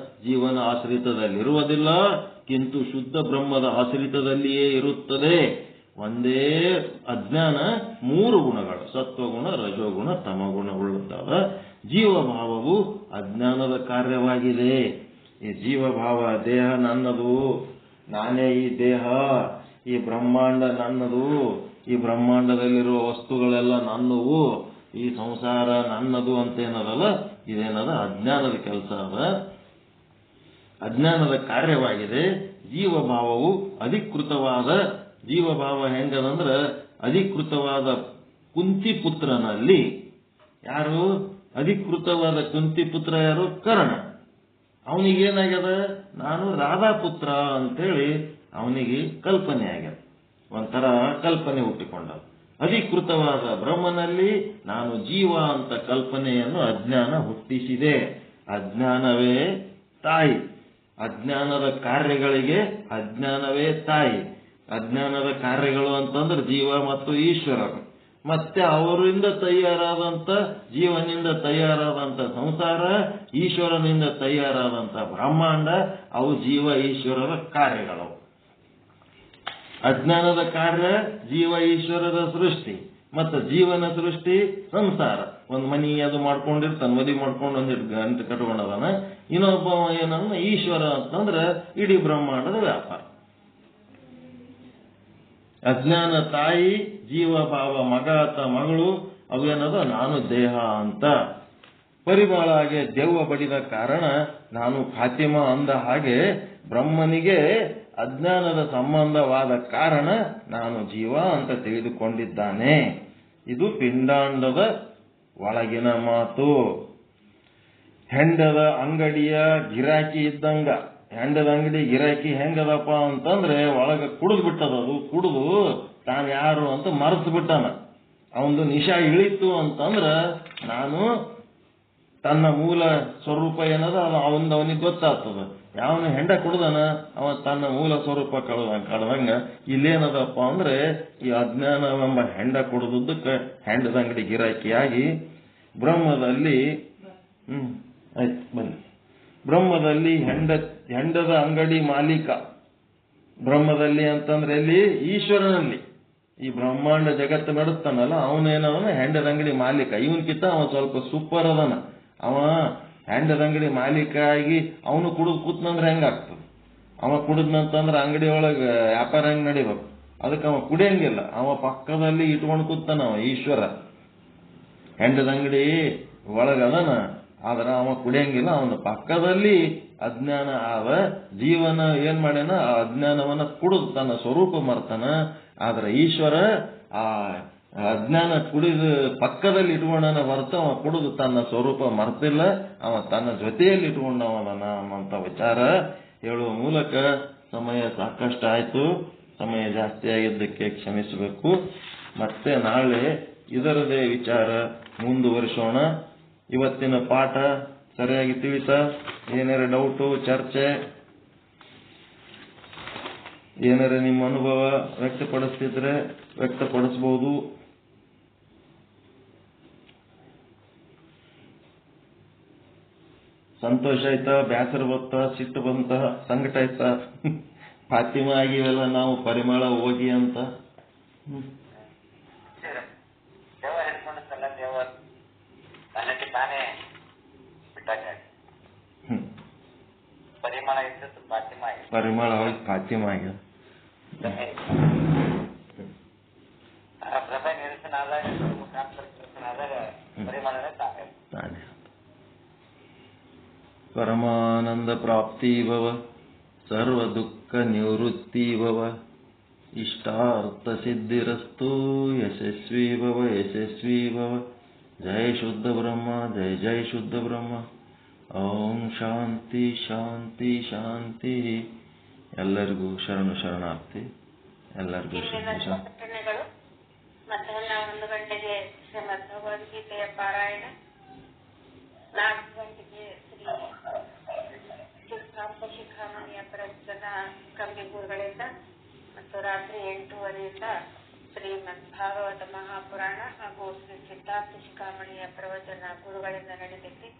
ಜೀವನ ಆಶ್ರಿತದಲ್ಲಿರುವುದಿಲ್ಲ, ಕಿಂತು ಶುದ್ಧ ಬ್ರಹ್ಮದ ಆಶ್ರಿತದಲ್ಲಿಯೇ ಇರುತ್ತದೆ. ಒಂದೇ ಅಜ್ಞಾನ 3 ಗುಣಗಳು, ಸತ್ವಗುಣ, ರಜೋಗುಣ, ತಮಗುಣವುಳ್ಳುತ್ತವ. ಜೀವಭಾವವು ಅಜ್ಞಾನದ ಕಾರ್ಯವಾಗಿದೆ. ಈ ಜೀವಭಾವ, ದೇಹ ನನ್ನದು, ನಾನೇ ಈ ದೇಹ, ಈ ಬ್ರಹ್ಮಾಂಡ ನನ್ನದು, ಈ ಬ್ರಹ್ಮಾಂಡದಲ್ಲಿರುವ ವಸ್ತುಗಳೆಲ್ಲ ನನ್ನವು, ಈ ಸಂಸಾರ ನನ್ನದು ಅಂತೇನದಲ್ಲ, ಇದೇನದ ಅಜ್ಞಾನದ ಕೆಲಸ ಅದ, ಅಜ್ಞಾನದ ಕಾರ್ಯವಾಗಿದೆ. ಜೀವಭಾವವು ಅಧಿಕೃತವಾದ, ಜೀವಭಾವ ಹೆಂಗದಂದ್ರೆ ಅಧಿಕೃತವಾದ ಕುಂತಿಪುತ್ರನಲ್ಲಿ, ಯಾರು ಅಧಿಕೃತವಾದ ಕುಂತಿಪುತ್ರ ಯಾರು? ಕರ್ಣ. ಅವನಿಗೇನಾಗ್ಯದ? ನಾನು ರಾಧಾಪುತ್ರ ಅಂತೇಳಿ ಅವನಿಗೆ ಕಲ್ಪನೆ ಆಗ್ಯದ, ಒಂಥರ ಕಲ್ಪನೆ ಹುಟ್ಟಿಕೊಂಡ. ಅಧಿಕೃತವಾದ ಬ್ರಹ್ಮನಲ್ಲಿ ನಾನು ಜೀವ ಅಂತ ಕಲ್ಪನೆಯನ್ನು ಅಜ್ಞಾನ ಹುಟ್ಟಿಸಿದೆ. ಅಜ್ಞಾನವೇ ತಾಯಿ, ಅಜ್ಞಾನದ ಕಾರ್ಯಗಳಿಗೆ ಅಜ್ಞಾನವೇ ತಾಯಿ. ಅಜ್ಞಾನದ ಕಾರ್ಯಗಳು ಅಂತಂದ್ರೆ ಜೀವ ಮತ್ತು ಈಶ್ವರರು, ಮತ್ತೆ ಅವರಿಂದ ತಯಾರಾದಂತ, ಜೀವನಿಂದ ತಯಾರಾದಂತ ಸಂಸಾರ, ಈಶ್ವರನಿಂದ ತಯಾರಾದಂತ ಬ್ರಹ್ಮಾಂಡ, ಅವು ಜೀವ ಈಶ್ವರರ ಕಾರ್ಯಗಳು. ಅಜ್ಞಾನದ ಕಾರ್ಯ ಜೀವ ಈಶ್ವರರ ಸೃಷ್ಟಿ, ಮತ್ತು ಜೀವನ ಸೃಷ್ಟಿ ಸಂಸಾರ. ಒಂದು ಮನಿ ಅದು ಮಾಡ್ಕೊಂಡಿರ್ತಾನೆ, ಮದುವೆ ಮಾಡ್ಕೊಂಡು ಒಂದಿಟ್ಟು ಗಂಟು ಕಟ್ಕೊಂಡದಾನ. ಇನ್ನೊಬ್ಬ ಏನನ್ನ ಈಶ್ವರ ಅಂತಂದ್ರೆ ಇಡೀ ಬ್ರಹ್ಮಾಂಡದ ವ್ಯಾಪಾರ. ಅಜ್ಞಾನ ತಾಯಿ, ಜೀವಭಾವ ಮಗ ಅಥವಾ ಮಗಳು, ಅವೇನದ ನಾನು ದೇಹ ಅಂತ. ಪರಿಮಳಾಗೆ ದೆವ್ವ ಬಡಿದ ಕಾರಣ ನಾನು ಫಾತಿಮಾ ಅಂದ ಹಾಗೆ ಬ್ರಹ್ಮನಿಗೆ ಅಜ್ಞಾನದ ಸಂಬಂಧವಾದ ಕಾರಣ ನಾನು ಜೀವ ಅಂತ ತಿಳಿದುಕೊಂಡಿದ್ದಾನೆ. ಇದು ಪಿಂಡಾಂಡದ ಒಳಗಿನ ಮಾತು. ಹೆಂಡದ ಅಂಗಡಿಯ ಗಿರಾಕಿ ಇದ್ದಂಗ. ಹೆಂಡದ ಅಂಗಡಿ ಗಿರಾಕಿ ಹೆಂಗದಪ್ಪ ಅಂತಂದ್ರೆ ಒಳಗ ಕುಡಿದು ಬಿಟ್ಟದದು, ಕುಡಿದು ತಾನು ಯಾರು ಅಂತ ಮರೆತು ಬಿಟ್ಟಾನ. ಅವನದು ನಿಶಾ ಇಳಿತು ಅಂತಂದ್ರ ನಾನು ತನ್ನ ಮೂಲ ಸ್ವರೂಪ ಏನದ ಅವನಿಗೆ ಗೊತ್ತಾಗ್ತದ. ಯಾವನು ಹೆಂಡ ಕುಡ್ದನ ಅವ ತನ್ನ ಮೂಲ ಸ್ವರೂಪ ಕಳೆದಂಗ. ಇಲ್ಲೇನದಪ್ಪ ಅಂದ್ರೆ ಈ ಅಜ್ಞಾನವೆಂಬ ಹೆಂಡ ಕುಡಿದಕ್ಕೆ ಹೆಂಡದ ಅಂಗಡಿ ಗಿರಾಕಿಯಾಗಿ ಬ್ರಹ್ಮದಲ್ಲಿ ಆಯ್ತು ಬನ್ನಿ, ಬ್ರಹ್ಮದಲ್ಲಿ ಹೆಂಡದ ಅಂಗಡಿ ಮಾಲೀಕ. ಬ್ರಹ್ಮದಲ್ಲಿ ಅಂತಂದ್ರೆ ಎಲ್ಲಿ? ಈಶ್ವರನಲ್ಲಿ. ಈ ಬ್ರಹ್ಮಾಂಡ ಜಗತ್ತು ನಡೆಸ್ತಾನಲ್ಲ ಅವನೇನವನ ಹೆಂಡದ ಅಂಗಡಿ ಮಾಲೀಕ. ಇವನ್ಕಿಂತ ಅವ ಸ್ವಲ್ಪ ಸೂಪರ್ ಅದನ. ಅವ ಹೆಂಡದ ಅಂಗಡಿ ಮಾಲೀಕ ಆಗಿ ಅವನು ಕುಡಿದು ಕೂತ್ನಂದ್ರೆ ಹೆಂಗಾಗ್ತದೆ? ಅವ ಕುಡಿದ್ನಂತಂದ್ರೆ ಅಂಗಡಿ ಒಳಗೆ ವ್ಯಾಪಾರ ಹೆಂಗ್ ನಡಿಬೇಕು? ಅದಕ್ಕೆ ಅವ ಕುಡಿಯಂಗಿಲ್ಲ, ಅವ ಪಕ್ಕದಲ್ಲಿ ಇಟ್ಕೊಂಡು ಕೂತಾನ ಅವ ಈಶ್ವರ. ಹೆಂಡದ ಅಂಗಡಿ ಒಳಗದನ, ಆದ್ರೆ ಅವ ಕುಡಿಯಂಗಿಲ್ಲ, ಅವನ ಪಕ್ಕದಲ್ಲಿ ಅಜ್ಞಾನ ಆದ. ಜೀವನ ಏನ್ ಮಾಡ್ಯಾನ? ಆ ಅಜ್ಞಾನವನ್ನ ಕುಡಿದು ತನ್ನ ಸ್ವರೂಪ ಮರ್ತಾನ. ಆದ್ರೆ ಈಶ್ವರ ಆ ಅಜ್ಞಾನ ಕುಡಿದು ಪಕ್ಕದಲ್ಲಿ ಇಟ್ಕೊಂಡನ ಹೊರತು ಅವ ಕುಡಿದು ತನ್ನ ಸ್ವರೂಪ ಮರ್ತಿಲ್ಲ, ಅವ ತನ್ನ ಜೊತೆಯಲ್ಲಿ ಇಟ್ಕೊಂಡವನ ಅನ್ನುವಂತ ವಿಚಾರ ಹೇಳುವ ಮೂಲಕ ಸಮಯ ಸಾಕಷ್ಟು ಆಯ್ತು. ಸಮಯ ಜಾಸ್ತಿ ಆಗಿದ್ದಕ್ಕೆ ಕ್ಷಮಿಸಬೇಕು. ಮತ್ತೆ ನಾಳೆ ಇದರದೇ ವಿಚಾರ ಮುಂದುವರಿಸೋಣ. ಇವತ್ತಿನ ಪಾಠ ಸರಿಯಾಗಿ ತಿಳಿತಾ? ಏನಾರ ಡೌಟು, ಚರ್ಚೆ, ಏನಾರ ನಿಮ್ಮ ಅನುಭವ ವ್ಯಕ್ತಪಡಿಸ್ತಿದ್ರೆ ವ್ಯಕ್ತಪಡಿಸಬಹುದು. ಸಂತೋಷ ಆಯ್ತಾ? ಬ್ಯಾಸರ ಬಂತ? ಸಿಟ್ಟು ಬಂತ? ಸಂಕಟ ಆಯ್ತಾ? ಫಾತಿಮಾ ಆಗಿವೆಲ್ಲ ನಾವು ಪರಿಮಳ ಹೋಗಿ ಅಂತ. ದೇವ ಹೇಳ್ಕೊಂಡಲ್ಲ, ದೇವ ತನ್ನಕ್ಕೆ ತಾನೇ ಬಿಟ್ಟಾಗ ಪರಿಮಳ ಇದ್ದದ್ದು ಫಾತಿಮಾ ಆಗಿದೆ. ಪರಿಮಳ ಹೋಗಿ ಫಾತಿಮಾ ಆಗ್ಯದ. ಪ್ರಭೆ ನಿರಸನ ಆದಾಗ, ಮುಖಾಂತರ ನಿರಸನ ಆದಾಗ ಪರಿಮಳನೇ ತಾನೇ. ಪರಮಾನಂದ ಪ್ರಾಪ್ತಿ ಭವ, ಸರ್ವ ದುಃಖ ನಿವೃತ್ತಿ ಭವ, ಇಷ್ಟಾರ್ಥ ಸಿದ್ಧಿರಸ್ತು, ಯಶಸ್ವಿ ಭವ ಯಶಸ್ವಿ ಭವ. ಜಯ ಶುದ್ಧ ಬ್ರಹ್ಮ, ಜಯ ಜಯ ಶುದ್ಧ ಬ್ರಹ್ಮ. ಓಂ ಶಾಂತಿ ಶಾಂತಿ ಶಾಂತಿ. ಎಲ್ಲರಿಗೂ ಶರಣು ಶರಣಾರ್ಥಿ. ಎಲ್ಲರಿಗೂ ಇಂದಿನ ಪ್ರಕಟಣೆಗಳು ಮಧ್ಯಾಹ್ನ 1 ಗಂಟೆಗೆ ಶ್ರೀಮದ್ ಭಗವದ್ಗೀತೆಯ ಪಾರಾಯಣ, 4 ಗಂಟೆಗೆ ಶ್ರೀ ಸಿದ್ಧಾಂತ ಶಿಖಾಮಣಿಯ ಪ್ರವಚನ ಕಂಬಿಗೂರುಗಳಿಂದ ಮತ್ತು ರಾತ್ರಿ 8:30ರಿಂದ ಶ್ರೀಮದ್ ಭಾಗವತ ಮಹಾಪುರಾಣ ಹಾಗೂ ಶ್ರೀ ಸಿದ್ಧಾಂತ ಶಿಖಾಮಣಿಯ ಪ್ರವಚನ ಗುರುಗಳಿಂದ ನಡೆದಿದ್ದು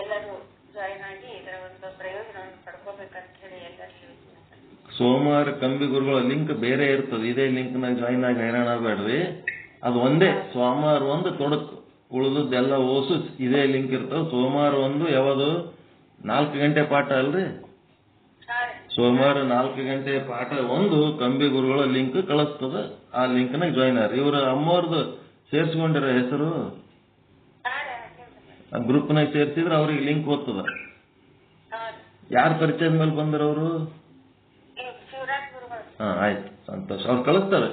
ಎಲ್ಲರೂ ಜಾಯಿನ್ ಆಗಿ ಇದರ ಒಂದು ಪ್ರಯೋಜನವನ್ನು ಪಡ್ಕೋಬೇಕಂತ ಹೇಳಿ ಎಲ್ಲರೂ ಹೇಳ್ತೀನಿ. ಸೋಮವಾರ ಕಂಬಿ ಗುರುಗಳ ಲಿಂಕ್ ಬೇರೆ ಇರ್ತದೆ, ಇದೇ ಲಿಂಕ್ನಾಗ ಜಾಯಿನ್ ಆಗಿ ಹೈರಾಣ ಆಗ್ಬೇಡ್ರಿ. ಅದು ಒಂದೇ, ಸೋಮವಾರ ಒಂದು ತೊಡಕು, ಉಳಿದದ್ದೆಲ್ಲ ಓಸು ಇದೇ ಲಿಂಕ್ ಇರ್ತದೆ. ಸೋಮವಾರ ಒಂದು ಯಾವುದು 4 ಗಂಟೆ ಪಾಠ ಅಲ್ರಿ, ಸೋಮವಾರ 4 ಗಂಟೆ ಪಾಠ ಒಂದು ಕಂಬಿ ಗುರುಗಳ ಲಿಂಕ್ ಕಳಿಸ್ತದ. ಆ ಲಿಂಕ್ನಾಗ ಜಾಯಿನ್ ಆಗ್ರಿ. ಇವ್ರ ಅಮ್ಮವ್ರದ್ದು ಸೇರ್ಸ್ಕೊಂಡಿರ ಹೆಸರು ಆ ಗ್ರೂಪ್ನಾಗ ಸೇರ್ಸಿದ್ರೆ ಅವ್ರಿಗೆ ಲಿಂಕ್ ಓದ್ತದ. ಯಾರ ಪರಿಚಯದ ಮೇಲೆ ಬಂದ್ರ ಅವರು? ಆಯ್ತು, ಸಂತೋಷ. ಅವ್ರು ಕಳಿಸ್ತಾರೆ,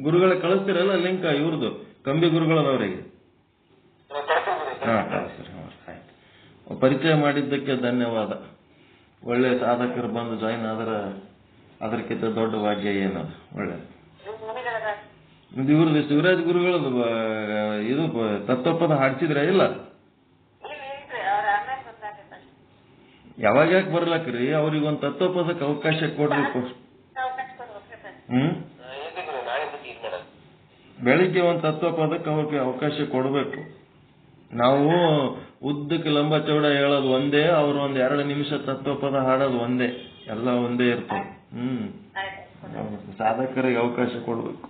ಗುರುಗಳೇ ಕಳಿಸ್ತೀರಲ್ಲ ಲಿಂಕ್ ಇವ್ರದ್ದು ಕಂಬಿ ಗುರುಗಳದವರಿಗೆ? ಕಳಿಸ್ತಾರೆ. ಆಯ್ತು, ಪರಿಚಯ ಮಾಡಿದ್ದಕ್ಕೆ ಧನ್ಯವಾದ. ಒಳ್ಳೆ ಸಾಧಕರು ಬಂದು ಜಾಯಿನ್ ಆದ್ರೆ ಅದಕ್ಕಿಂತ ದೊಡ್ಡ ಭಾಗ್ಯ ಏನದು. ಒಳ್ಳೆ ಇವ್ರದ್ದು ಶಿವರಾಜ್ ಗುರುಗಳದ್ದು ಇದು ತತ್ವಪದ ಹಾಡ್ಸಿದ್ರೆ ಇಲ್ಲ? ಯಾವಾಗ ಯಾಕೆ ಬರ್ಲಕ್ರಿ? ಅವ್ರಿಗೊಂದು ತತ್ವಪದಕ್ಕೆ ಅವಕಾಶ ಕೊಡ್ಬೇಕು. ಬೆಳಿಗ್ಗೆ ಒಂದು ತತ್ವಪದಕ್ಕೆ ಅವ್ರಿಗೆ ಅವಕಾಶ ಕೊಡಬೇಕು. ನಾವು ಉದ್ದಕ್ಕೆ ಲಂಬ ಚೌಡ ಹೇಳೋದು ಒಂದೇ, ಅವ್ರು ಒಂದ್ 2 ನಿಮಿಷ ತತ್ವಪದ ಹಾಡೋದು ಒಂದೇ, ಎಲ್ಲ ಒಂದೇ ಇರ್ತದೆ. ಸಾಧಕರಿಗೆ ಅವಕಾಶ ಕೊಡ್ಬೇಕು.